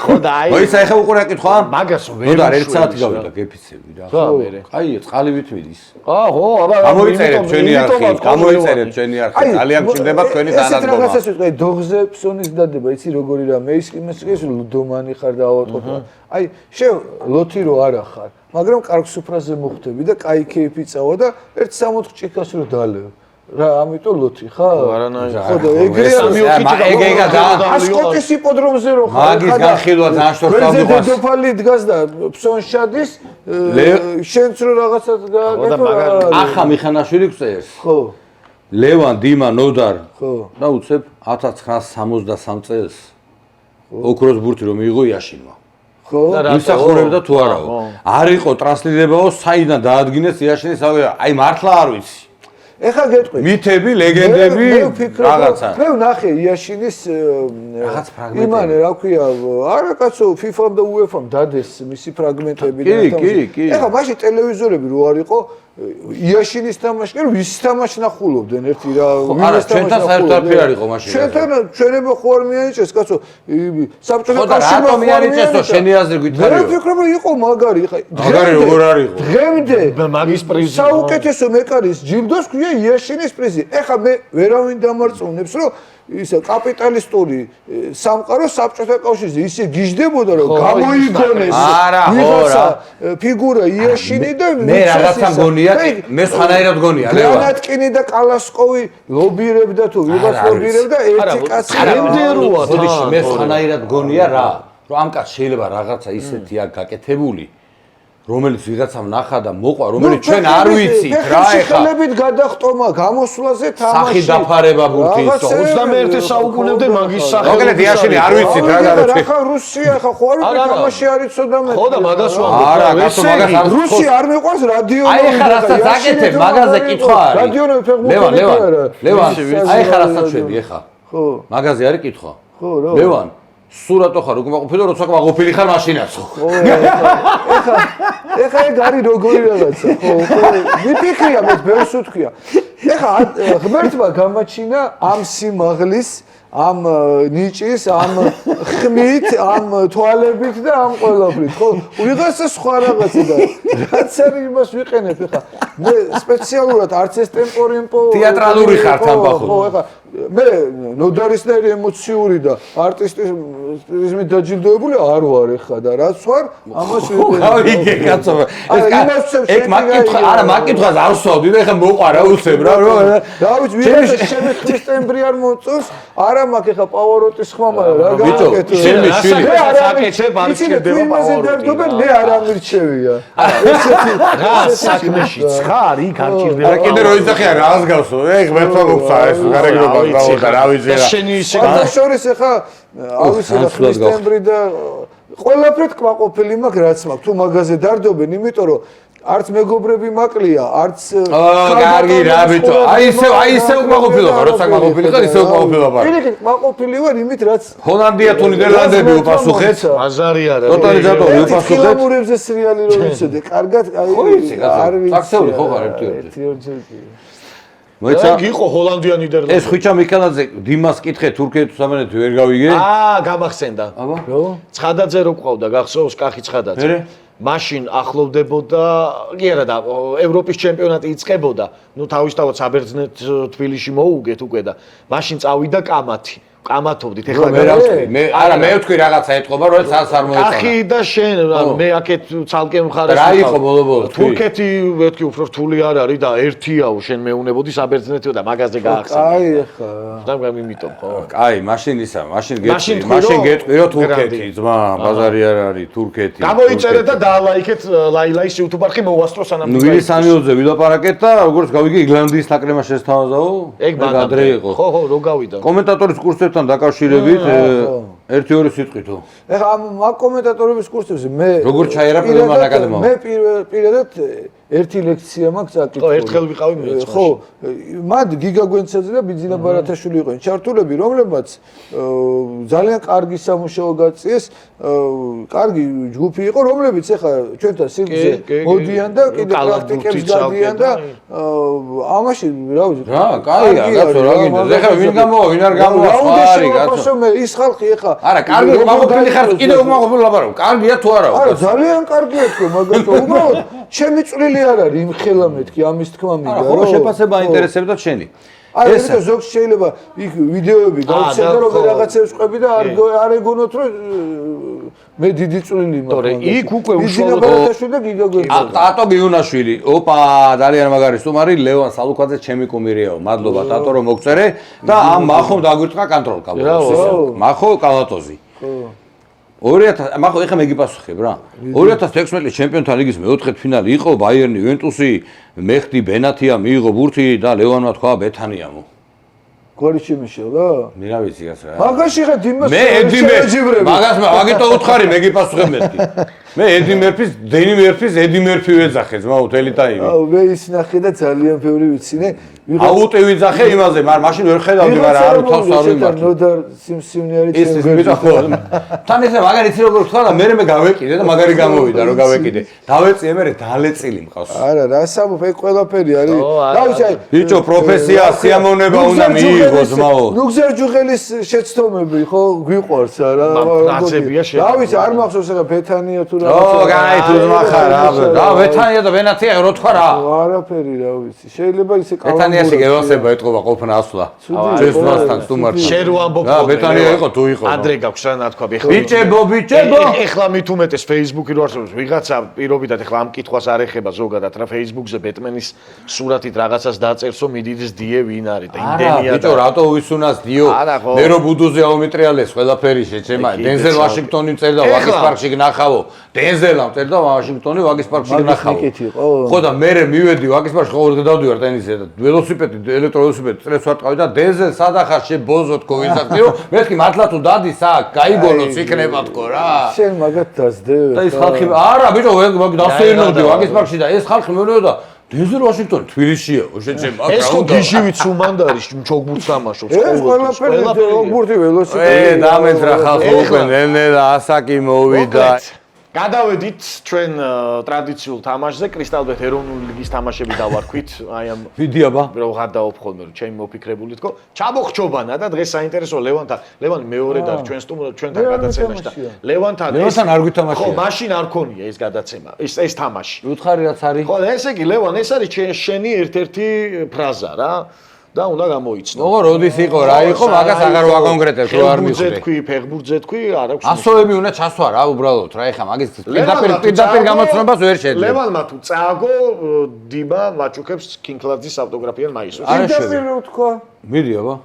[SPEAKER 2] ხო და აი
[SPEAKER 1] ისა ეხა უყურე კითხვა
[SPEAKER 2] მაგას ვერ
[SPEAKER 1] და 1 საათი გავიდა გეფიცები რა
[SPEAKER 2] ხო მე
[SPEAKER 1] კაია წყალივით მიდის
[SPEAKER 2] ხო აბა
[SPEAKER 1] გამოიწერეთ ჩვენი არხი ძალიან გჭირდება თქვენი
[SPEAKER 3] თანადგომა ესეთ რაღაცას ვიტყვი დოღზე ფსონის დადება იცი როგორი რამე ის იმას ლუდომანი ხარ და ავატყოთ აი შე ლოთი რო არა ხარ მაგრამ კარგ სუფრაზე მოხვდები და კაი კეიფი წავა და 1-60 ჭიქას რო დალევ რა ამიტომ ლოთი ხარ
[SPEAKER 2] არანაირი
[SPEAKER 3] ხო და ეგრეა
[SPEAKER 1] და
[SPEAKER 3] ასკოტის იპოდრომზე რო ხარ
[SPEAKER 1] მაგის განხილვა ძალიან შორტა მიყვარს
[SPEAKER 3] დედოფალი დგას და ფსონშადის შენც რო რაღაცას გააკეთო
[SPEAKER 1] ახა მიხანაშვილი გწევს
[SPEAKER 3] ხო
[SPEAKER 1] ლევან დიმა ნოდარ
[SPEAKER 3] ხო
[SPEAKER 1] და უცებ 1963 წელს ოქროს ბურთი რომ მიიღო იაშინმა
[SPEAKER 3] ხო
[SPEAKER 1] იმსახურებდა თუ არაო არ იყო ტრანსლირებაო საიდან დაადგინეს იაშინის აი მართლა არ ვიცი
[SPEAKER 3] ეხა გეტყვი
[SPEAKER 1] მითები ლეგენდები რაღაცა
[SPEAKER 3] მე ვნახე იაშინის
[SPEAKER 1] რაღაც ფრაგმენტები
[SPEAKER 3] იმან რა ქვია არა კაცო FIFA-მ და UEFA-მ დადეს მისი ფრაგმენტები და
[SPEAKER 1] კი
[SPEAKER 3] ეხა მაშინ ტელევიზორები რო არ იყო იაშინის თამაში რომ ვის თამაში ნახულობდნენ ერთი რა
[SPEAKER 1] ვინმეს თამაში ჩვენთან საერთოდ არ იყო მაშინ
[SPEAKER 3] ჩვენება ხო არ მიანიჭეს კაცო საბჭოთა
[SPEAKER 1] კავშირმა ხო მიანიჭეს რომ შენი აზრი გითხარიო
[SPEAKER 3] მე ვფიქრობ რომ იყო მაგარი ხა
[SPEAKER 1] მაგარი როგორ არ იყო
[SPEAKER 3] დღემდე
[SPEAKER 2] მაგის პრიზი
[SPEAKER 3] საუკეთესო მეკარის ჯილდოს ქვია იაშინის პრიზი ეხა მე ვერავინ დამარწმუნებს რომ ისა კაპიტალისტური სამყარო საბჭოთა კავშირზე ისე გიждდებოდა რომ გამოიგონეს ვიღაცა ფიგურა იაშინი და
[SPEAKER 1] მე რაღაცა მგონია მე სხვანაირად მგონია ლევან
[SPEAKER 3] გრანატკინი და კალასკოვი ლობირებდა თუ ვიღაც ლობირებდა ერთი კაცი
[SPEAKER 2] ემდეროა
[SPEAKER 1] მე სხვანაირად მგონია რა რომ ამ კაცს შეიძლება რაღაცა ისეთი აქ გაკეთებული რომელიც ვიღაცამ ნახა და მოყვა, რომელიც ჩვენ არ ვიცით რა ეხა. ხელებით
[SPEAKER 3] გადახტომა გამოსვლაზე თამაში.
[SPEAKER 1] სახი დაფარება ბურთის
[SPEAKER 2] 21 საუკუნემდე მაგის სახე.
[SPEAKER 1] მოგეთ იაშინი არ ვიცით რა
[SPEAKER 3] გარჩე. ახლა რუსია ახლა ხო არ ვიცი თამაში არ იცოდა მე.
[SPEAKER 2] ხო და მაგას ვამბობ.
[SPEAKER 1] არა, კაცო მაგას არ
[SPEAKER 3] რუსია არ მიყვარს რადიო.
[SPEAKER 1] აი ახლა რასაც აკეთებ, მაგაზე კითხვა არის.
[SPEAKER 3] რადიონი ფეხბურთი
[SPEAKER 1] ლევან, აი ახლა რასაც შვედი ახლა. ხო. მაგაზე არის კითხვა.
[SPEAKER 3] ხო რა.
[SPEAKER 1] ლევან სურათო ხარ უკმაყოფილი და როცა კმაყოფილი ხარ მაშინაცო.
[SPEAKER 3] ხო ეხა ეგ არის როგორი რაღაცა. ხო მიფიქრია მე ბევრს უთქვია. ეხა ღმერთმა გამაჩინა ამ სიმაღლის ამ ნიჭის, ამ ხმით, ამ თვალებით და ამ ყველაფრით, ხო? ვიღაცა სხვა რაღაცა და რაც არის იმას ვიყენებ ეხა. მე სპეციალურად არც ეს ტემპორემპო
[SPEAKER 1] თეატრალური ხარ თამბახო.
[SPEAKER 3] ხო, ეხა მე ნოდარისნაირი ემოციური და არტისტიზმი დაჯილდოებული არ ვარ ეხა და რაც ვარ, ამას ვიყენებ.
[SPEAKER 1] ხო, ვიგე კაცო. ეს მაგკითხვა, არა მაგკითხვას არ ვსვავდი და ეხა მოყვა რა უცებ რა.
[SPEAKER 3] რა ვიცი, ვიღაცა შემე ქრისტემბრი არ მოწონს, არა მაქვს ეხა პავაროტის ხმა, მაგრამ რა
[SPEAKER 1] ბიჭო,
[SPEAKER 3] გავაკეთო?
[SPEAKER 1] შენი შვილი.
[SPEAKER 3] მე არ
[SPEAKER 2] აკეთებ, არ შედება პავაროტი.
[SPEAKER 3] მე არ ამირჩევია.
[SPEAKER 2] რა საქმეშიც ხარ, იქ არ ჭირდება.
[SPEAKER 1] რა კიდე რო იზახია რა ასგავსო? ეგ ვერცა მოგცა ეს გარეგნობა გავდა რა ვიცი რა.
[SPEAKER 2] შენი ისე
[SPEAKER 3] შორის ეხა ავისე სექტემბრი და ყველაფრით კმაყოფილი მაქვს რაც მაქვს. თუ მაღაზიაზე დარდობენ, იმიტომ რომ არც მეგობრები მაკლია, არც
[SPEAKER 1] კარგი რა ბიჭო. აი ისე უკმაყოფილობა, როცა კმაყოფილი ხარ, ისე უკმაყოფილობა.
[SPEAKER 3] პირიქით კმაყოფილი ვარ იმით რაც
[SPEAKER 1] ჰოლანდია თუ ნიდერლანდები უპასუხეთ.
[SPEAKER 2] ბაზარი არა.
[SPEAKER 1] ტოტალიზატორი უპასუხეთ.
[SPEAKER 3] ფილამურებზე სერიალი რო ვიცოდე, კარგად აი
[SPEAKER 1] არ ვიცი. საქსეული ხო ხარ ერთი-ერთი.
[SPEAKER 2] მოიცა იყო ჰოლანდია ნიდერლანდები.
[SPEAKER 1] ეს ხვიჩა მიქანაძე დიმას კითხე თურქეთის სამენეთი ვერ გავიგე?
[SPEAKER 2] გამახსენდა.
[SPEAKER 1] აბა.
[SPEAKER 2] ცხადაძე რო ყავდა, გახსოვს კახი ცხადაძე. მაშინ ახლოვდებოდა, კი არა და ევროპის ჩემპიონატი იწყებოდა. ნუ თავისთავად საბერძნეთ თბილისში მოუგეთ უკვე და მაშინ წავიდა კამათი. ყამათობდით ეხლა
[SPEAKER 1] არა მე ვთქვი რაღაცა ეთყობა რომ სას არ მოეწონა.
[SPEAKER 2] კახი და შენ მე აქეთ ცალკე მხარეს
[SPEAKER 1] რა იყო ბოლო-ბოლო?
[SPEAKER 2] თურქეთი მეთქი უფრო რთული არ არის და ერთიაო შენ მეუნებოდი საბერძნეთიო და მაგაზე გაახსენე.
[SPEAKER 3] აი ეხა.
[SPEAKER 2] და იმიტომ ხო.
[SPEAKER 1] აი მაშინ მაშინ გეტყვი რომ თურქეთი ძმა ბაზარი არ არის თურქეთი.
[SPEAKER 2] გამოიწერე და დაალაიქეთ ლაილაის YouTube არხი მოვასწრო სანამ
[SPEAKER 1] ვილისანიოზე ვილაპარაკეთ და როგორც გავიგე იგლანდიის ნაკრებმა შესთავაზაო.
[SPEAKER 2] ეგ ადრე იყო. ხო რო გავიდა.
[SPEAKER 1] კომენტატორის კურსებთან დაკავშირებით 1-2 სიტყვითო.
[SPEAKER 3] ეხლა ამ კომენტატორების კურსებზე მე
[SPEAKER 1] როგორ ჩაერა პირველმა აკადემიამ?
[SPEAKER 3] მე პირადად ერთი ლექცია მაქვს აკითხული.
[SPEAKER 2] ხო, ერთხელ ვიყავი მეც.
[SPEAKER 3] ხო, მად გიგა გვენცაძე და ბიძინა ბარათაშვილი იყვნენ ჩართულები, რომლებმაც ძალიან კარგი სამუშაო გაწიეს, კარგი ჯგუფი იყო, რომლებიც ეხლა ჩვენთან სიგრძე მოდიან და კიდე პრაქტიკებს გადიან და ამაში რა ვიცი.
[SPEAKER 1] რა, კაია, კაცო, რა გინდა? ეხლა ვინ გამოვა, ვინ არ გამოვა, სხვა არის, კაცო.
[SPEAKER 3] მე ის ხალხი ეხლა
[SPEAKER 1] არა, კარგი უკმაყოფილი ხარ, კიდე უკმაყოფილი ლაპარაკობ. კარგია თუ არა?
[SPEAKER 3] არა, ძალიან კარგია თქო, მაგათო უბრალოდ ჩემი წვლილი არ არის იმ ხელა მეთქი ამის თქმა მინდა
[SPEAKER 1] რა ხო შეფასება აინტერესებდა შენი
[SPEAKER 3] აი ეს ზოგს შეიძლება იქ ვიდეოები გავცემდა რომ რაღაცებს ყვები და არ ეგონოთ რომ მე დიდი წვლილი მაქვს
[SPEAKER 2] თორე იქ უკვე უშუალოდ
[SPEAKER 3] ბარათაშვილი და გიგა გვენცაძე
[SPEAKER 1] ტატო გიუნაშვილი ოპა ძალიან მაგარი სტუმარი ლევან სალუქაძე ჩემი კუმირიაო მადლობა ტატო რომ მოგწერე და ამ მახომ დაგვირთყა კონტროლ კაბულოს მახო კალატოზი 2000 მახო ეხა მეგიპასუხებ რა 2016 წლის ჩემპიონთა ლიგის მეოთხე ფინალი იყო ბაიერნი ვენტუსი მეხტი ბენათია მიიღო ბურთი და ლევანმა თქვა ბეთანიამო
[SPEAKER 3] გორი შემიშელა
[SPEAKER 1] მე რა ვიცი გას რა
[SPEAKER 3] მაგაში ხა დიმას
[SPEAKER 1] მე მაგას მაგითო უთხარი მეგიპასუხებ მეთქი მე ედი მერფის დენი მერფის ედი მერფი ვეძახე ძმაო თელი ტაიმი
[SPEAKER 3] აუ მე ის ნახე და ძალიან ბევრი ვიცინე
[SPEAKER 1] აუტე ვიძახე იმაზე მაგრამ მაშინ ვერ ხედავდი მაგრამ არ თავს არ ვიმართი
[SPEAKER 3] ნოდა სიმსივნე არის
[SPEAKER 1] ეს ვიძახო თან ეხლა მაგარი იცი როგორ თქვა და მე გავეკიდე და მაგარი გამოვიდა რომ გავეკიდე დავეწიე მე დალეწილი მყავს
[SPEAKER 3] არა რა სამოფ ეგ ყველაფერი არის დავიცი აი
[SPEAKER 1] ბიჭო პროფესია სიამოვნება უნდა მიიღო ძმაო
[SPEAKER 3] ლუგზერ ჯუღელის შეცდომები ხო გვიყვარს რა
[SPEAKER 2] პრაცებია შეიძლება
[SPEAKER 3] დავიცი არ მახსოვს რა ბეთანია თუ
[SPEAKER 1] ო გაი თუ ძმახა რა ბეთანია და ბენათია რო თქვა რა
[SPEAKER 3] არაფერი რა ვიცი შეიძლება ისე
[SPEAKER 1] ბეთანიაში გევასება ეთყობა ყოფნა ასვლა ჩვენს მასთან სტუმართან
[SPEAKER 2] შენ რო ამბობ
[SPEAKER 1] რა ბეთანია იყო თუ იყო
[SPEAKER 2] ადრე გაქვს რა ნათქვა
[SPEAKER 1] ბიჭებო
[SPEAKER 2] ეხლა მით უმეტეს Facebook-ი რო არსებობს ვიღაცა პირობითად ეხლა ამ კითხვას არ ეხება ზოგადად რა Facebook-ზე ბეტმენის სურათით რაღაცას დაწერსო მიდიდეს დიე ვინ არის და იმდენია
[SPEAKER 1] ბიჭო რატო ვისუნას დიო მე რო ბუდუზე აუმეტრიალეს ყველაფერი შეჩემა დენზელ ვაშინგტონი წერდა ვაგის პარკში გნახავო დენზელამ წერდა ვაშინგტონი ვაგის პარკში გნახავო ხო და მე მივედი ვაგის პარკში ყოველდღე დავდივარ ტენისზე და ველოსიპედი ელექტროველოსიპედი წრეს ვარტყავი და დენზელ სადახარ შე ბოზო თქო ვიზახდი რომ მეთქი მართლა თუ დადის აქ გაიგონოს იქნება თქო რა
[SPEAKER 3] შენ მაგათ დასდე
[SPEAKER 1] და ეს ხალხი არა ბიჭო მაგ დასეირნოდი ვაგის პარკში და ეს ხალხი მეუბნება დენზელ ვაშინგტონი თბილისშია შეჩემ აქ
[SPEAKER 2] ეს ხო გიჟივით სუმანდარის ჩოგბურთს თამაშობს
[SPEAKER 3] ეს ყველაფერი ჩოგბურთი ველოსიპედი
[SPEAKER 1] დამეთ რა ხალხი უკვე ნელ ასაკი მოვიდა
[SPEAKER 2] გადავედით ჩვენ ტრადიციულ თამაშზე კრისტალბეთ ეროვნული ლიგის თამაშები დავარქვით აი ამ
[SPEAKER 1] ვიდი აბა
[SPEAKER 2] რო გადაოფ ხოლმე რომ ჩემი მოფიქრებული თქო ჩამოხჩობანა და დღეს საინტერესო ლევანი მეორედ არის ჩვენთან გადაცემაში და ლევანთან
[SPEAKER 1] არ გვითამაშია
[SPEAKER 2] ხო მაშინ არ ქონია ეს გადაცემა ეს თამაში
[SPEAKER 1] უთხარი რაც არის
[SPEAKER 2] ხო ესე იგი ლევან ეს არის შენი ერთ-ერთი ფრაზა რა და უნდა გამოიცნო.
[SPEAKER 1] ოღონდ როდის იყო რა იყო მაგას აღარ ვაკონკრეტებ რო არ მიხვდე.
[SPEAKER 2] ფეხბურთზე თქვი არ აქვს.
[SPEAKER 1] ასოები უნდა ჩასვა რა უბრალოდ რა ეხა მაგის პირდაპირ გამოცნობას ვერ შეძლებ.
[SPEAKER 2] ლევანმა თუ წააგო დინა მაჩუქებს კინკლაძის ავტოგრაფიან მაისურს.
[SPEAKER 3] პირდაპირ რო თქვა.
[SPEAKER 1] მიდი აბა.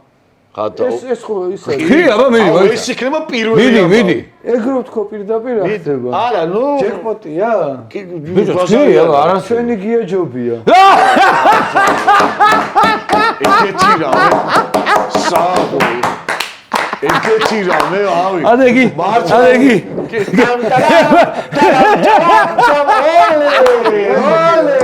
[SPEAKER 2] ხადა
[SPEAKER 3] ეს ხო ისა
[SPEAKER 1] კი აბა მიდი მოიცა
[SPEAKER 2] ეს იქნება პირველი
[SPEAKER 1] მიდი
[SPEAKER 3] ეგროვთ ხო პირდაპირ ახდება
[SPEAKER 2] არა ნუ
[SPEAKER 3] ჯეკპოტია
[SPEAKER 1] ბიჭო კი აბა არა
[SPEAKER 3] ჩვენი გია ჯობია
[SPEAKER 2] ეგეთი რამე საუბარი ეგეთი რამე ავი
[SPEAKER 1] ადეგი ადეგი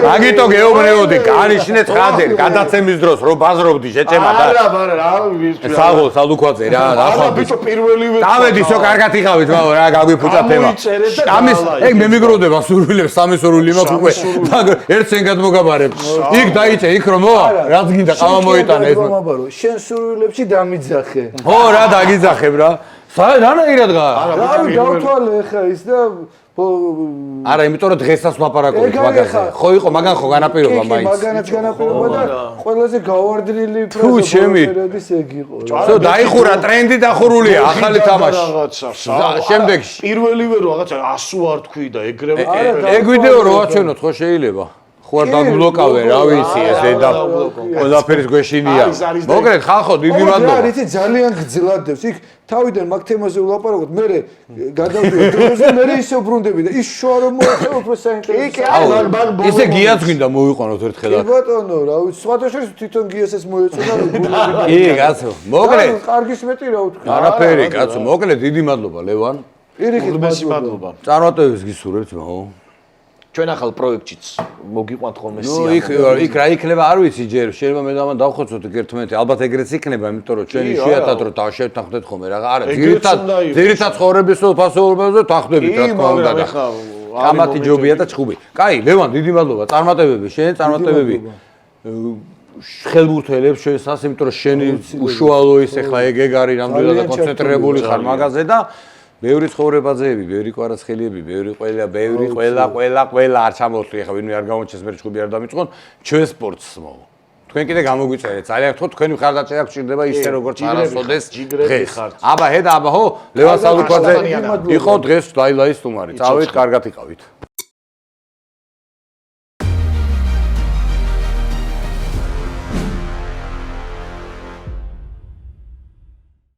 [SPEAKER 1] აგიტო გეუბნეოდი კანიშნე ცხადერ გადაცემის დროს რო ბაზრობდი შეჭემა და
[SPEAKER 2] არა რავი
[SPEAKER 1] საღო სალუქვაძე რა
[SPEAKER 2] ახლა ბიჭო პირველივე
[SPEAKER 1] დავედისო კარგად იხავით მაო რა გაგვიფუჭა თემა ამის ეგ მე მიგროვდება სურვილებს სამი სურვილი მაქვს უკვე ერთ სენგად მოგაბარებ იქ დაიწე იქ რომ მოა რაც გინდა ყავა მოიტანა ეს
[SPEAKER 3] შენ სურვილებში დამიძახე
[SPEAKER 1] ხო რა დაგიძახებ რა რანაირად გა
[SPEAKER 3] რავი დავთვალე ხა ის და
[SPEAKER 1] არა იმიტომ რომ დღესაც ლაპარაკობთ მაგაზე ხო იყო მაგან ხო განაპირობა მაინც
[SPEAKER 3] მაგანაც განაპირობა და ყველაზე გავარდნილი
[SPEAKER 1] თუ ჩემი
[SPEAKER 3] ფეროდის ეგ იყო
[SPEAKER 1] ხო დაიხურა ტრენდი დახურულია ახალი თამაში შემდეგში
[SPEAKER 2] პირველივე რო რაღაცა 100 არ თქვი და ეგრევე
[SPEAKER 1] ეგ ვიდეო რო აჩვენოთ ხო შეიძლება ხო არ დაგბლოკავე რა ვიცი ეს და ყველაფერის გვეშინია მოგრეთ ხალხო დიდი მადლობა
[SPEAKER 3] რა იცი ძალიან გძლადებს იქ თავიდან მაგ თემაზე ვლაპარაკობთ მე გადავდივარ დროზე მე ისე ვბრუნდები და ის შოა რომ მოეწევ უფრო საინტერესო
[SPEAKER 1] ისე გიაც გვინდა მოვიყვანოთ ერთხელაც
[SPEAKER 3] კი ბატონო რა ვიცი სხვათა შორის თვითონ გიას ეს მოეწონა
[SPEAKER 1] კი კაცო მოგრეთ
[SPEAKER 3] კარგის მეტი რა ვთქვა
[SPEAKER 1] არაფერი კაცო მოგრეთ დიდი მადლობა ლევან
[SPEAKER 3] პირიქით
[SPEAKER 2] მადლობა
[SPEAKER 1] წარმატებებს გისურვებთ მაო
[SPEAKER 2] ჩვენ ახალ პროექტშიც მოგიყვანთ ხოლმე
[SPEAKER 1] ნუ იქ რა იქნება არ ვიცი ჯერ შეიძლება მე და მან დავხოცოთ ერთმანეთი ალბათ ეგრეც იქნება იმიტომ რომ ჩვენი შეათად რომ დავშევთანხმდეთ ხოლმე რა არა ძირითად ცხოვრების ფასეულობაზე თანხდებით რა თქმა უნდა და კამათი ჯობია და ჩხუბი კაი ლევან დიდი მადლობა წარმატებები შენ წარმატებები ხელბურთელებს შენსას იმიტომ რომ შენი უშუალო ის ახლა ეგ არის რამდენად კონცენტრირებული ხარ მაგაზე და ბევრი ცხოვრებაძეები, ბევრი კვარაცხელიები, ყველა არ ჩამოვთვლი ახლა ვინმე არ გამოჩეს მე ჩხუბი არ დამიწყონ ჩვენ სპორტს მოვა. თქვენ კიდე გამოგვიწერეთ ძალიან ხო თქვენი მხარდაჭერა გჭირდება ისე როგორც არასოდეს დღეს. აბა ჰედა აბა ხო ლევან სალუქვაძე იყო დღეს ლაილაის სტუმარი. წავით კარგად იყავით.